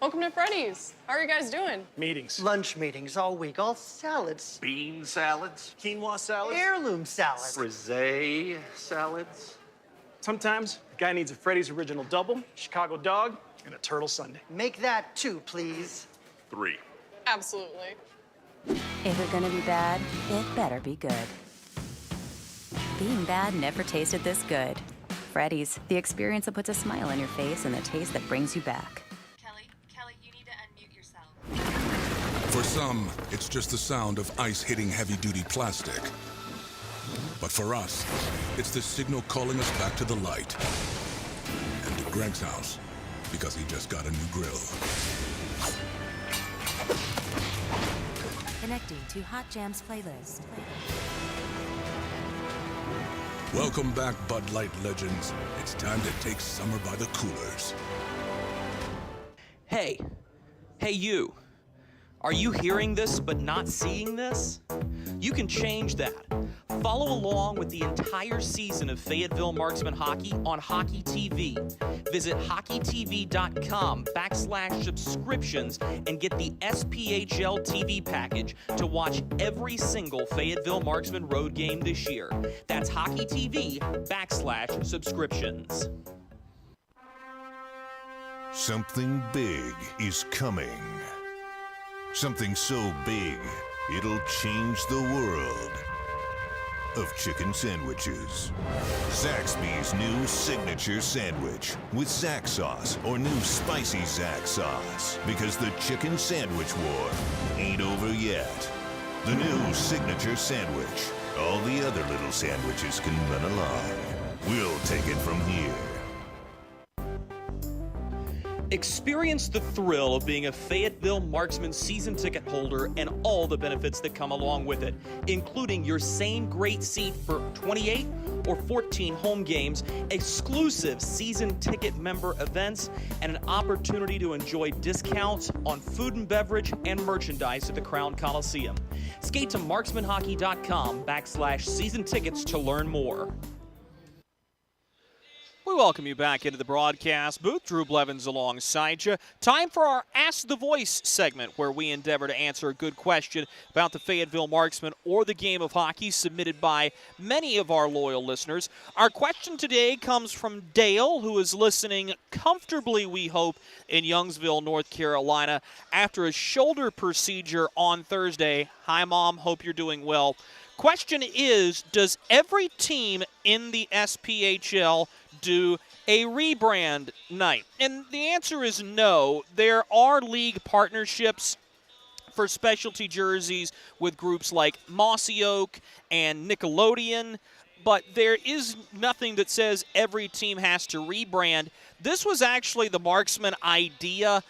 Welcome to Freddy's. How are you guys doing? Meetings. Lunch meetings all week, all salads. Bean salads? Quinoa salads. Heirloom salads. Frisee salads? Sometimes a guy needs a Freddy's Original Double, Chicago Dog, and a Turtle Sundae. Make that 2, please. 3. Absolutely. If it's gonna be bad, it better be good. Being bad never tasted this good. Freddy's, the experience that puts a smile on your face and the taste that brings you back. Kelly, you need to unmute yourself. For some, it's just the sound of ice hitting heavy-duty plastic. But for us, it's the signal calling us back to the light. And to Greg's house, because he just got a new grill. Connecting to Hot Jams playlist. Welcome back, Bud Light legends. It's time to take summer by the coolers. Hey you. Are you hearing this but not seeing this? You can change that. Follow along with the entire season of Fayetteville Marksmen hockey on Hockey TV. Visit hockeytv.com/subscriptions and get the SPHL TV package to watch every single Fayetteville Marksmen road game this year. That's hockeytv.com/subscriptions. Something big is coming. Something so big, it'll change the world of chicken sandwiches. Zaxby's new signature sandwich with Zax sauce or new spicy Zax sauce. Because the chicken sandwich war ain't over yet. The new signature sandwich. All the other little sandwiches can run along. We'll take it from here. Experience the thrill of being a Fayetteville Marksmen season ticket holder and all the benefits that come along with it, including your same great seat for 28 or 14 home games, exclusive season ticket member events, and an opportunity to enjoy discounts on food and beverage and merchandise at the Crown Coliseum. Skate to marksmanhockey.com/season tickets to learn more. We welcome you back into the broadcast booth. Drew Blevins alongside you. Time for our Ask the Voice segment, where we endeavor to answer a good question about the Fayetteville Marksmen or the game of hockey submitted by many of our loyal listeners. Our question today comes from Dale, who is listening comfortably, we hope, in Youngsville, North Carolina, after a shoulder procedure on Thursday. Hi, Mom. Hope you're doing well. Question is, does every team in the SPHL do a rebrand night? And the answer is no. There are league partnerships for specialty jerseys with groups like Mossy Oak and Nickelodeon, but there is nothing that says every team has to rebrand. This was actually the Marksman idea.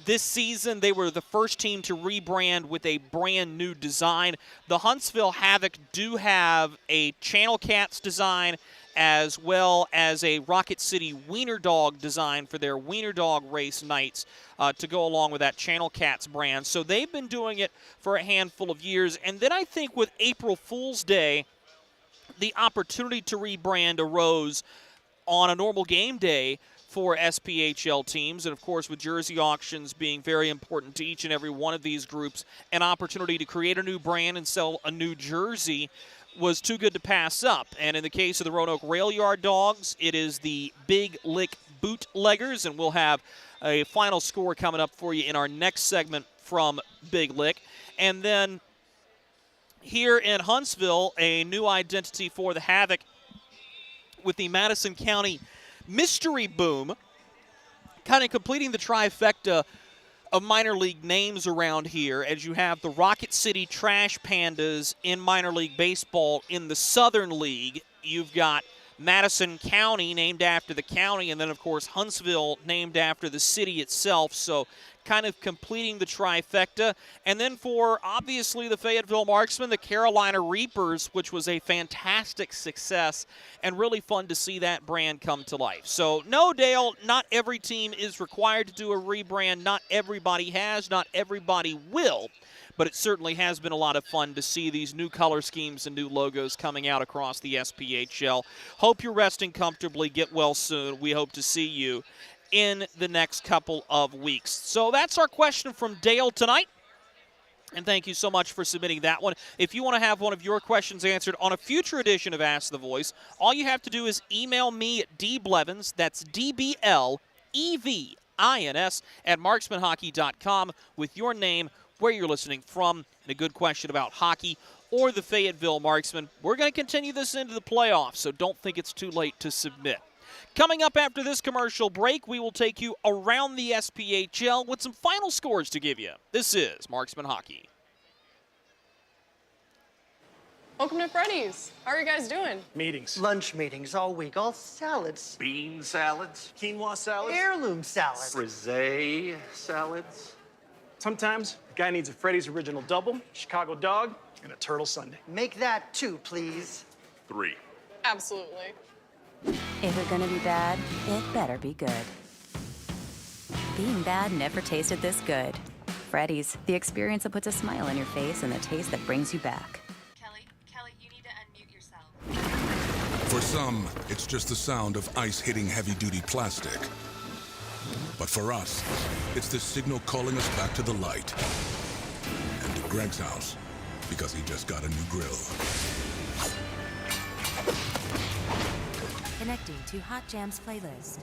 This season, they were the first team to rebrand with a brand new design. The Huntsville Havoc do have a Channel Cats design, as well as a Rocket City Wiener Dog design for their Wiener Dog race nights to go along with that Channel Cats brand. So they've been doing it for a handful of years. And then I think with April Fool's Day, the opportunity to rebrand arose on a normal game day for SPHL teams, and of course with jersey auctions being very important to each and every one of these groups, an opportunity to create a new brand and sell a new jersey was too good to pass up. And in the case of the Roanoke Rail Yard Dogs, it is the Big Lick Bootleggers, and we'll have a final score coming up for you in our next segment from Big Lick. And then here in Huntsville, a new identity for the Havoc with the Madison County Mystery Boom, kind of completing the trifecta of minor league names around here, as you have the Rocket City Trash Pandas in minor league baseball in the Southern League. You've got Madison County, named after the county, and then, of course, Huntsville, named after the city itself. So kind of completing the trifecta. And then for, obviously, the Fayetteville Marksmen, the Carolina Reapers, which was a fantastic success and really fun to see that brand come to life. So, no, Dale, not every team is required to do a rebrand. Not everybody has. Not everybody will. But it certainly has been a lot of fun to see these new color schemes and new logos coming out across the SPHL. Hope you're resting comfortably. Get well soon. We hope to see you in the next couple of weeks. So that's our question from Dale tonight. And thank you so much for submitting that one. If you want to have one of your questions answered on a future edition of Ask the Voice, all you have to do is email me at dblevins, that's DBLEVINS, at marksmanhockey.com with your name, where you're listening from, and a good question about hockey or the Fayetteville Marksmen. We're going to continue this into the playoffs, so don't think it's too late to submit. Coming up after this commercial break, we will take you around the SPHL with some final scores to give you. This is Marksman Hockey. Welcome to Freddy's. How are you guys doing? Meetings. Lunch meetings all week, all salads. Bean salads. Quinoa salads. Heirloom salads. Frisee salads. Sometimes the guy needs a Freddy's Original Double, Chicago Dog, and a Turtle Sundae. Make that 2, please. 3. Absolutely. If it's gonna be bad, it better be good. Being bad never tasted this good. Freddy's, the experience that puts a smile on your face and the taste that brings you back. Kelly, you need to unmute yourself. For some, it's just the sound of ice hitting heavy-duty plastic. But for us, it's the signal calling us back to the light. And to Greg's house, because he just got a new grill. Connecting to Hot Jams playlist.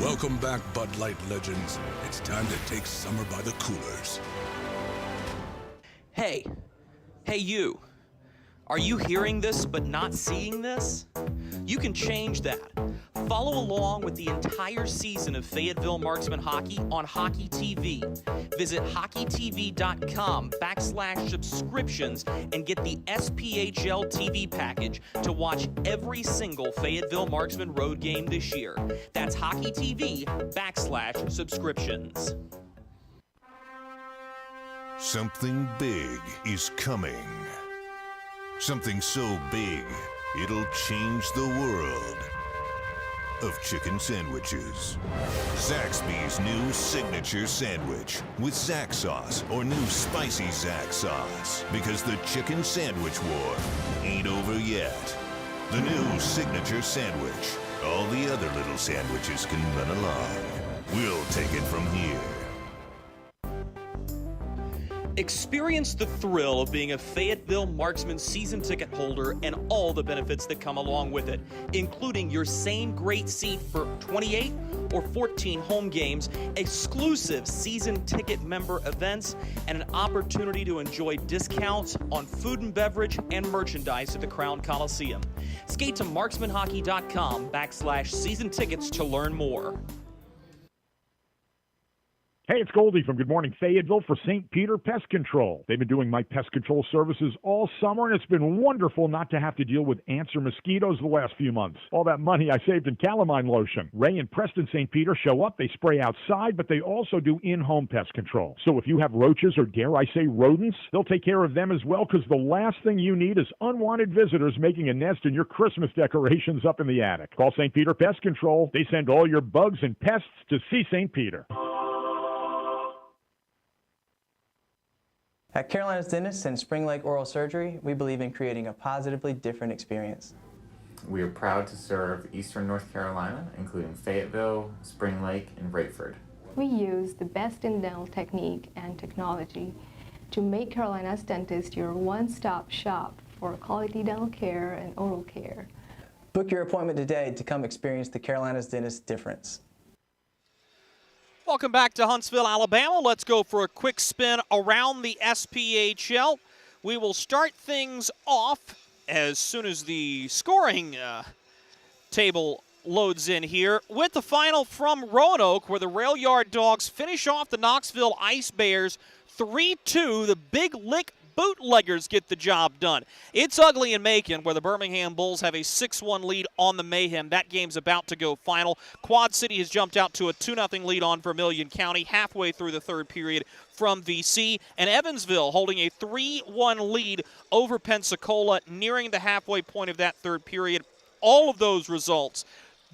Welcome back, Bud Light legends. It's time to take summer by the coolers. Hey you. Are you hearing this but not seeing this? You can change that. Follow along with the entire season of Fayetteville Marksmen hockey on Hockey TV. Visit hockeytv.com/subscriptions and get the SPHL TV package to watch every single Fayetteville Marksmen road game this year. That's hockeytv.com/subscriptions. Something big is coming. Something so big, it'll change the world of chicken sandwiches. Zaxby's new signature sandwich with Zax sauce or new spicy Zax sauce. Because the chicken sandwich war ain't over yet. The new signature sandwich. All the other little sandwiches can run along. We'll take it from here. Experience the thrill of being a Fayetteville Marksmen season ticket holder and all the benefits that come along with it, including your same great seat for 28 or 14 home games, exclusive season ticket member events, and an opportunity to enjoy discounts on food and beverage and merchandise at the Crown Coliseum. Skate to marksmanhockey.com/season tickets to learn more. Hey, it's Goldie from Good Morning Fayetteville for St. Peter Pest Control. They've been doing my pest control services all summer, and it's been wonderful not to have to deal with ants or mosquitoes the last few months. All that money I saved in calamine lotion. Ray and Preston St. Peter show up, they spray outside, but they also do in-home pest control. So if you have roaches or, dare I say, rodents, they'll take care of them as well, because the last thing you need is unwanted visitors making a nest in your Christmas decorations up in the attic. Call St. Peter Pest Control. They send all your bugs and pests to see St. Peter. At Carolina's Dentists and Spring Lake Oral Surgery, we believe in creating a positively different experience. We are proud to serve Eastern North Carolina, including Fayetteville, Spring Lake, and Rayford. We use the best in dental technique and technology to make Carolina's Dentist your one-stop shop for quality dental care and oral care. Book your appointment today to come experience the Carolina's Dentist difference. Welcome back to Huntsville, Alabama. Let's go for a quick spin around the SPHL. We will start things off as soon as the scoring table loads in here with the final from Roanoke, where the Rail Yard Dogs finish off the Knoxville Ice Bears 3-2. The Big Lick Bootleggers get the job done. It's ugly in Macon, where the Birmingham Bulls have a 6-1 lead on the Mayhem. That game's about to go final. Quad City has jumped out to a 2-0 lead on Vermilion County halfway through the third period from VC. And Evansville holding a 3-1 lead over Pensacola nearing the halfway point of that third period. All of those results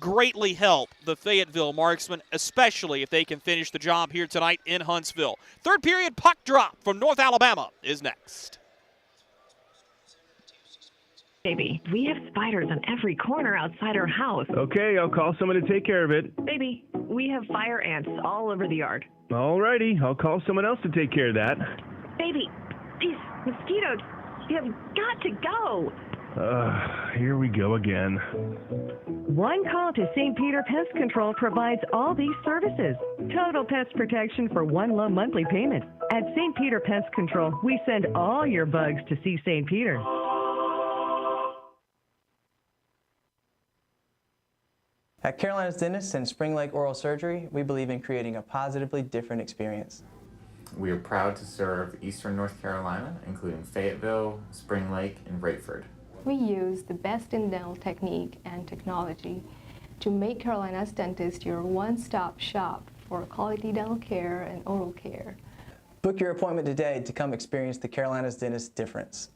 greatly help the Fayetteville Marksmen, especially if they can finish the job here tonight in Huntsville. Third period puck drop from North Alabama is next. Baby, we have spiders on every corner outside our house. Okay, I'll call someone to take care of it. Baby, we have fire ants all over the yard. Alrighty, I'll call someone else to take care of that. Baby, these mosquitoes, you have got to go. Here we go again. One call to St. Peter Pest Control provides all these services. Total pest protection for one low monthly payment. At St. Peter Pest Control, we send all your bugs to see St. Peter. At Carolina's Dentists and Spring Lake Oral Surgery, we believe in creating a positively different experience. We are proud to serve Eastern North Carolina, including Fayetteville, Spring Lake, and Rayford. We use the best in dental technique and technology to make Carolina's Dentist your one-stop shop for quality dental care and oral care. Book your appointment today to come experience the Carolina's Dentist difference.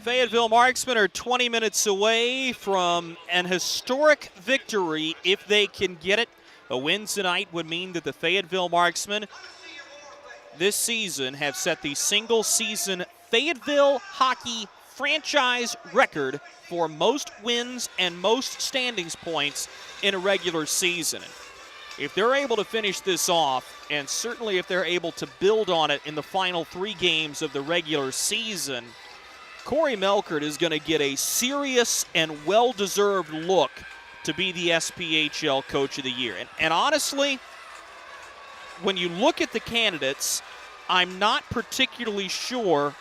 Fayetteville Marksmen are 20 minutes away from an historic victory if they can get it. A win tonight would mean that the Fayetteville Marksmen this season have set the single-season Fayetteville hockey franchise record for most wins and most standings points in a regular season. If they're able to finish this off, and certainly if they're able to build on it in the final 3 games of the regular season, Corey Melkert is going to get a serious and well-deserved look to be the SPHL Coach of the Year. And honestly, when you look at the candidates, I'm not particularly sure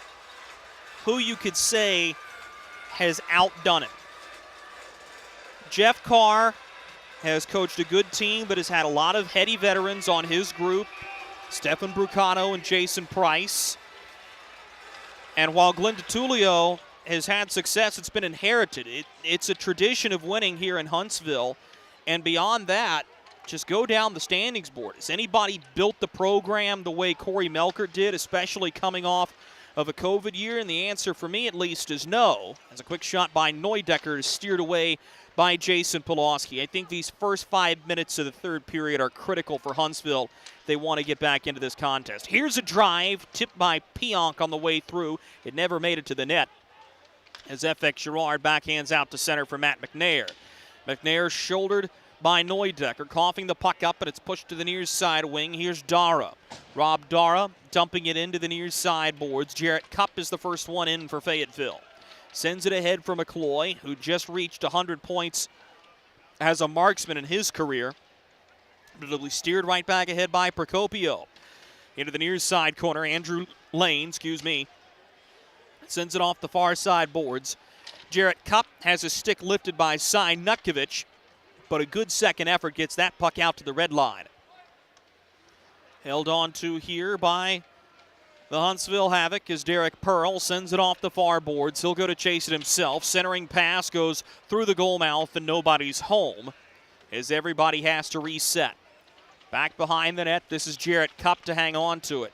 who you could say has outdone him. Jeff Carr has coached a good team, but has had a lot of heady veterans on his group. Stefan Brucano and Jason Price. And while Glenn DiTullio has had success, it's been inherited. It's a tradition of winning here in Huntsville. And beyond that, just go down the standings board. Has anybody built the program the way Corey Melkert did, especially coming off of a COVID year? And the answer for me, at least, is no. As a quick shot by Neudecker is steered away by Jason Pulaski. I think these first 5 minutes of the third period are critical for Huntsville. They want to get back into this contest. Here's a drive tipped by Pionk on the way through. It never made it to the net as FX Girard backhands out to center for Matt Mcnair. Mcnair shouldered by Neudecker, coughing the puck up, and it's pushed to the near side wing. Here's Dara. Rob Dara dumping it into the near side boards. Jarrett Cupp is the first one in for Fayetteville. Sends it ahead for Mccloy, who just reached 100 points as a marksman in his career. But it'll be steered right back ahead by Procopio. Into the near side corner, Andrew Lane, sends it off the far side boards. Jarrett Cupp has his stick lifted by Cy Nutkovich, but a good second effort gets that puck out to the red line. Held on to here by the Huntsville Havoc as Derek Pearl sends it off the far boards. He'll go to chase it himself. Centering pass goes through the goal mouth and nobody's home as everybody has to reset. Back behind the net, this is Jarrett Cupp to hang on to it.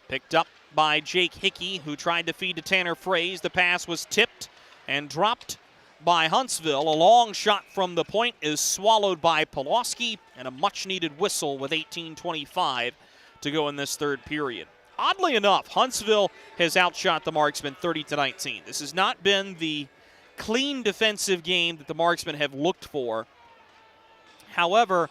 Picked up by Jake Hickey, who tried to feed to Tanner Fraze. The pass was tipped and dropped by Huntsville. A long shot from the point is swallowed by Pulaski, and a much-needed whistle with 18:25 to go in this third period. Oddly enough, Huntsville has outshot the Marksmen 30-19. This has not been the clean defensive game that the Marksmen have looked for. However,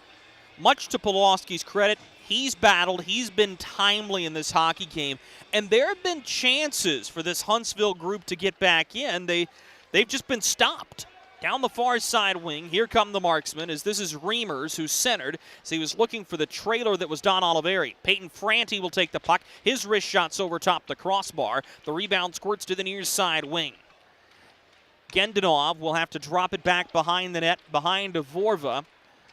much to Pulaski's credit, he's battled, he's been timely in this hockey game, and there have been chances for this Huntsville group to get back in. They've just been stopped. Down the far side wing, here come the Marksmen, as this is Reimers who's centered, so he was looking for the trailer that was Don Oliveri. Peyton Franti will take the puck. His wrist shot's over top the crossbar. The rebound squirts to the near side wing. Gendanov will have to drop it back behind the net, behind Vorva,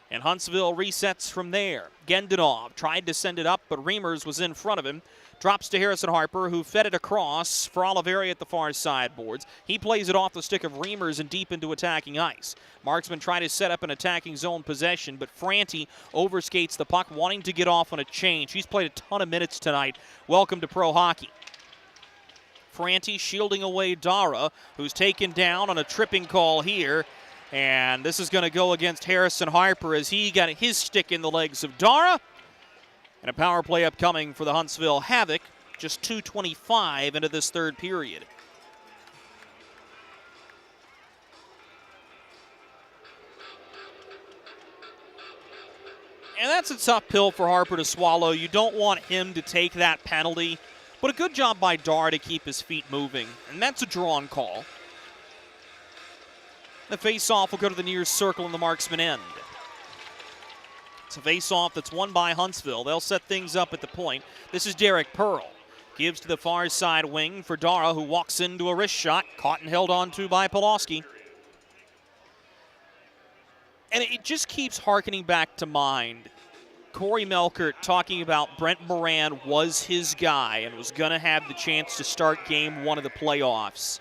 and Huntsville resets from there. Gendanov tried to send it up, but Reimers was in front of him. Drops to Harrison Harper, who fed it across for Oliveri at the far side boards. He plays it off the stick of Reimers and deep into attacking ice. Marksman tried to set up an attacking zone possession, but Franti overskates the puck, wanting to get off on a change. He's played a ton of minutes tonight. Welcome to pro hockey. Franti shielding away Dara, who's taken down on a tripping call here. And this is going to go against Harrison Harper as he got his stick in the legs of Dara. And a power play upcoming for the Huntsville Havoc, just 2:25 into this third period. And that's a tough pill for Harper to swallow. You don't want him to take that penalty, but a good job by Dar to keep his feet moving. And that's a drawn call. The face-off will go to the near circle in the Marksman end. It's a face-off that's won by Huntsville. They'll set things up at the point. This is Derek Pearl. Gives to the far side wing for Dara, who walks into a wrist shot. Caught and held on to by Pulaski. And it just keeps hearkening back to mind. Corey Melkert talking about Brent Moran was his guy and was going to have the chance to start game one of the playoffs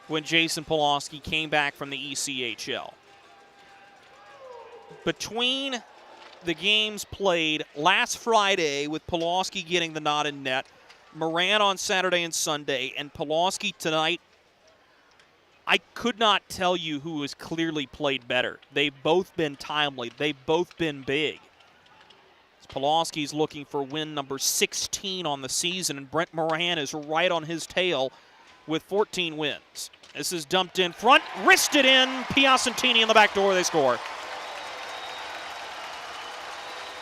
when Jason Pulaski came back from the ECHL. Between the games played last Friday with Pulaski getting the nod in net, Moran on Saturday and Sunday, and Pulaski tonight, I could not tell you who has clearly played better. They've both been timely. They've both been big. Pulaski's looking for win number 16 on the season, and Brent Moran is right on his tail with 14 wins. This is dumped in front, wristed in, Piacentini in the back door, they score.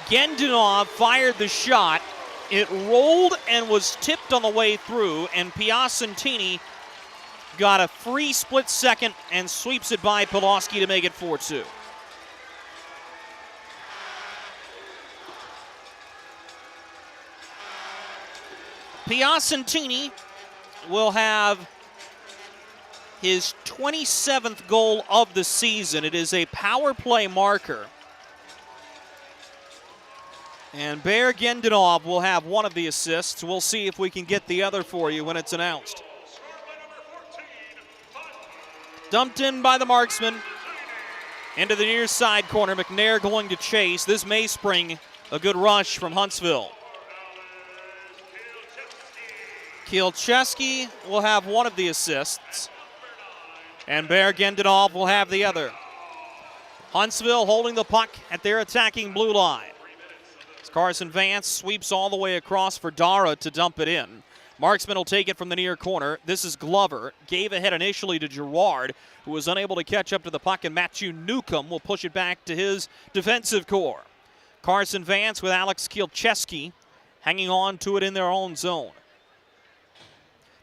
Gendanov fired the shot. It rolled and was tipped on the way through, and Piacentini got a free split second and sweeps it by Pulaski to make it 4-2. Piacentini will have his 27th goal of the season. It is a power play marker. And Bear Gendanov will have one of the assists. We'll see if we can get the other for you when it's announced. Dumped in by the Marksman. Into the near side corner. Mcnair going to chase. This may spring a good rush from Huntsville. Kielcheski will have one of the assists, and Bear Gendinov will have the other. Huntsville holding the puck at their attacking blue line. As Carson Vance sweeps all the way across for Dara to dump it in. Marksmen will take it from the near corner. This is Glover. Gave ahead initially to Girard, who was unable to catch up to the puck, and Matthew Newcomb will push it back to his defensive core. Carson Vance with Alex Kielcheski hanging on to it in their own zone.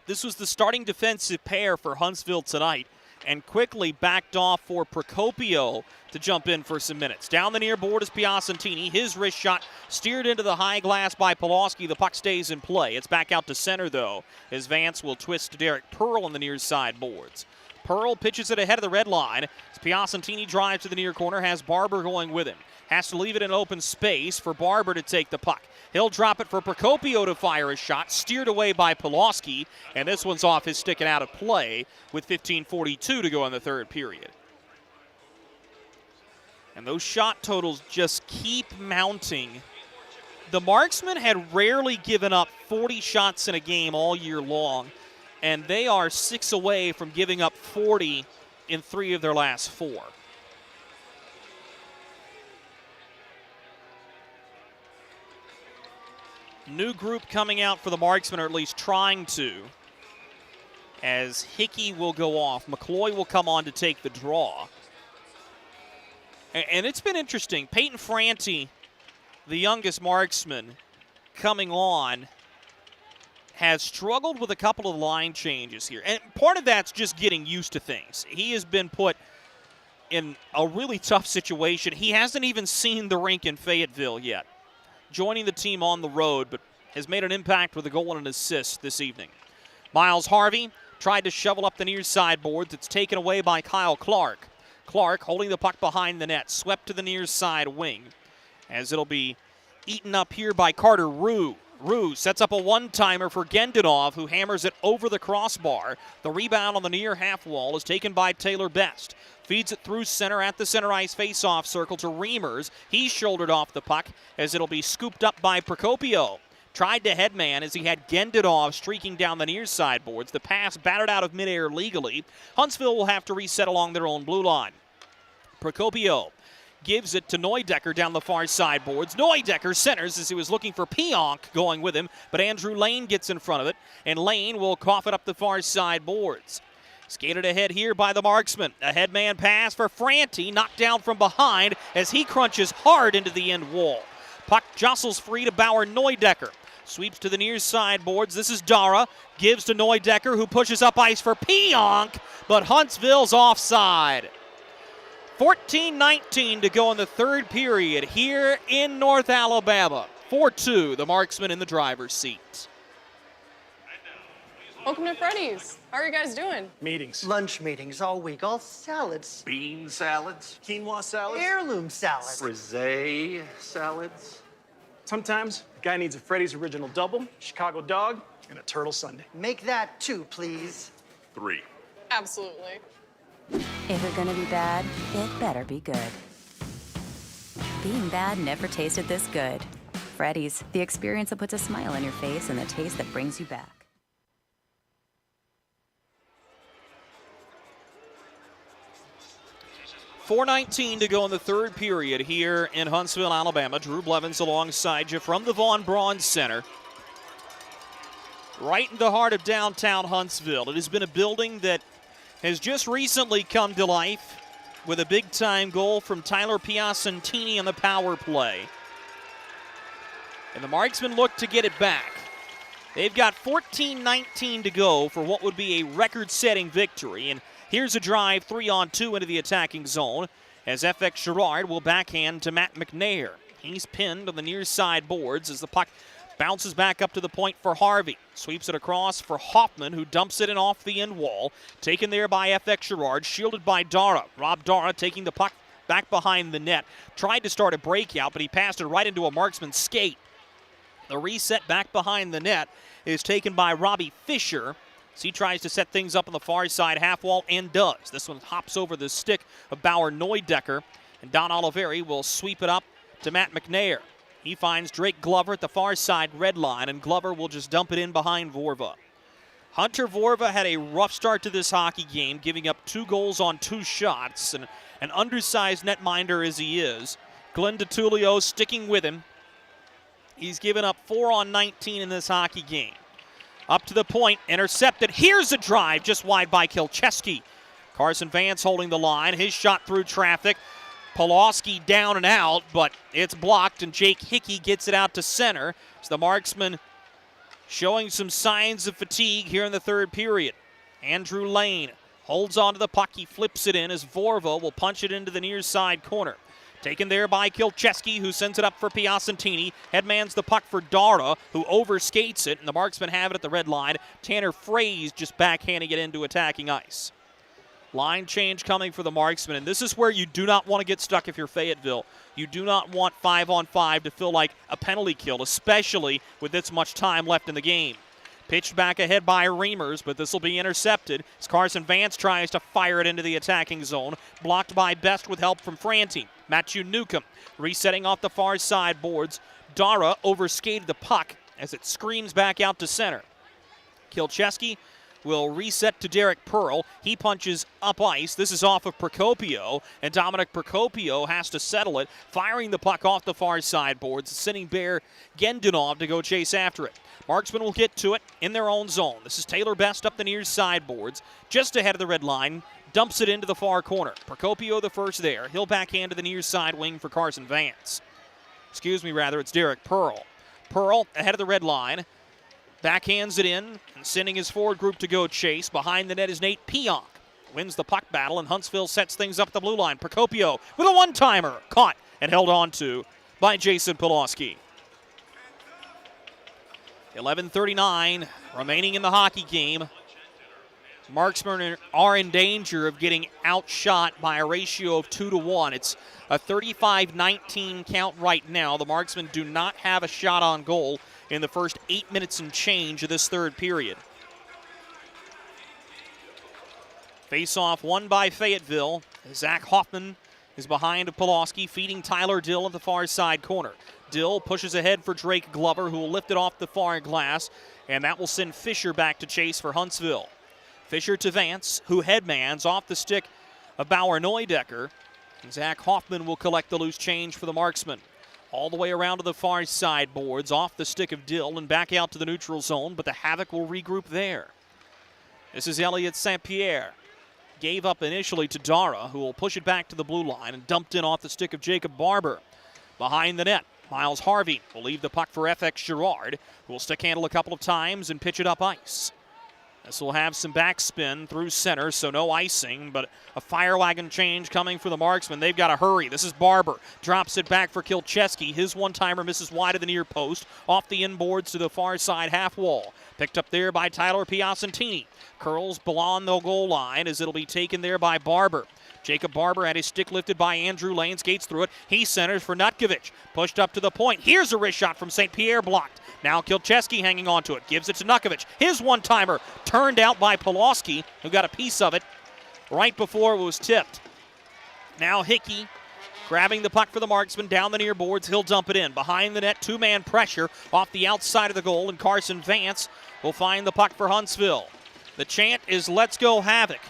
This was the starting defensive pair for Huntsville tonight, and quickly backed off for Procopio to jump in for some minutes. Down the near board is Piacentini. His wrist shot steered into the high glass by Pulaski. The puck stays in play. It's back out to center, though, as Vance will twist to Derek Pearl on the near side boards. Pearl pitches it ahead of the red line. As Piacentini drives to the near corner, has Barber going with him. Has to leave it in open space for Barber to take the puck. He'll drop it for Procopio to fire a shot, steered away by Pulaski, and this one's off his stick and out of play with 15:42 to go in the third period. And those shot totals just keep mounting. The Marksmen had rarely given up 40 shots in a game all year long, and they are 6 away from giving up 40 in 3 of their last 4. New group coming out for the Marksmen, or at least trying to, as Hickey will go off. Mccloy will come on to take the draw. And it's been interesting. Peyton Franti, the youngest Marksman, coming on, has struggled with a couple of line changes here. And part of that's just getting used to things. He has been put in a really tough situation. He hasn't even seen the rink in Fayetteville yet. Joining the team on the road, but has made an impact with a goal and an assist this evening. Miles Harvey tried to shovel up the near side boards. It's taken away by Kyle Clark. Clark holding the puck behind the net, swept to the near side wing, as it'll be eaten up here by Carter Rue. Rue sets up a one-timer for Gendinov, who hammers it over the crossbar. The rebound on the near half wall is taken by Taylor Best. Feeds it through center at the center ice face-off circle to Reimers. He's shouldered off the puck as it'll be scooped up by Procopio. Tried to headman as he had Gendinov streaking down the near side boards. The pass batted out of midair legally. Huntsville will have to reset along their own blue line. Procopio gives it to Neudecker down the far side boards. Neudecker centers as he was looking for Pionk going with him, but Andrew Lane gets in front of it, and Lane will cough it up the far side boards. Skated ahead here by the Marksman. A headman pass for Franti, knocked down from behind as he crunches hard into the end wall. Puck jostles free to Bauer Neudecker. Sweeps to the near side boards. This is Dara. Gives to Neudecker, who pushes up ice for Pionk, but Huntsville's offside. 14:19 to go in the third period here in North Alabama. 4-2, the Marksmen in the driver's seat. Welcome to Freddy's. How are you guys doing? Meetings. Lunch meetings all week, all salads. Bean salads. Quinoa salads. Heirloom salads. Frisee salads. Sometimes the guy needs a Freddy's Original Double, Chicago Dog, and a Turtle Sundae. Make that 2, please. 3. Absolutely. If you're gonna be bad, it better be good. Being bad never tasted this good. Freddy's, the experience that puts a smile on your face and the taste that brings you back. .419 to go in the third period here in Huntsville, Alabama. Drew Blevins alongside you from the Von Braun Center. Right in the heart of downtown Huntsville. It has been a building that has just recently come to life with a big-time goal from Tyler Piacentini on the power play. And the Marksmen look to get it back. They've got 14:19 to go for what would be a record-setting victory. And here's a drive 3-on-2 into the attacking zone as FX Girard will backhand to Matt Mcnair. He's pinned on the near side boards as the puck bounces back up to the point for Harvey. Sweeps it across for Hoffman, who dumps it in off the end wall. Taken there by FX Girard, shielded by Dara. Rob Dara taking the puck back behind the net. Tried to start a breakout, but he passed it right into a Marksman skate. The reset back behind the net is taken by Robbie Fisher. So he tries to set things up on the far side half wall and does. This one hops over the stick of Bauer Neudecker, and Don Oliveri will sweep it up to Matt Mcnair. He finds Drake Glover at the far side red line, and Glover will just dump it in behind Vorva. Hunter Vorva had a rough start to this hockey game, giving up 2 goals on 2 shots, and an undersized netminder as he is. Glenn DiTullio sticking with him. He's given up 4 on 19 in this hockey game. Up to the point, intercepted. Here's a drive just wide by Kilcheski. Carson Vance holding the line. His shot through traffic. Pulaski down and out, but it's blocked, and Jake Hickey gets it out to center. So the Marksmen showing some signs of fatigue here in the third period. Andrew Lane holds on to the puck. He flips it in as Vorva will punch it into the near side corner. Taken there by Kilcheski, who sends it up for Piacentini. Headmans the puck for Dara, who overskates it, and the Marksmen have it at the red line. Tanner Fraze just backhanding it into attacking ice. Line change coming for the Marksmen, and this is where you do not want to get stuck if you're Fayetteville. You do not want 5-on-5 to feel like a penalty kill, especially with this much time left in the game. Pitched back ahead by Reimers, but this will be intercepted as Carson Vance tries to fire it into the attacking zone. Blocked by Best with help from Franti. Matthew Newcomb resetting off the far side boards. Dara overskated the puck as it screams back out to center. Kilcheski will reset to Derek Pearl. He punches up ice. This is off of Procopio, and Dominic Procopio has to settle it, firing the puck off the far side boards, sending Bear Gendinov to go chase after it. Marksmen will get to it in their own zone. This is Taylor Best up the near side boards, just ahead of the red line, dumps it into the far corner. Procopio the first there. He'll backhand to the near side wing for Carson Vance. It's Derek Pearl. Pearl ahead of the red line. Backhands it in, and sending his forward group to go chase. Behind the net is Nate Pionk. Wins the puck battle, and Huntsville sets things up the blue line. Procopio with a one-timer. Caught and held on to by Jason Pulaski. 11:39 remaining in the hockey game. Marksmen are in danger of getting outshot by a ratio of 2-1. It's a 35-19 count right now. The Marksmen do not have a shot on goal in the first 8 minutes and change of this third period. Face-off won by Fayetteville. Zach Hoffman is behind Pulaski, feeding Tyler Dill at the far side corner. Dill pushes ahead for Drake Glover, who will lift it off the far glass, and that will send Fisher back to chase for Huntsville. Fisher to Vance, who headmans off the stick of Bauer Neudecker. And Zach Hoffman will collect the loose change for the Marksmen. All the way around to the far side boards, off the stick of Dill and back out to the neutral zone, but the Havoc will regroup there. This is Elliot St. Pierre. Gave up initially to Dara, who will push it back to the blue line and dumped in off the stick of Jacob Barber. Behind the net, Miles Harvey will leave the puck for FX Girard, who will stick handle a couple of times and pitch it up ice. This will have some backspin through center, so no icing, but a fire wagon change coming for the Marksmen. They've got to hurry. This is Barber. Drops it back for Kilcheski. His one-timer misses wide of the near post, off the inboards to the far side half wall. Picked up there by Tyler Piacentini. Curls beyond the goal line as it'll be taken there by Barber. Jacob Barber had his stick lifted by Andrew Lane, skates through it. He centers for Nutkovich. Pushed up to the point. Here's a wrist shot from St. Pierre, blocked. Now Kilcheski hanging on to it. Gives it to Nutkovich. His one-timer turned out by Pulaski, who got a piece of it right before it was tipped. Now Hickey grabbing the puck for the Marksmen down the near boards. He'll dump it in. Behind the net, two-man pressure off the outside of the goal, and Carson Vance will find the puck for Huntsville. The chant is "Let's go Havoc."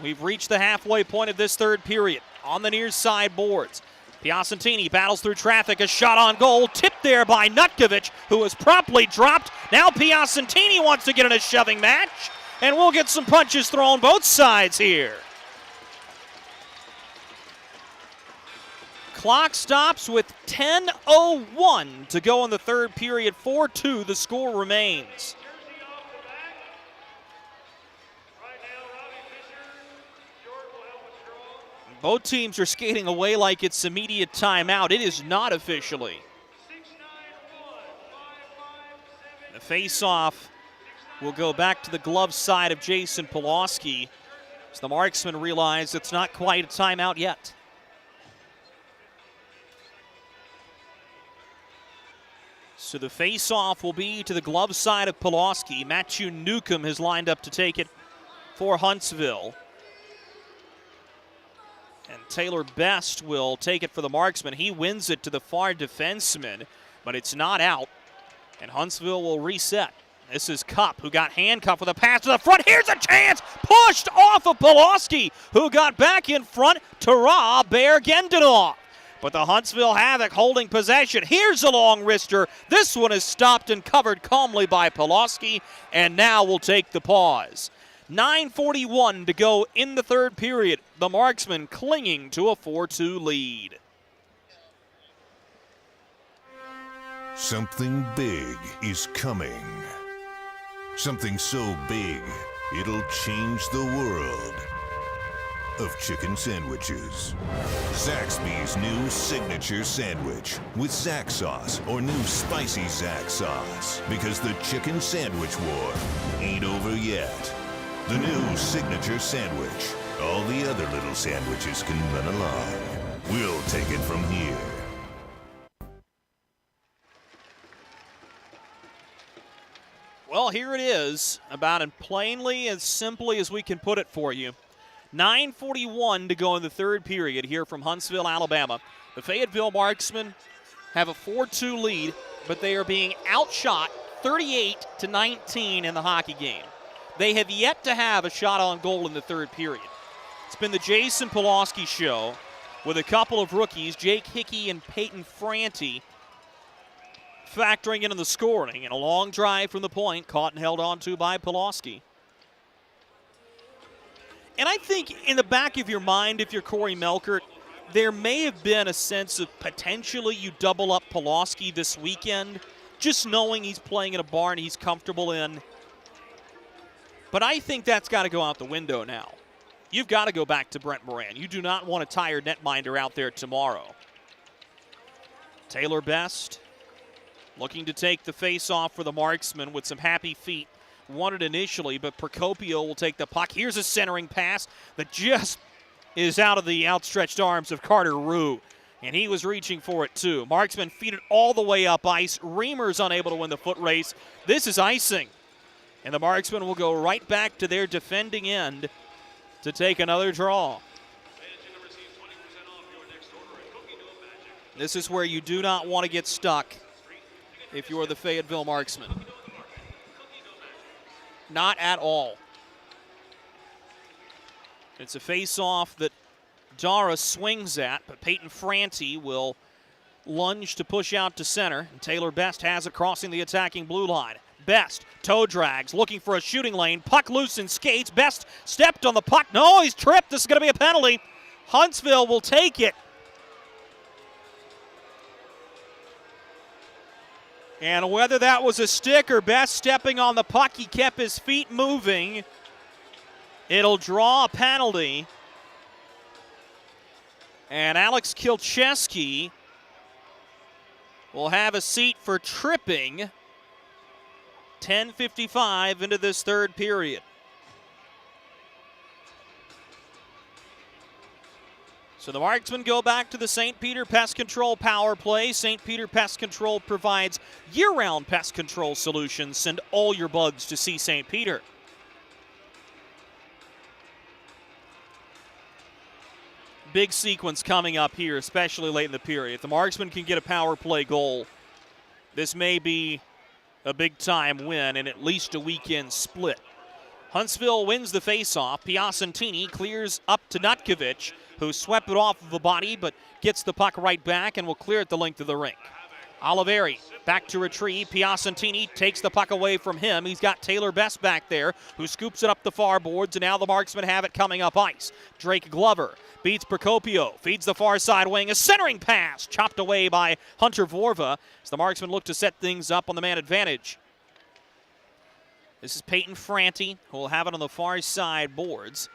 We've reached the halfway point of this third period. On the near side boards, Piacentini battles through traffic. A shot on goal, tipped there by Nutkovich, who was promptly dropped. Now Piacentini wants to get in a shoving match, and we'll get some punches thrown both sides here. Clock stops with 10:01 to go in the third period. 4-2, the score remains. Both teams are skating away like it's immediate timeout. It is not officially. The face-off will go back to the glove side of Jason Pulaski as the Marksmen realize it's not quite a timeout yet. So the face-off will be to the glove side of Pulaski. Matthew Newcomb has lined up to take it for Huntsville. And Taylor Best will take it for the Marksmen. He wins it to the far defenseman, but it's not out. And Huntsville will reset. This is Cup, who got handcuffed with a pass to the front. Here's a chance! Pushed off of Pulaski, who got back in front to Rob Bergendenov. But the Huntsville Havoc holding possession. Here's a long wrister. This one is stopped and covered calmly by Pulaski, and now will take the pause. 9:41 to go in the third period. The Marksmen clinging to a 4-2 lead. Something big is coming. Something so big, it'll change the world of chicken sandwiches. Zaxby's new signature sandwich with Zax sauce or new spicy Zax sauce. Because the chicken sandwich war ain't over yet. The new signature sandwich. All the other little sandwiches can run along. We'll take it from here. Well, here it is, about as plainly, as simply as we can put it for you. 9:41 to go in the third period here from Huntsville, Alabama. The Fayetteville Marksmen have a 4-2 lead, but they are being outshot 38-19 in the hockey game. They have yet to have a shot on goal in the third period. It's been the Jason Pulaski show with a couple of rookies, Jake Hickey and Peyton Franti, factoring in on the scoring, and a long drive from the point, caught and held on to by Pulaski. And I think in the back of your mind, if you're Corey Melkert, there may have been a sense of potentially you double up Pulaski this weekend, just knowing he's playing in a barn he's comfortable in. But I think that's got to go out the window now. You've got to go back to Brent Moran. You do not want a tired netminder out there tomorrow. Taylor Best looking to take the face-off for the Marksmen with some happy feet. Won it initially, but Procopio will take the puck. Here's a centering pass that just is out of the outstretched arms of Carter Rue, and he was reaching for it too. Marksmen feed it all the way up ice. Reamer's unable to win the foot race. This is icing, and the Marksmen will go right back to their defending end to take another draw. This is where you do not want to get stuck if you're the Fayetteville Marksmen. Not at all. It's a face-off that Dara swings at, but Peyton Franti will lunge to push out to center, and Taylor Best has it crossing the attacking blue line. Best, toe drags, looking for a shooting lane. Puck loose in skates. Best stepped on the puck. No, he's tripped. This is going to be a penalty. Huntsville will take it. And whether that was a stick or Best stepping on the puck, he kept his feet moving. It'll draw a penalty. And Alex Kilcheski will have a seat for tripping. 10:55 into this third period. So the Marksmen go back to the St. Peter Pest Control power play. St. Peter Pest Control provides year-round pest control solutions. Send all your bugs to see St. Peter. Big sequence coming up here, especially late in the period. If the Marksmen can get a power play goal, this may be a big-time win and at least a weekend split. Huntsville wins the faceoff. Piacentini clears up to Nutkovich, who swept it off of the body but gets the puck right back and will clear it the length of the rink. Oliveri back to retrieve. Piacentini takes the puck away from him. He's got Taylor Best back there, who scoops it up the far boards, and now the Marksmen have it coming up ice. Drake Glover beats Procopio, feeds the far side wing. A centering pass chopped away by Hunter Vorva as the Marksmen look to set things up on the man advantage. This is Peyton Franti, who will have it on the far side boards.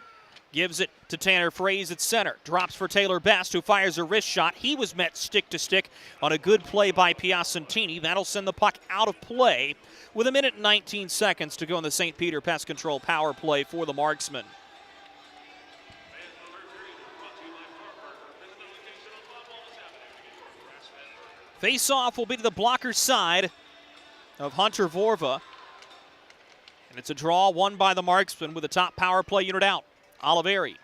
Gives it to Tanner Fraze at center. Drops for Taylor Best, who fires a wrist shot. He was met stick to stick on a good play by Piacentini. That'll send the puck out of play with 1 minute and 19 seconds to go in the St. Peter Pest Control power play for the Marksmen. Face-off will be to the blocker side of Hunter Vorva. And it's a draw won by the Marksmen with the top power play unit out. Oliveri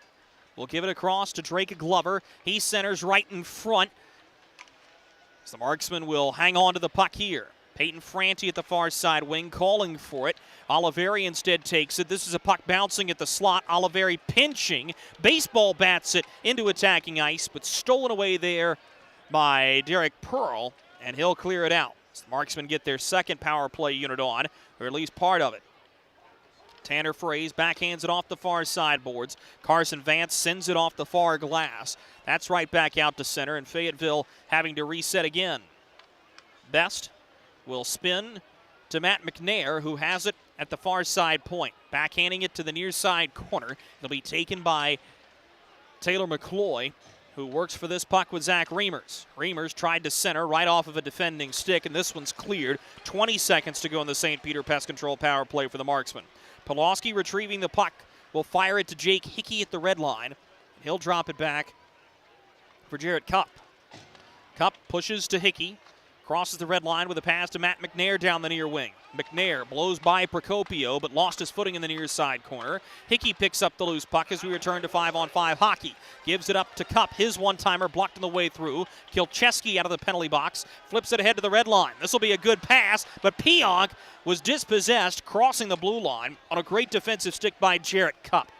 will give it across to Drake Glover. He centers right in front. So the Marksmen will hang on to the puck here. Peyton Franti at the far side wing calling for it. Oliveri instead takes it. This is a puck bouncing at the slot. Oliveri pinching. Baseball bats it into attacking ice, but stolen away there by Derek Pearl, and he'll clear it out. So the Marksmen get their second power play unit on, or at least part of it. Tanner Fraze backhands it off the far sideboards. Carson Vance sends it off the far glass. That's right back out to center, and Fayetteville having to reset again. Best will spin to Matt Mcnair, who has it at the far side point. Backhanding it to the near side corner. It'll be taken by Taylor Mccloy, who works for this puck with Zach Reimers. Reimers tried to center right off of a defending stick, and this one's cleared. 20 seconds to go in the St. Peter Pest Control power play for the Marksmen. Pawlowski retrieving the puck will fire it to Jake Hickey at the red line. He'll drop it back for Jarrett Cupp. Cupp pushes to Hickey. Crosses the red line with a pass to Matt Mcnair down the near wing. Mcnair blows by Procopio, but lost his footing in the near side corner. Hickey picks up the loose puck as we return to 5-on-5 hockey. Gives it up to Cupp. His one-timer blocked on the way through. Kilcheski out of the penalty box. Flips it ahead to the red line. This will be a good pass, but Pionk was dispossessed, crossing the blue line on a great defensive stick by Jarrett Cupp.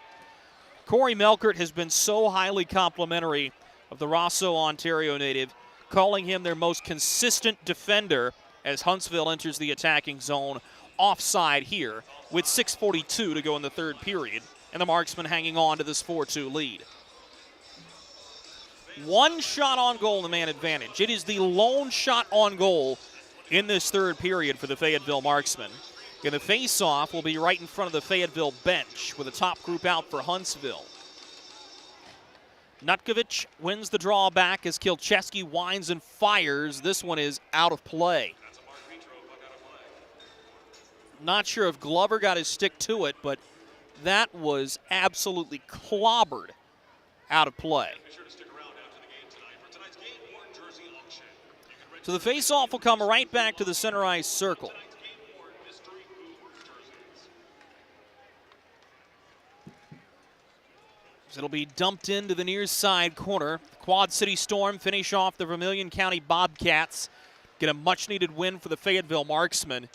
Corey Melkert has been so highly complimentary of the Rosso, Ontario native, calling him their most consistent defender as Huntsville enters the attacking zone. Offside here with 6:42 to go in the third period, and the Marksmen hanging on to this 4-2 lead. One shot on goal in the man advantage. It is the lone shot on goal in this third period for the Fayetteville Marksmen. And the face-off will be right in front of the Fayetteville bench with the top group out for Huntsville. Nutkovich wins the draw back as Kilcheski winds and fires. This one is out of play. Not sure if Glover got his stick to it, but that was absolutely clobbered out of play. So the face-off will come right back to the center ice circle. It'll be dumped into the near side corner. Quad City Storm finish off the Vermilion County Bobcats. Get a much-needed win for the Fayetteville Marksmen.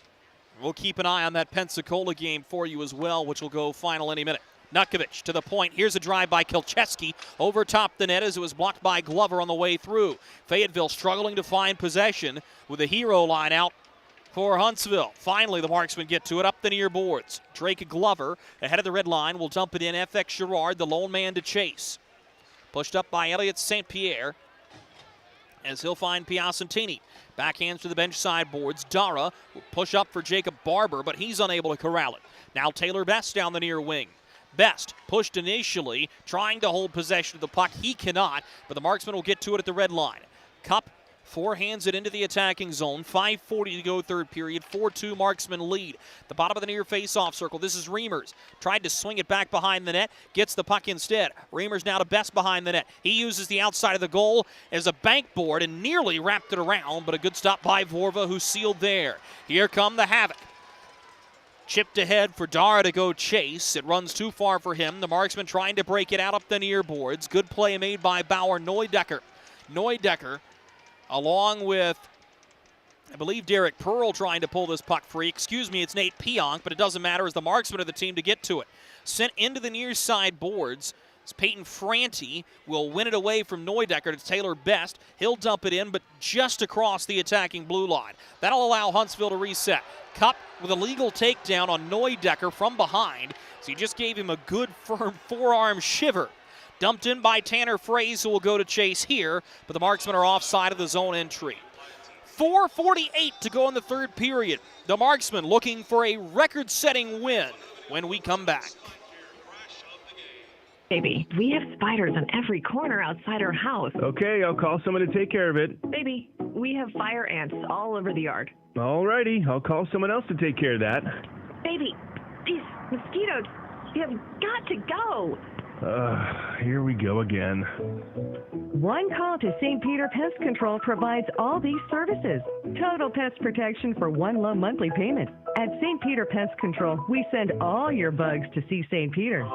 We'll keep an eye on that Pensacola game for you as well, which will go final any minute. Nutkovich to the point. Here's a drive by Kilcheski over top the net as it was blocked by Glover on the way through. Fayetteville struggling to find possession with a hero line out for Huntsville. Finally, the Marksmen get to it up the near boards. Drake Glover ahead of the red line will dump it in. FX Girard, the lone man to chase. Pushed up by Elliott St. Pierre as he'll find Piacentini. Backhands to the bench side boards. Dara will push up for Jacob Barber, but he's unable to corral it. Now Taylor Best down the near wing. Best pushed initially, trying to hold possession of the puck. He cannot, but the Marksmen will get to it at the red line. Cupp forehands it into the attacking zone. 5:40 to go third period. 4-2 Marksmen lead. The bottom of the near face-off circle. This is Reimers. Tried to swing it back behind the net. Gets the puck instead. Reimers now to Best behind the net. He uses the outside of the goal as a bank board and nearly wrapped it around, but a good stop by Vorva, who sealed there. Here come the Havoc. Chipped ahead for Dara to go chase. It runs too far for him. The Marksmen trying to break it out up the near boards. Good play made by Bauer Neudecker. Neudecker, along with, I believe, Derek Pearl trying to pull this puck free. Excuse me, it's Nate Pionk, but it doesn't matter as the Marksmen are the team to get to it. Sent into the near side boards. Peyton Franti will win it away from Neudecker to Taylor Best. He'll dump it in, but just across the attacking blue line. That'll allow Huntsville to reset. Cupp with a legal takedown on Neudecker from behind. So he just gave him a good, firm forearm shiver. Dumped in by Tanner Fraze, who will go to chase here, but the Marksmen are offside of the zone entry. 4:48 to go in the third period. The Marksmen looking for a record-setting win when we come back. Baby, we have spiders on every corner outside our house. Okay, I'll call someone to take care of it. Baby, we have fire ants all over the yard. Alrighty, I'll call someone else to take care of that. Baby, these mosquitoes, you have got to go. Here we go again. One call to St. Peter Pest Control provides all these services. Total pest protection for one low monthly payment. At St. Peter Pest Control, we send all your bugs to see St. Peter.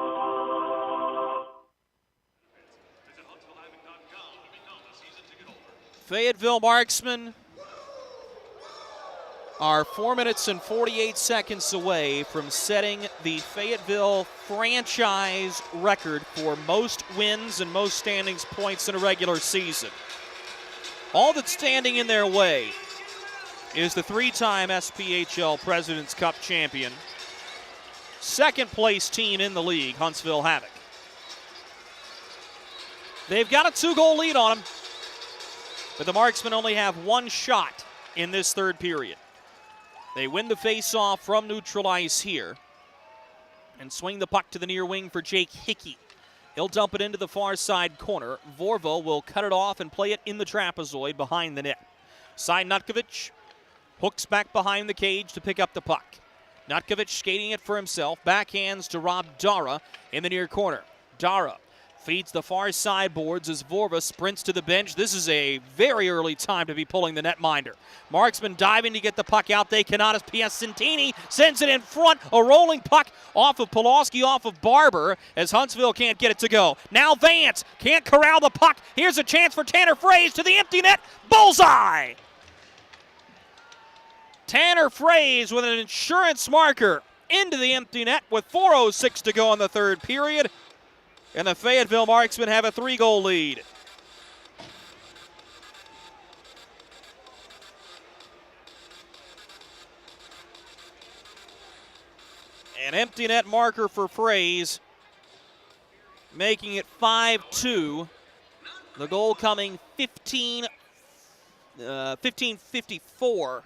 Fayetteville Marksmen are 4 minutes and 48 seconds away from setting the Fayetteville franchise record for most wins and most standings points in a regular season. All that's standing in their way is the three-time SPHL President's Cup champion, second-place team in the league, Huntsville Havoc. They've got a 2-goal lead on them, but the Marksmen only have one shot in this third period. They win the face-off from neutral ice here and swing the puck to the near wing for Jake Hickey. He'll dump it into the far side corner. Vorva will cut it off and play it in the trapezoid behind the net. Cy Nutkovich hooks back behind the cage to pick up the puck. Nutkovich skating it for himself. Backhands to Rob Dara in the near corner. Dara feeds the far side boards as Vorva sprints to the bench. This is a very early time to be pulling the netminder. Marksman diving to get the puck out. They cannot as Piacentini sends it in front. A rolling puck off of Pulaski, off of Barber, as Huntsville can't get it to go. Now Vance can't corral the puck. Here's a chance for Tanner Fraze to the empty net. Bullseye! Tanner Fraze with an insurance marker into the empty net with 4:06 to go in the third period. And the Fayetteville Marksmen have a 3-goal lead. An empty net marker for Fraze, making it 5-2. The goal coming 15:54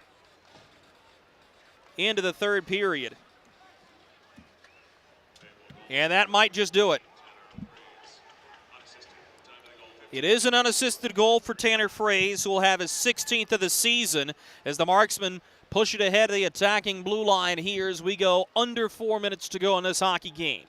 into the third period. And that might just do it. It is an unassisted goal for Tanner Fraze, who will have his 16th of the season as the Marksmen push it ahead of the attacking blue line here as we go under 4 minutes to go in this hockey game.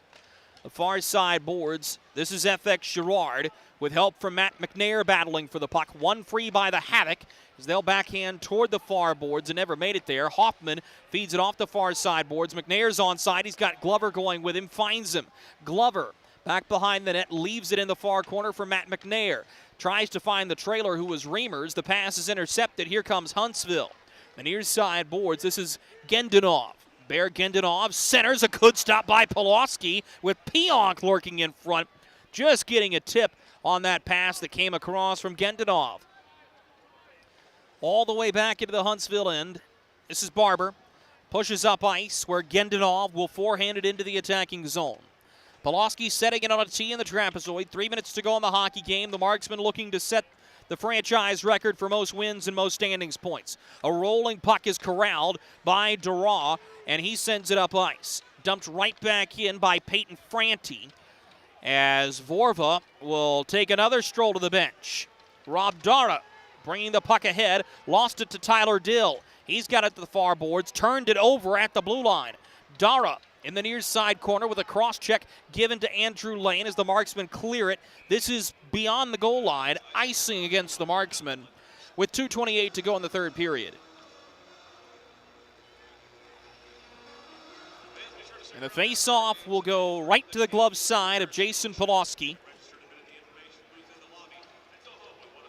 The far side boards, this is FX Girard with help from Matt Mcnair battling for the puck. One free by the Havoc as they'll backhand toward the far boards and never made it there. Hoffman feeds it off the far side boards. McNair's onside. He's got Glover going with him, finds him. Glover back behind the net, leaves it in the far corner for Matt Mcnair. Tries to find the trailer who was Reimers. The pass is intercepted. Here comes Huntsville. The near side boards. This is Gendenov. Bear Gendenov centers. A good stop by Pulaski with Pionk lurking in front. Just getting a tip on that pass that came across from Gendenov. All the way back into the Huntsville end. This is Barber. Pushes up ice where Gendenov will forehand it into the attacking zone. Pulaski setting it on a tee in the trapezoid. 3 minutes to go in the hockey game. The Marksmen looking to set the franchise record for most wins and most standings points. A rolling puck is corralled by Dara, and he sends it up ice. Dumped right back in by Peyton Franti as Vorva will take another stroll to the bench. Rob Dara bringing the puck ahead. Lost it to Tyler Dill. He's got it to the far boards. Turned it over at the blue line. Dara in the near side corner with a cross check given to Andrew Lane as the Marksmen clear it. This is beyond the goal line, icing against the Marksmen with 2:28 to go in the third period. And the face-off will go right to the glove side of Jason Pulaski.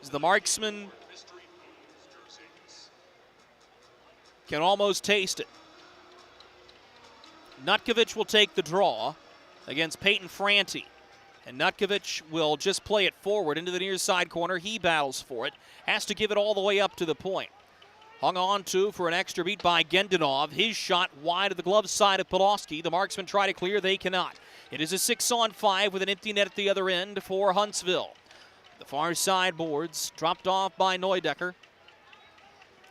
As the Marksmen can almost taste it. Nutkovich will take the draw against Peyton Franti. And Nutkovich will just play it forward into the near side corner. He battles for it. Has to give it all the way up to the point. Hung on to for an extra beat by Gendenov. His shot wide of the glove side of Pulaski. The Marksmen try to clear. They cannot. It is a 6-on-5 with an empty net at the other end for Huntsville. The far side boards dropped off by Neudecker.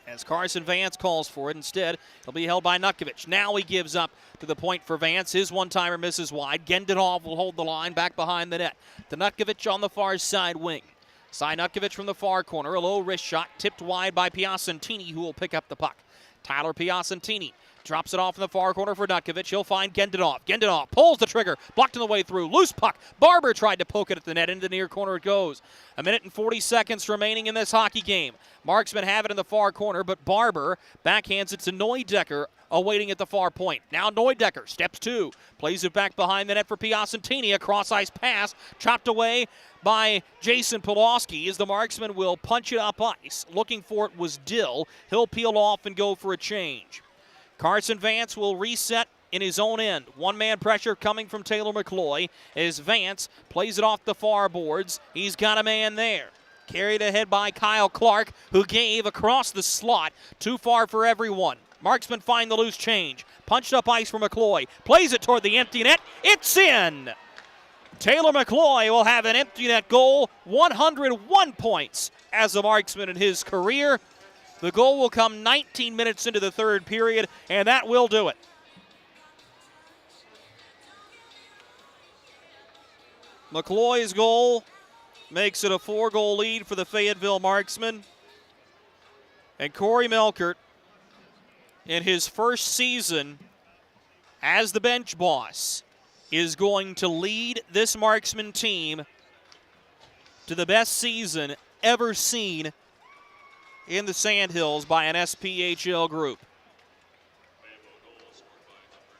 As Carson Vance calls for it, instead, he'll be held by Nutkovich. Now he gives up to the point for Vance. His one-timer misses wide. Gendenov will hold the line back behind the net. To Nutkovich on the far side wing. Cy Nutkovich from the far corner. A low wrist shot tipped wide by Piacentini, who will pick up the puck. Tyler Piacentini Drops it off in the far corner for Nutkovich. He'll find Gendonov. Gendonov pulls the trigger, blocked on the way through. Loose puck. Barber tried to poke it at the net. Into the near corner it goes. 1 minute and 40 seconds remaining in this hockey game. Marksmen have it in the far corner, but Barber backhands it to Neudecker, awaiting at the far point. Now Neudecker steps two. Plays it back behind the net for Piacentini. A cross-ice pass chopped away by Jason Pulaski as the Marksman will punch it up ice. Looking for it was Dill. He'll peel off and go for a change. Carson Vance will reset in his own end. One-man pressure coming from Taylor Mccloy as Vance plays it off the far boards. He's got a man there. Carried ahead by Kyle Clark, who gave across the slot. Too far for everyone. Marksmen find the loose change. Punched up ice for Mccoy. Plays it toward the empty net. It's in! Taylor Mccoy will have an empty net goal. 101 points as a marksman in his career. The goal will come 19 minutes into the third period, and that will do it. Mccloy's goal makes it a 4-goal lead for the Fayetteville Marksmen. And Corey Melkert, in his first season as the bench boss, is going to lead this Marksman team to the best season ever seen in the Sandhills by an SPHL group.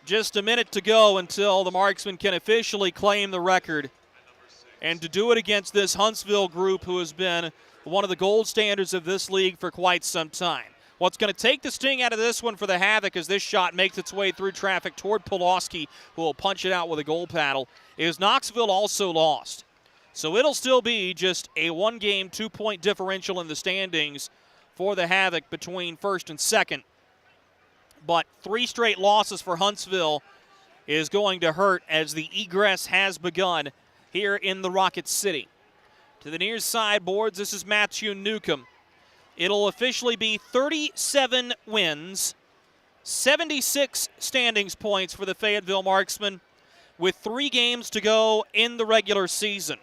Just a minute to go until the Marksmen can officially claim the record, and to do it against this Huntsville group who has been one of the gold standards of this league for quite some time. What's going to take the sting out of this one for the Havoc as this shot makes its way through traffic toward Pulaski, who will punch it out with a goal paddle, is Knoxville also lost. So it'll still be just a one-game, 2-point differential in the standings for the Havoc between first and second. But 3 straight losses for Huntsville is going to hurt as the egress has begun here in the Rocket City. To the near side boards, this is Matthew Newcomb. It'll officially be 37 wins, 76 standings points for the Fayetteville Marksmen with 3 games to go in the regular season.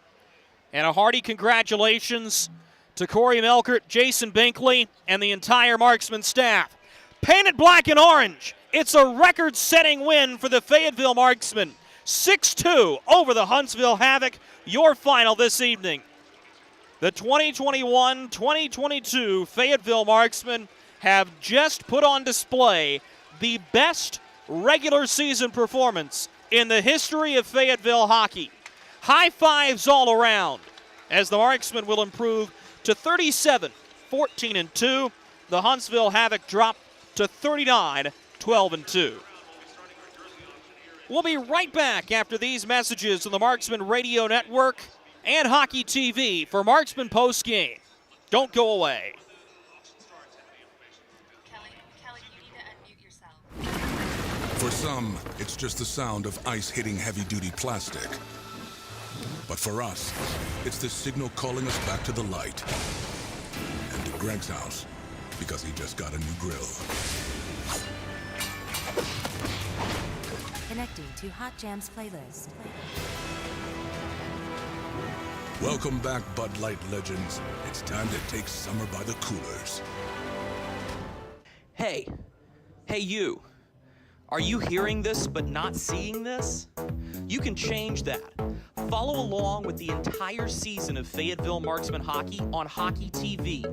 And a hearty congratulations to Corey Melkert, Jason Binkley, and the entire Marksman staff. Painted black and orange, it's a record-setting win for the Fayetteville Marksmen. 6-2 over the Huntsville Havoc, your final this evening. The 2021-2022 Fayetteville Marksmen have just put on display the best regular season performance in the history of Fayetteville hockey. High fives all around as the Marksmen will improve to 37-14-2. The Huntsville Havoc drop to 39-12-2. We'll be right back after these messages on the Marksman Radio Network and Hockey TV for Marksman Postgame. Don't go away. Kelly, you need to unmute yourself. For some, it's just the sound of ice hitting heavy-duty plastic. But for us, it's the signal calling us back to the light. And to Greg's house, because he just got a new grill. Connecting to Hot Jams playlist. Welcome back, Bud Light legends. It's time to take summer by the coolers. Hey you. Are you hearing this but not seeing this? You can change that. Follow along with the entire season of Fayetteville Marksman hockey on Hockey TV.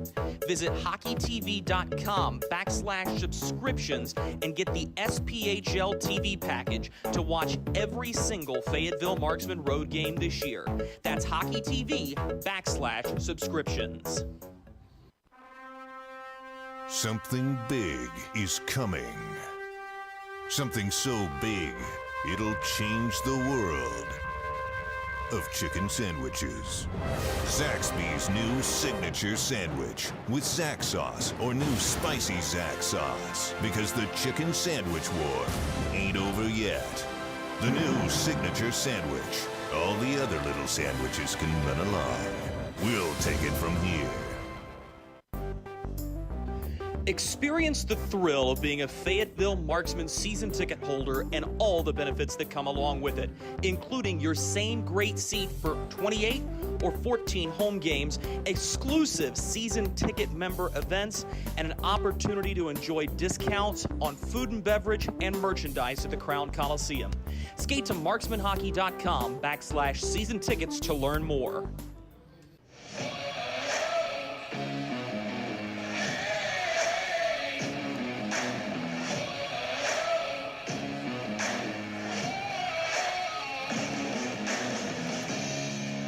Visit hockeytv.com/subscriptions and get the SPHL TV package to watch every single Fayetteville Marksman road game this year. That's hockeytv.com/subscriptions. Something big is coming. Something so big, it'll change the world of chicken sandwiches. Zaxby's new signature sandwich with Zax sauce or new spicy Zax sauce. Because the chicken sandwich war ain't over yet. The new signature sandwich. All the other little sandwiches can run along. We'll take it from here. Experience the thrill of being a Fayetteville Marksmen season ticket holder and all the benefits that come along with it, including your same great seat for 28 or 14 home games, exclusive season ticket member events, and an opportunity to enjoy discounts on food and beverage and merchandise at the Crown Coliseum. Skate to marksmanhockey.com/season tickets to learn more.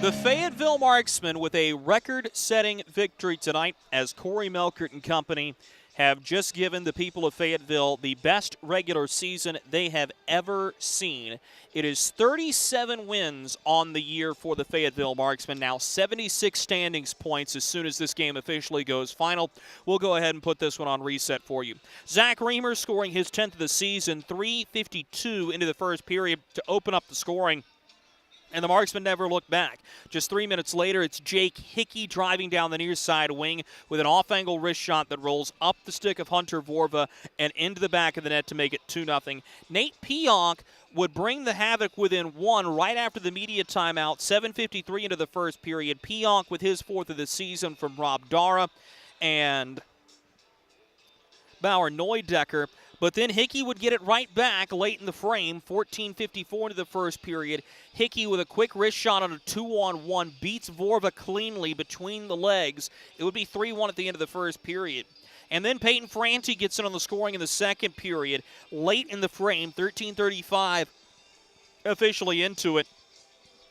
The Fayetteville Marksmen with a record-setting victory tonight as Corey Melkert and company have just given the people of Fayetteville the best regular season they have ever seen. It is 37 wins on the year for the Fayetteville Marksmen, now 76 standings points as soon as this game officially goes final. We'll go ahead and put this one on reset for you. Zach Reamer scoring his 10th of the season, 3:52 into the first period to open up the scoring. And the Marksmen never looked back. Just 3 minutes later, it's Jake Hickey driving down the near side wing with an off-angle wrist shot that rolls up the stick of Hunter Vorva and into the back of the net to make it 2-0. Nate Pionk would bring the Havoc within one right after the media timeout, 7:53 into the first period. Pionk with his 4th of the season from Rob Dara and Bauer Neudecker. But then Hickey would get it right back late in the frame, 14:54 into the first period. Hickey with a quick wrist shot on a 2-on-1 beats Vorva cleanly between the legs. It would be 3-1 at the end of the first period. And then Peyton Franti gets in on the scoring in the second period. Late in the frame, 13:35 officially into it.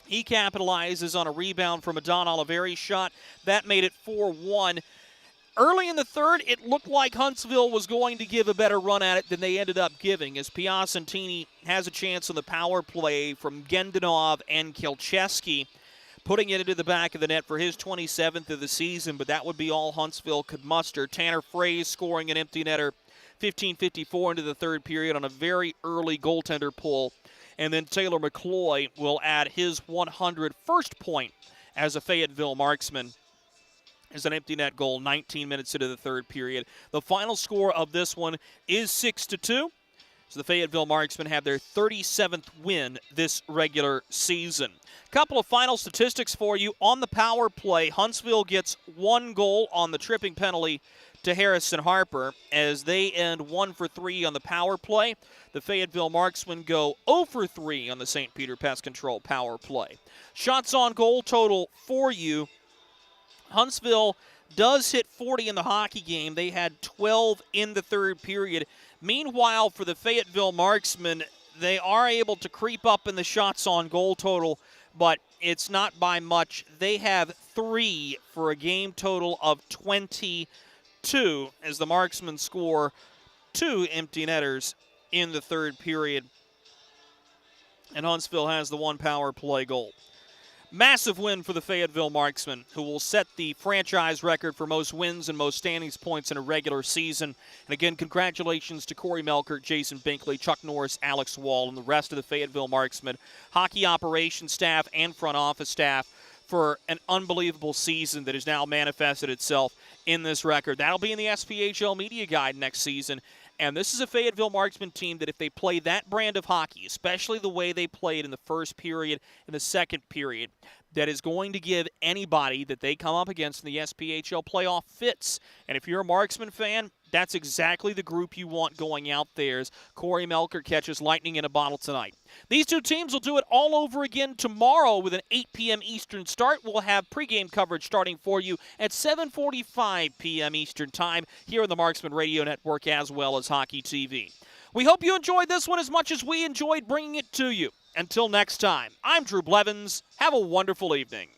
He capitalizes on a rebound from a Don Oliveri shot. That made it 4-1. Early in the third, it looked like Huntsville was going to give a better run at it than they ended up giving, as Piacentini has a chance on the power play from Gendanov and Kilcheski, putting it into the back of the net for his 27th of the season, but that would be all Huntsville could muster. Tanner Fraze scoring an empty netter, 15:54 into the third period on a very early goaltender pull. And then Taylor Mccloy will add his 101st point as a Fayetteville Marksman. Is an empty net goal 19 minutes into the third period. The final score of this one is 6-2. So the Fayetteville Marksmen have their 37th win this regular season. Couple of final statistics for you. On the power play, Huntsville gets 1 goal on the tripping penalty to Harrison Harper as they end 1 for 3 on the power play. The Fayetteville Marksmen go 0 for 3 on the St. Peter Pest Control power play. Shots on goal total for you. Huntsville does hit 40 in the hockey game. They had 12 in the third period. Meanwhile, for the Fayetteville Marksmen, they are able to creep up in the shots on goal total, but it's not by much. They have 3 for a game total of 22 as the Marksmen score 2 empty netters in the third period. And Huntsville has the 1 power play goal. Massive win for the Fayetteville Marksmen, who will set the franchise record for most wins and most standings points in a regular season. And again, congratulations to Corey Melkert, Jason Binkley, Chuck Norris, Alex Wall, and the rest of the Fayetteville Marksmen hockey operations staff and front office staff for an unbelievable season that has now manifested itself in this record. That'll be in the SPHL Media Guide next season. And this is a Fayetteville Marksmen team that if they play that brand of hockey, especially the way they played in the first period and the second period, that is going to give anybody that they come up against in the SPHL playoff fits. And if you're a Marksman fan, that's exactly the group you want going out there as Corey Melkert catches lightning in a bottle tonight. These two teams will do it all over again tomorrow with an 8 p.m. Eastern start. We'll have pregame coverage starting for you at 7:45 p.m. Eastern time here on the Marksman Radio Network as well as Hockey TV. We hope you enjoyed this one as much as we enjoyed bringing it to you. Until next time, I'm Drew Blevins. Have a wonderful evening.